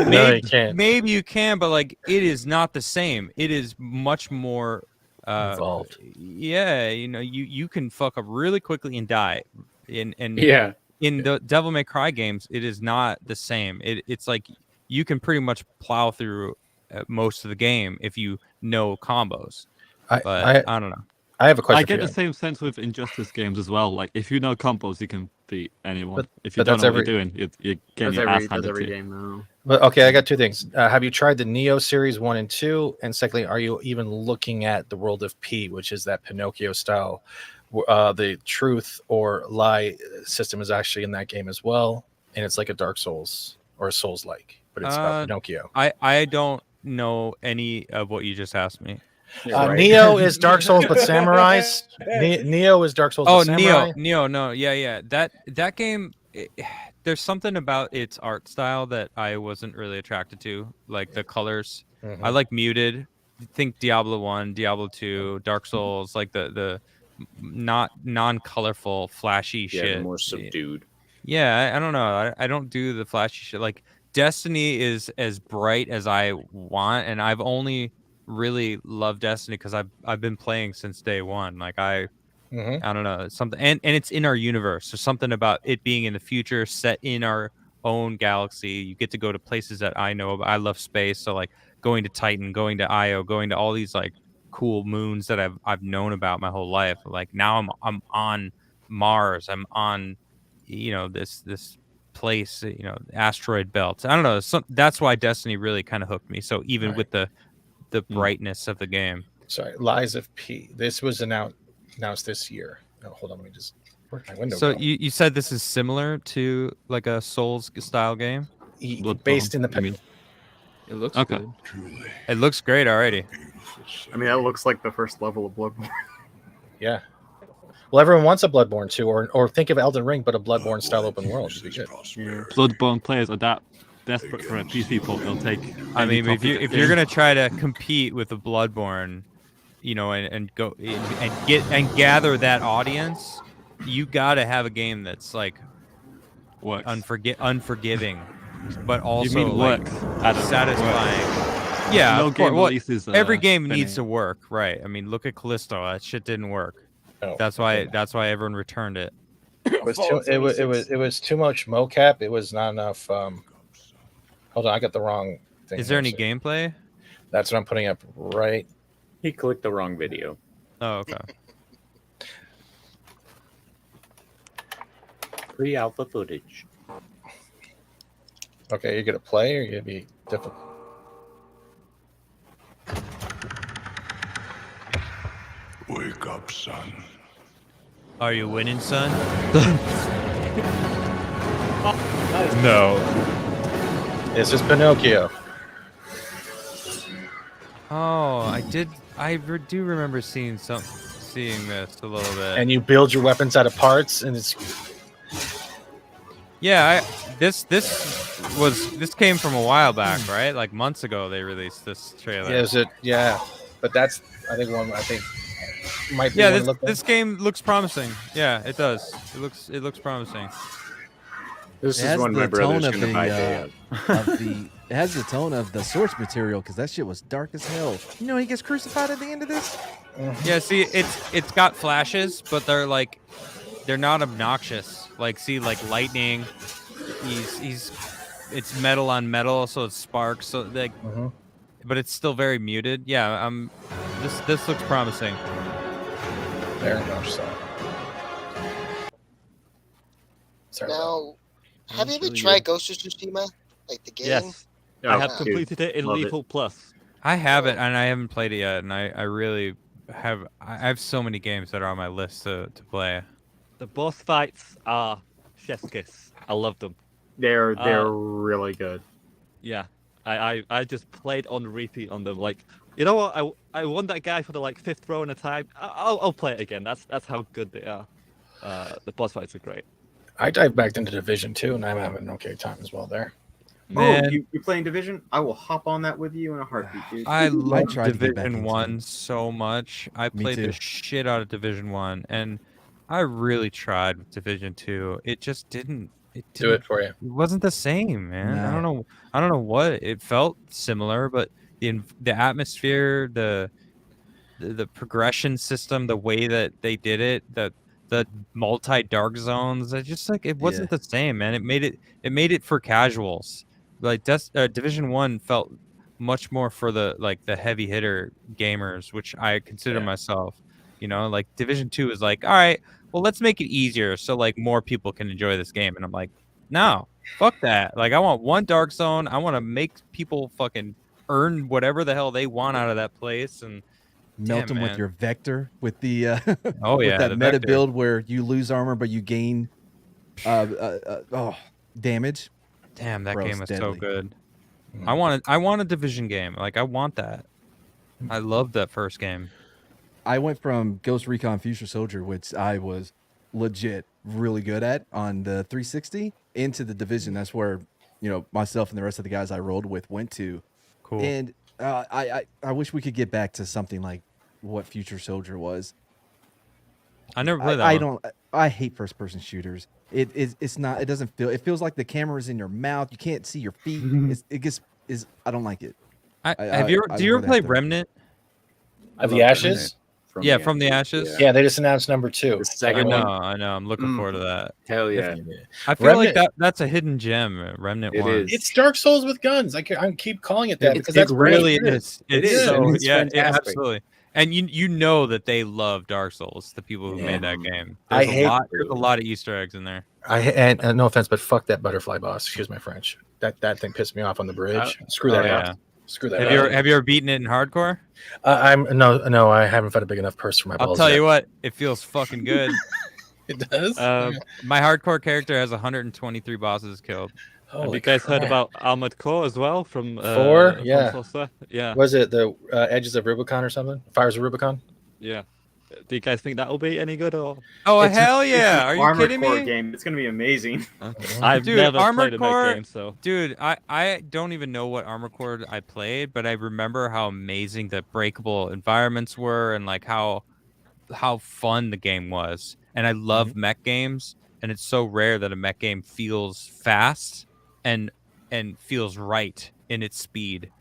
No, you can't.
maybe you can, but like it is not the same. It is much more
Involved.
Yeah, you know, you can fuck up really quickly and die. And
Yeah.
in the Devil May Cry games, it is not the same. It's like you can pretty much plow through most of the game if you know combos. But I don't know.
I have a question.
I get
for
the
you.
same sense with Injustice games as well. Like if you know combos, you can beat anyone.
But-
If you
but
don't
that's
know what
every-
you're doing, you're getting
That's
your ass
every
handed to you.
game though.
But okay, I got two things. Have you tried the Neo series 1 and 2? And secondly, are you even looking at the World of P, which is that Pinocchio style? The truth or lie system is actually in that game as well, and it's like a Dark Souls or a Souls like, but it's about Pinocchio.
I don't know any of what you just asked me.
Neo is Dark Souls but samurais. Neo is Dark Souls.
Oh,
but samurai.
Neo, no, yeah. That game, there's something about its art style that I wasn't really attracted to, like the colors. I like muted. Think Diablo 1, Diablo 2, Dark Souls, like the not non-colorful, flashy
Yeah,
shit.
more subdued.
Yeah, I don't know. I don't do the flashy shit. Like Destiny is as bright as I want, and I've only really loved Destiny because I've been playing since day one. Like I don't know, something, and it's in our universe. There's something about it being in the future, set in our own galaxy. You get to go to places that I know about. I love space, so like going to Titan, going to Io, going to all these like cool moons that I've known about my whole life. Like now I'm on Mars. I'm on, you know, this place, you know, asteroid belt. I don't know. That's why Destiny really kind of hooked me. So even with the brightness of the game.
Sorry, Lies of P. This was announced this year. Oh, hold on, let me just work my window.
So
go?
you said this is similar to like a Souls style game?
Based in the
It looks
Okay.
good.
It looks great already.
I mean, that looks like the first level of Bloodborne.
Yeah. Well, everyone wants a Bloodborne 2, or think of Elden Ring, but a Bloodborne style open world would be good.
Bloodborne players are that desperate for a PC port. They'll take.
I
any
mean, if you're
game.
gonna try to compete with the Bloodborne, you know, and go and gather that audience, you gotta have a game that's like unforgiving, but also
mean
like
works? Adam,
satisfying. Yeah,
No
of course.
game
Well,
releases,
every game
spinning.
needs to work, right? I mean, look at Callisto. That shit didn't work.
Oh,
that's why everyone returned it.
It was too much mocap. It was not enough. Hold on, I got the wrong thing.
Is there
here,
any
so-
gameplay?
That's what I'm putting up right.
He clicked the wrong video.
Oh, okay.
Pre-alpha footage.
Okay, you're gonna play, or you're gonna be difficult.
Wake up, son.
Are you winning, son?
No. This is Pinocchio.
Oh, I do remember seeing this a little bit.
And you build your weapons out of parts, and it's
Yeah, this came from a while back, right? Like months ago they released this trailer.
yeah. But that's I think might be
Yeah,
one to look at.
this game looks promising. Yeah, it does. It looks promising.
This
It
is
has
one my
the
brother's
tone of
gonna buy day of.
it has the tone of the source material because that shit was dark as hell. You know, he gets crucified at the end of this.
Yeah, see, it's got flashes, but they're not obnoxious. Like, see, like lightning. It's metal on metal, so it sparks. So like, but it's still very muted. Yeah, this looks promising.
Very much so. Sorry.
Now, have you ever
really
tried Ghost of Tsushima? Like the game?
Yes, I have
Oh.
completed it in
Love it.
Lethal Plus.
I have it, and I haven't played it yet, and I really have. I have so many games that are on my list to play.
The boss fights are chef's kiss. I love them.
They're really good.
Yeah, I just played on repeat on them. Like You know what? I won that guy for the like 5th throw in a time. I'll play it again. That's how good they are. The boss fights are great.
I dived back into Division 2, and I'm having an okay time as well there.
Man.
Oh, you're playing Division? I will hop on that with you in a heartbeat, dude.
I love
tried to get back
Division
into
1 so much. I
Me
played the
too.
shit out of Division 1, and I really tried with Division 2. It just didn't.
Do it for you.
It wasn't the same, man. I
No.
don't know what. It felt similar, but the atmosphere, the progression system, the way that they did it, the multi dark zones, it just like it wasn't the same, man. It made it for casuals. Like Division 1 felt much more for the heavy hitter gamers, which I consider myself. You know, like Division 2 is like, all right, well, let's make it easier so like more people can enjoy this game. And I'm like, no, fuck that. Like, I want one dark zone. I want to make people fucking earn whatever the hell they want out of that place and
Melt
damn,
them with
man.
your Vector, with the
Oh,
with
yeah,
that
the
meta
Vector.
build where you lose armor but you gain damage.
Damn, that
Bro,
game
it's
was so
deadly.
good. I want a Division game. Like, I want that. I love that first game.
I went from Ghost Recon Future Soldier, which I was legit really good at on the 360, into the Division. That's where, you know, myself and the rest of the guys I rolled with went to.
Cool.
And I wish we could get back to something like what Future Soldier was.
I never played that one.
I hate first person shooters. It's not. It doesn't feel. It feels like the camera's in your mouth. You can't see your feet. I don't like it.
Do you ever play Remnant?
Of the Ashes?
Yeah, from the Ashes.
Yeah, they just announced number 2.
I know. I'm looking forward to that.
Hell yeah.
I feel like
Remnant-
that's a hidden gem, Remnant
It
1.
is.
It's Dark Souls with guns. I keep calling it that because that's
it really
great.
is.
It
It's
is,
so
and it's
yeah,
fantastic.
absolutely. And you know that they love Dark Souls, the people who made that game.
I
There's
hate-
there's a lot of Easter eggs in there.
And no offense, but fuck that butterfly boss. Excuse my French. That thing pissed me off on the bridge. Screw that up. Screw that.
Have you ever beaten it in hardcore?
No, I haven't found a big enough purse for my balls.
I'll tell
yet.
you what, it feels fucking good.
It does.
My hardcore character has 123 bosses killed.
Have you guys heard about Armored Core as well from
4?
from
Yeah.
Software? Yeah.
Was it the Edges of Rubicon or something? Fires of Rubicon?
Yeah. Do you guys think that will be any good or?
Oh
It's
hell
it's
yeah!
an
Are you
Armored
kidding
Core
me?
game. It's gonna be amazing.
I've
Dude,
never
Armored
played a
Core,
mech game, so
dude, I don't even know what Armored Core I played, but I remember how amazing the breakable environments were and like how fun the game was. And I love mech games, and it's so rare that a mech game feels fast and feels right in its speed.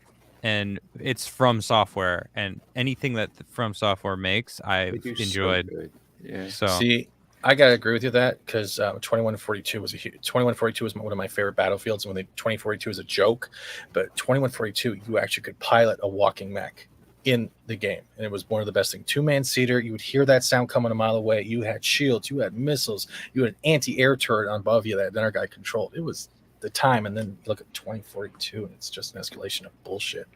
And it's From Software, and anything that From Software makes, I
They do so
enjoyed.
good. Yeah.
So
See, I gotta agree with you that because 2142 was 2142 was one of my favorite battlefields. When 2042 is a joke, but 2142 you actually could pilot a walking mech in the game, and it was one of the best things. 2-man seater, you would hear that sound coming a mile away. You had shields, you had missiles, you had an anti-air turret above you that another guy controlled. It was the time, and then look at 2042, and it's just an escalation of bullshit.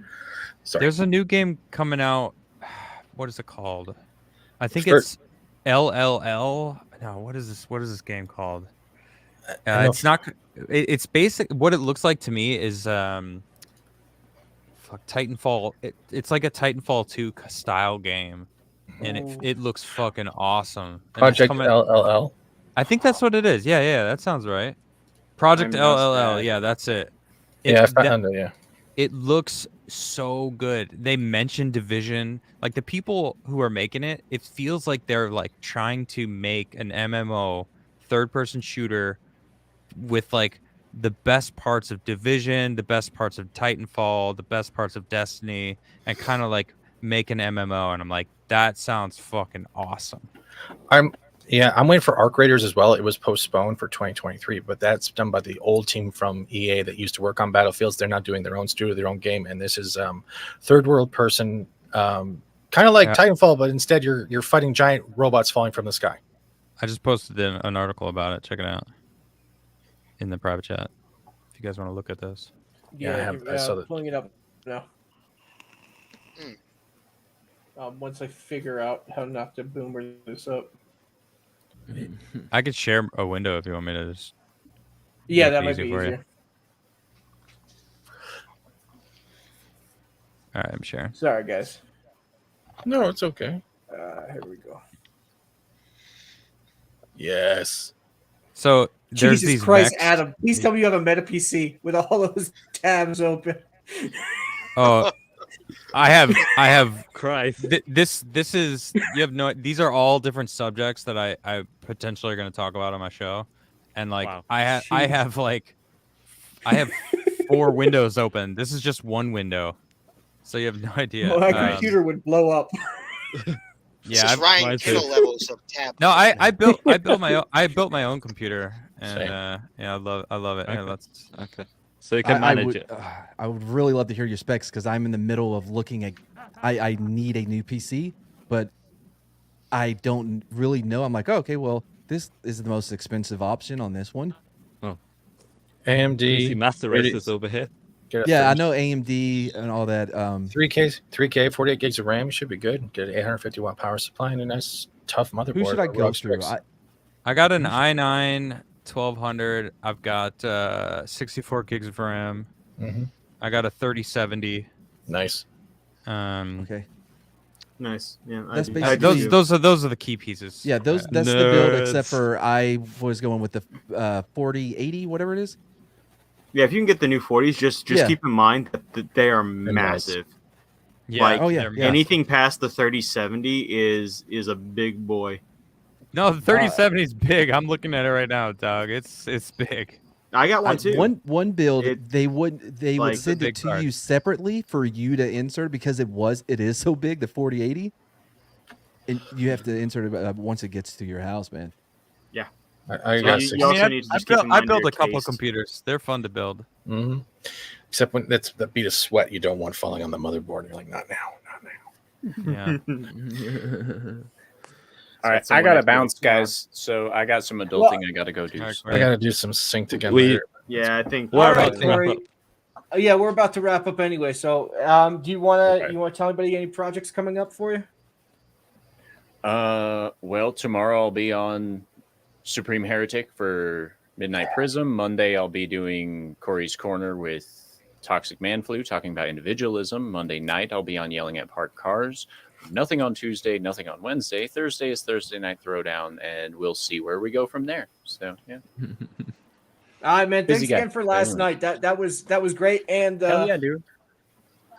Sorry.
there's a new game coming out. What is it called? I think
For-
it's LLL. No, what is this? What is this game called?
I know-
It's not. It's basic. What it looks like to me is Titanfall. It's like a Titanfall 2 style game, and it looks fucking awesome. And it's
Project
coming-
LLL.
I think that's what it is. Yeah, that sounds right. Project
I missed
LLL.
that.
Yeah, that's it.
Yeah, I
It-
found it. Yeah.
it looks so good. They mentioned Division. Like the people who are making it, it feels like they're like trying to make an MMO third-person shooter with like the best parts of Division, the best parts of Titanfall, the best parts of Destiny, and kind of like make an MMO. And I'm like, that sounds fucking awesome.
I'm waiting for Arc Raiders as well. It was postponed for 2023, but that's done by the old team from EA that used to work on Battlefields. They're not doing their own studio, their own game, and this is third world person, kind of like
Yeah.
Titanfall, but instead you're fighting giant robots falling from the sky.
I just posted an article about it. Check it out in the private chat if you guys want to look at this.
Yeah, I saw that.
Pulling it up now. Once I figure out how not to boomer this up.
I could share a window if you want me to just.
Yeah,
make
that
it
might
easy
be
for you.
easier.
All right, I'm sharing.
Sorry, guys.
No, it's okay.
Here we go.
Yes.
So there's
Jesus
these
Christ,
mechs.
Adam! Please tell me you have a Meta PC with all those tabs open.
Oh, I have.
Christ.
This is you have no. These are all different subjects that I potentially are going to talk about on my show, and like
Wow.
I have 4 windows open. This is just one window, so you have no idea.
My computer would blow up.
Yeah,
This is Ryan
mine too.
Kittle levels of tab.
No, I built my own computer, and yeah, I love it. Here,
Okay.
let's
Okay. So you can manage it.
I would really love to hear your specs because I'm in the middle of looking at. I need a new PC, but I don't really know. I'm like, oh, okay, well, this is the most expensive option on this one.
Oh,
AMD
PC Master Races over here.
Yeah, I know AMD and all that.
3K, 48 gigs of RAM should be good. Get an 850 watt power supply and a nice tough motherboard.
Who should I
or
go
ROG
through?
specs.
I got an i9 1200. I've got 64 gigs of RAM.
Mhm.
I got a 3070.
Nice.
Okay.
Nice. Yeah.
That's
I
basically-
do.
Those are the key pieces.
Yeah, that's the build. Except for I was going with the 4080, whatever it is.
Yeah, if you can get the new 40s, just
Yeah.
keep in mind that they are massive.
Yeah.
Like,
Oh, yeah, yeah.
anything past the 3070 is a big boy.
No, the 3070 is big. I'm looking at it right now, dog. It's big.
I got one too.
One build, they would
like,
send
big
it to
card.
you separately for you to insert because it is so big, the 4080. And you have to insert it once it gets to your house, man.
Yeah.
I
So
got
you-
60.
you also
I,
need to
I
just keep
built,
in
I
mind
built
your
a couple
taste.
computers. They're fun to build.
Mhm. Except when that's the beat of sweat you don't want falling on the motherboard. You're like, not now, not now.
Yeah.
All right, I gotta bounce, guys. So I got some adulting I gotta go do.
All right,
so-
I got to do some synced again
We-
later.
Yeah, I think.
All right,
about to wrap
Corey.
up.
Yeah, we're about to wrap up anyway. So, do you want to
Okay.
tell anybody any projects coming up for you?
Well, tomorrow I'll be on Supreme Heretic for Midnight Prism. Monday I'll be doing Corey's Corner with Toxic Man Flu, talking about individualism. Monday night I'll be on Yelling at Parked Cars. Nothing on Tuesday, nothing on Wednesday. Thursday is Thursday Night Throwdown, and we'll see where we go from there. So yeah.
All right, man.
Busy
Thanks
guy.
again for last night. That was great. And
Hell yeah, dude.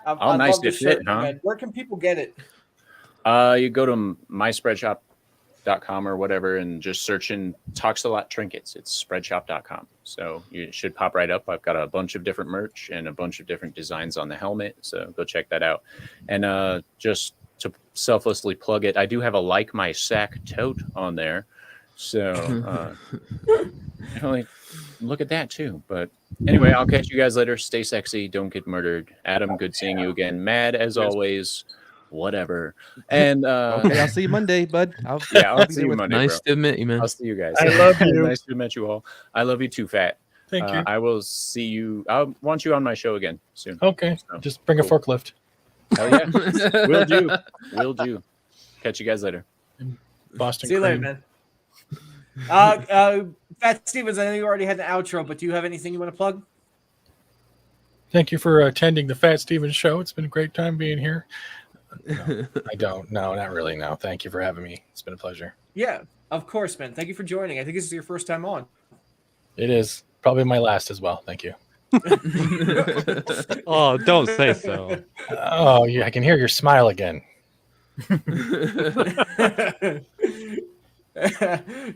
I
nice
love the
to fit,
shirt,
huh?
man. Where can people get it?
You go to myspreadshop.com or whatever and just search in Talks a Lot Trinkets. It's spreadshop.com. So you should pop right up. I've got a bunch of different merch and a bunch of different designs on the helmet. So go check that out. And just to selflessly plug it, I do have a Like My Sack tote on there. So definitely look at that too. But anyway, I'll catch you guys later. Stay sexy. Don't get murdered. Adam, good seeing you again. Mad as always. Whatever. And
Okay, I'll see you Monday, bud.
I'll
be
see
there
you
with-
Monday.
Nice
bro.
to meet you, man.
I'll see you guys.
I love you.
Nice to meet you all. I love you too, Fat.
Thank you.
I will see you. I want you on my show again soon.
Okay,
So,
just bring a
cool.
forklift.
Hell yeah. Will do. Will do. Catch you guys later.
Boston
See you later,
cream.
man. Fat Stevens, I know you already had an outro, but do you have anything you want to plug?
Thank you for attending the Fat Stevens show. It's been a great time being here. No, I don't. No, not really. No. Thank you for having me. It's been a pleasure.
Yeah, of course, man. Thank you for joining. I think this is your first time on.
It is probably my last as well. Thank you.
Oh, don't say so.
Oh, yeah, I can hear your smile again.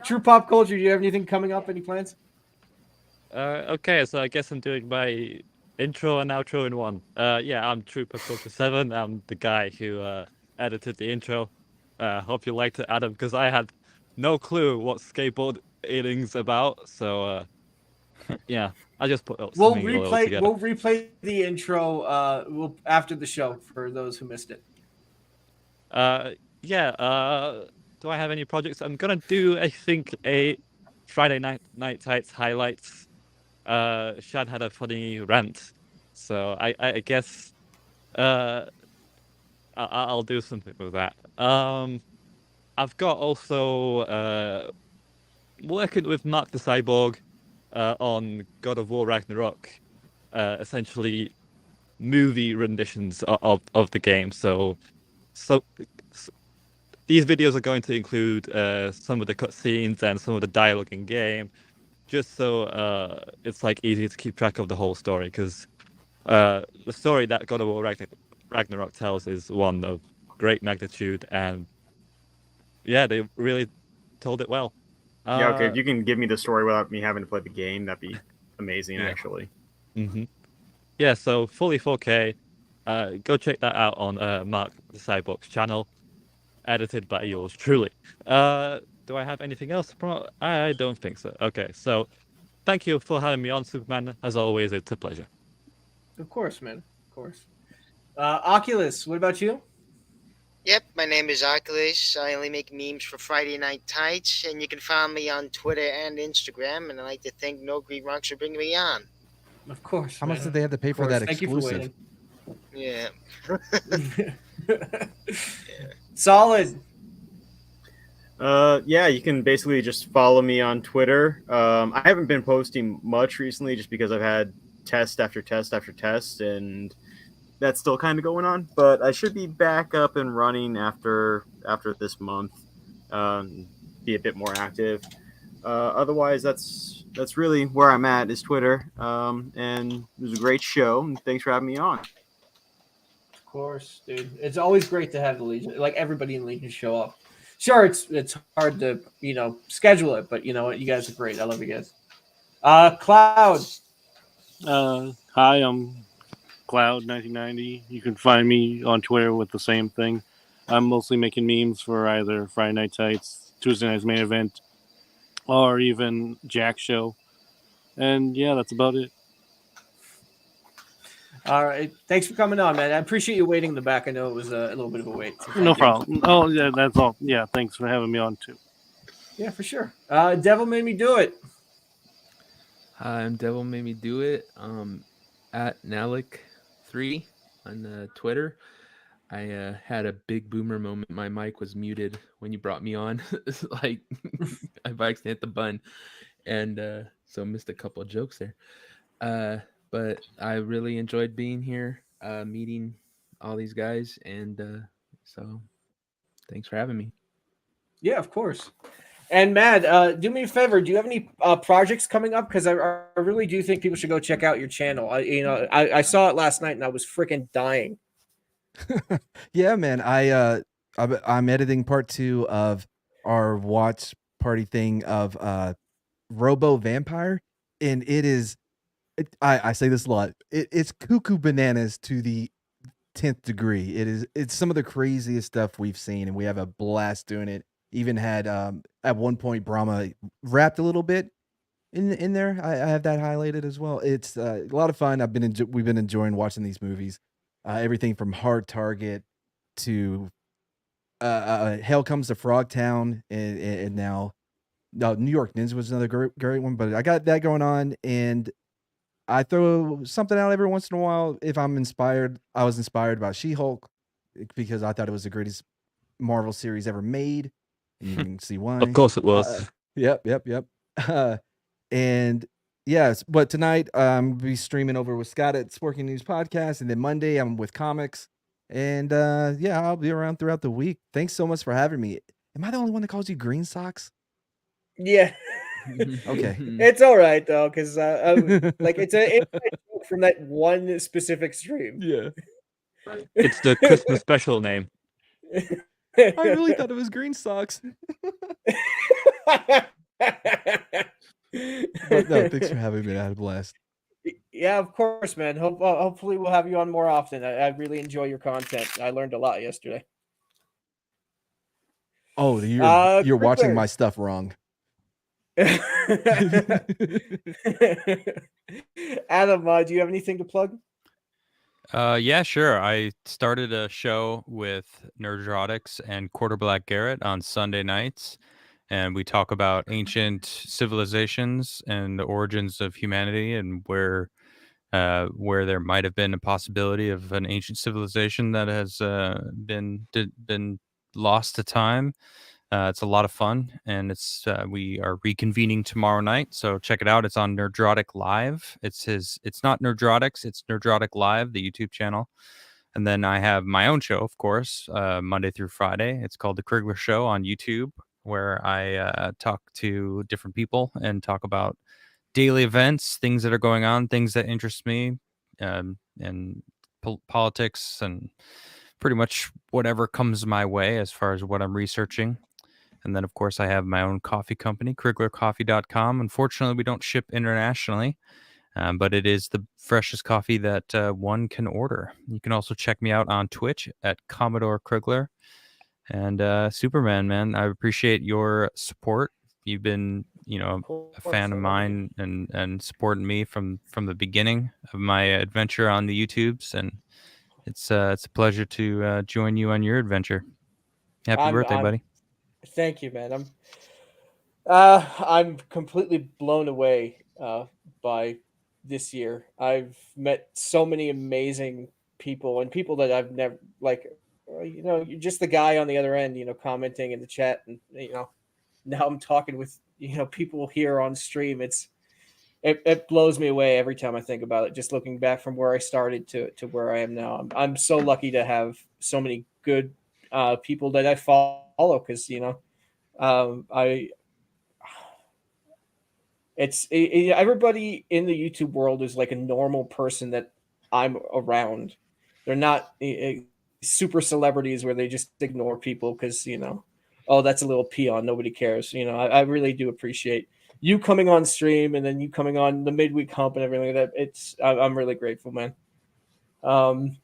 True Pop Culture, do you have anything coming up? Any plans?
Okay, so I guess I'm doing my intro and outro in one. Yeah, I'm Trooper Culture 7. I'm the guy who edited the intro. Hope you liked it, Adam, because I had no clue what skateboarding's about. So, yeah, I just put
We'll
something a little together.
We'll replay the intro after the show for those who missed it.
Yeah. Do I have any projects? I'm gonna do, I think, a Friday Night Tights highlights. Shad had a funny rant, so I guess I'll do something with that. I've got also working with Mark the Cyborg on God of War Ragnarok. Essentially, movie renditions of the game. So these videos are going to include some of the cutscenes and some of the dialogue in game, just so it's like easy to keep track of the whole story. Because the story that God of War Ragnarok tells is one of great magnitude, and yeah, they really told it well.
Yeah, okay. If you can give me the story without me having to play the game, that'd be amazing,
Yeah.
actually.
Mm-hmm. Yeah, so fully 4K. Go check that out on Mark the Cyborg's channel, edited by yours truly. Do I have anything else? I don't think so. Okay, so thank you for having me on, Superman. As always, it's a pleasure.
Of course, man. Of course. Oculus, what about you?
Yep, my name is Oculus. I only make memes for Friday Night Tights, and you can find me on Twitter and Instagram. And I'd like to thank No Green Rocks for bringing me on.
Of course.
How much did they have to pay for that exclusive?
Yeah.
Solid.
Yeah, you can basically just follow me on Twitter. I haven't been posting much recently just because I've had test after test after test, and that's still kind of going on. But I should be back up and running after this month. Be a bit more active. Otherwise, that's really where I'm at is Twitter. And it was a great show, and thanks for having me on.
Of course, dude. It's always great to have the Legion, like everybody in Legion, show up. Sure, it's hard to schedule it, but you know what? You guys are great. I love you guys. Cloud.
Hi, I'm Cloud1990. You can find me on Twitter with the same thing. I'm mostly making memes for either Friday Night Tights, Tuesday Night's Main Event, or even Jack's show. And yeah, that's about it.
All right. Thanks for coming on, man. I appreciate you waiting in the back. I know it was a little bit of a wait. So
No problem. Oh, yeah, that's all. Yeah, thanks for having me on, too.
Yeah, for sure. Devil Made Me Do It.
Hi, I'm Devil Made Me Do It. At Nalik3 on Twitter. I had a big boomer moment. My mic was muted when you brought me on. Like, I by accident hit the button. And so missed a couple of jokes there. But I really enjoyed being here, meeting all these guys. And so thanks for having me.
Yeah, of course. And Matt, do me a favor. Do you have any projects coming up? Because I really do think people should go check out your channel. I saw it last night and I was freaking dying.
Yeah, man. I'm editing part 2 of our watch party thing of Robo Vampire, and it is. I say this a lot. It's cuckoo bananas to the 10th degree. It's some of the craziest stuff we've seen, and we have a blast doing it. Even had at one point Brahma rapped a little bit in there. I have that highlighted as well. It's a lot of fun. We've been enjoying watching these movies. Everything from Hard Target to Hell Comes to Frogtown, and now New York Ninja was another great one. But I got that going on, and I throw something out every once in a while if I'm inspired. I was inspired by She-Hulk because I thought it was the greatest Marvel series ever made. And you can see why.
Of course it was.
Yep. And yes, but tonight I'm be streaming over with Scott at Sporking News Podcast, and then Monday I'm with comics. And yeah, I'll be around throughout the week. Thanks so much for having me. Am I the only one that calls you Green Socks?
Yeah.
Okay.
It's all right though, because like it's a joke from that one specific stream.
Yeah.
It's the Christmas special name.
I really thought it was Green Socks. But no, thanks for having me. I had a blast.
Yeah, of course, man. Hopefully we'll have you on more often. I really enjoy your content. I learned a lot yesterday.
Oh, you're watching
Crickler.
my stuff wrong.
Adam, do you have anything to plug?
Yeah, sure. I started a show with Nerdrotics and Quarter Black Garrett on Sunday nights, and we talk about ancient civilizations and the origins of humanity, and where there might have been a possibility of an ancient civilization that has been lost to time. It's a lot of fun, and it's we are reconvening tomorrow night, so check it out. It's on Nerdrotic Live. It's not Nerdrotics, it's Nerdrotic Live, the YouTube channel. And then I have my own show, of course, Monday through Friday. It's called The Krigler Show on YouTube, where I talk to different people and talk about daily events, things that are going on, things that interest me, and politics, and pretty much whatever comes my way as far as what I'm researching. And then, of course, I have my own coffee company, KriglerCoffee.com. Unfortunately, we don't ship internationally, but it is the freshest coffee that one can order. You can also check me out on Twitch at Commodore Krigler. And Superman, man, I appreciate your support. You've been, a fan of mine and supporting me from the beginning of my adventure on the YouTubes. And it's a pleasure to join you on your adventure. Happy birthday, buddy.
Thank you, man. I'm completely blown away by this year. I've met so many amazing people and people that I've never you're just the guy on the other end, commenting in the chat, and now I'm talking with people here on stream. It blows me away every time I think about it. Just looking back from where I started to where I am now, I'm so lucky to have so many good people that I follow, because everybody in the YouTube world is like a normal person that I'm around. They're not super celebrities where they just ignore people because oh, that's a little peon, nobody cares. I really do appreciate you coming on stream, and then you coming on the midweek hump and everything like that. I'm really grateful, man.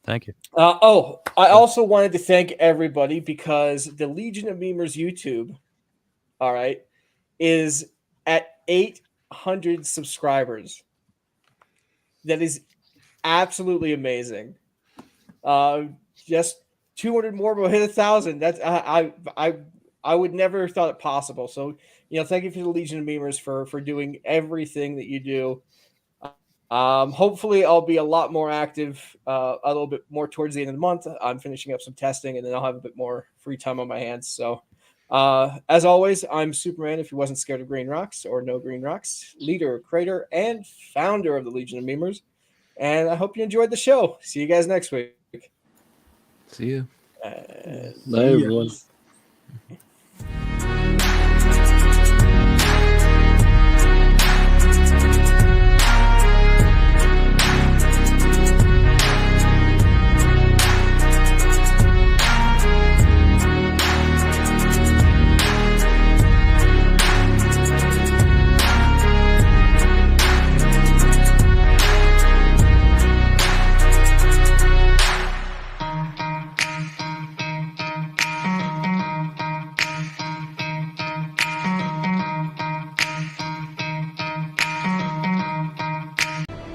Thank you.
I also wanted to thank everybody because the Legion of Memers YouTube, all right, is at 800 subscribers. That is absolutely amazing. Just 200 more will hit 1,000. That's I would never have thought it possible. So thank you for the Legion of Memers for doing everything that you do. Hopefully I'll be a lot more active, a little bit more towards the end of the month. I'm finishing up some testing, and then I'll have a bit more free time on my hands. So, as always, I'm Superman. If you wasn't scared of green rocks or no green rocks, leader, creator, and founder of the Legion of Memers. And I hope you enjoyed the show. See you guys next week.
See you.
Bye, everyone.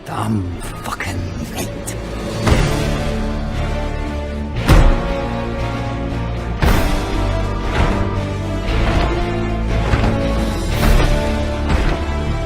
Dumb fuck.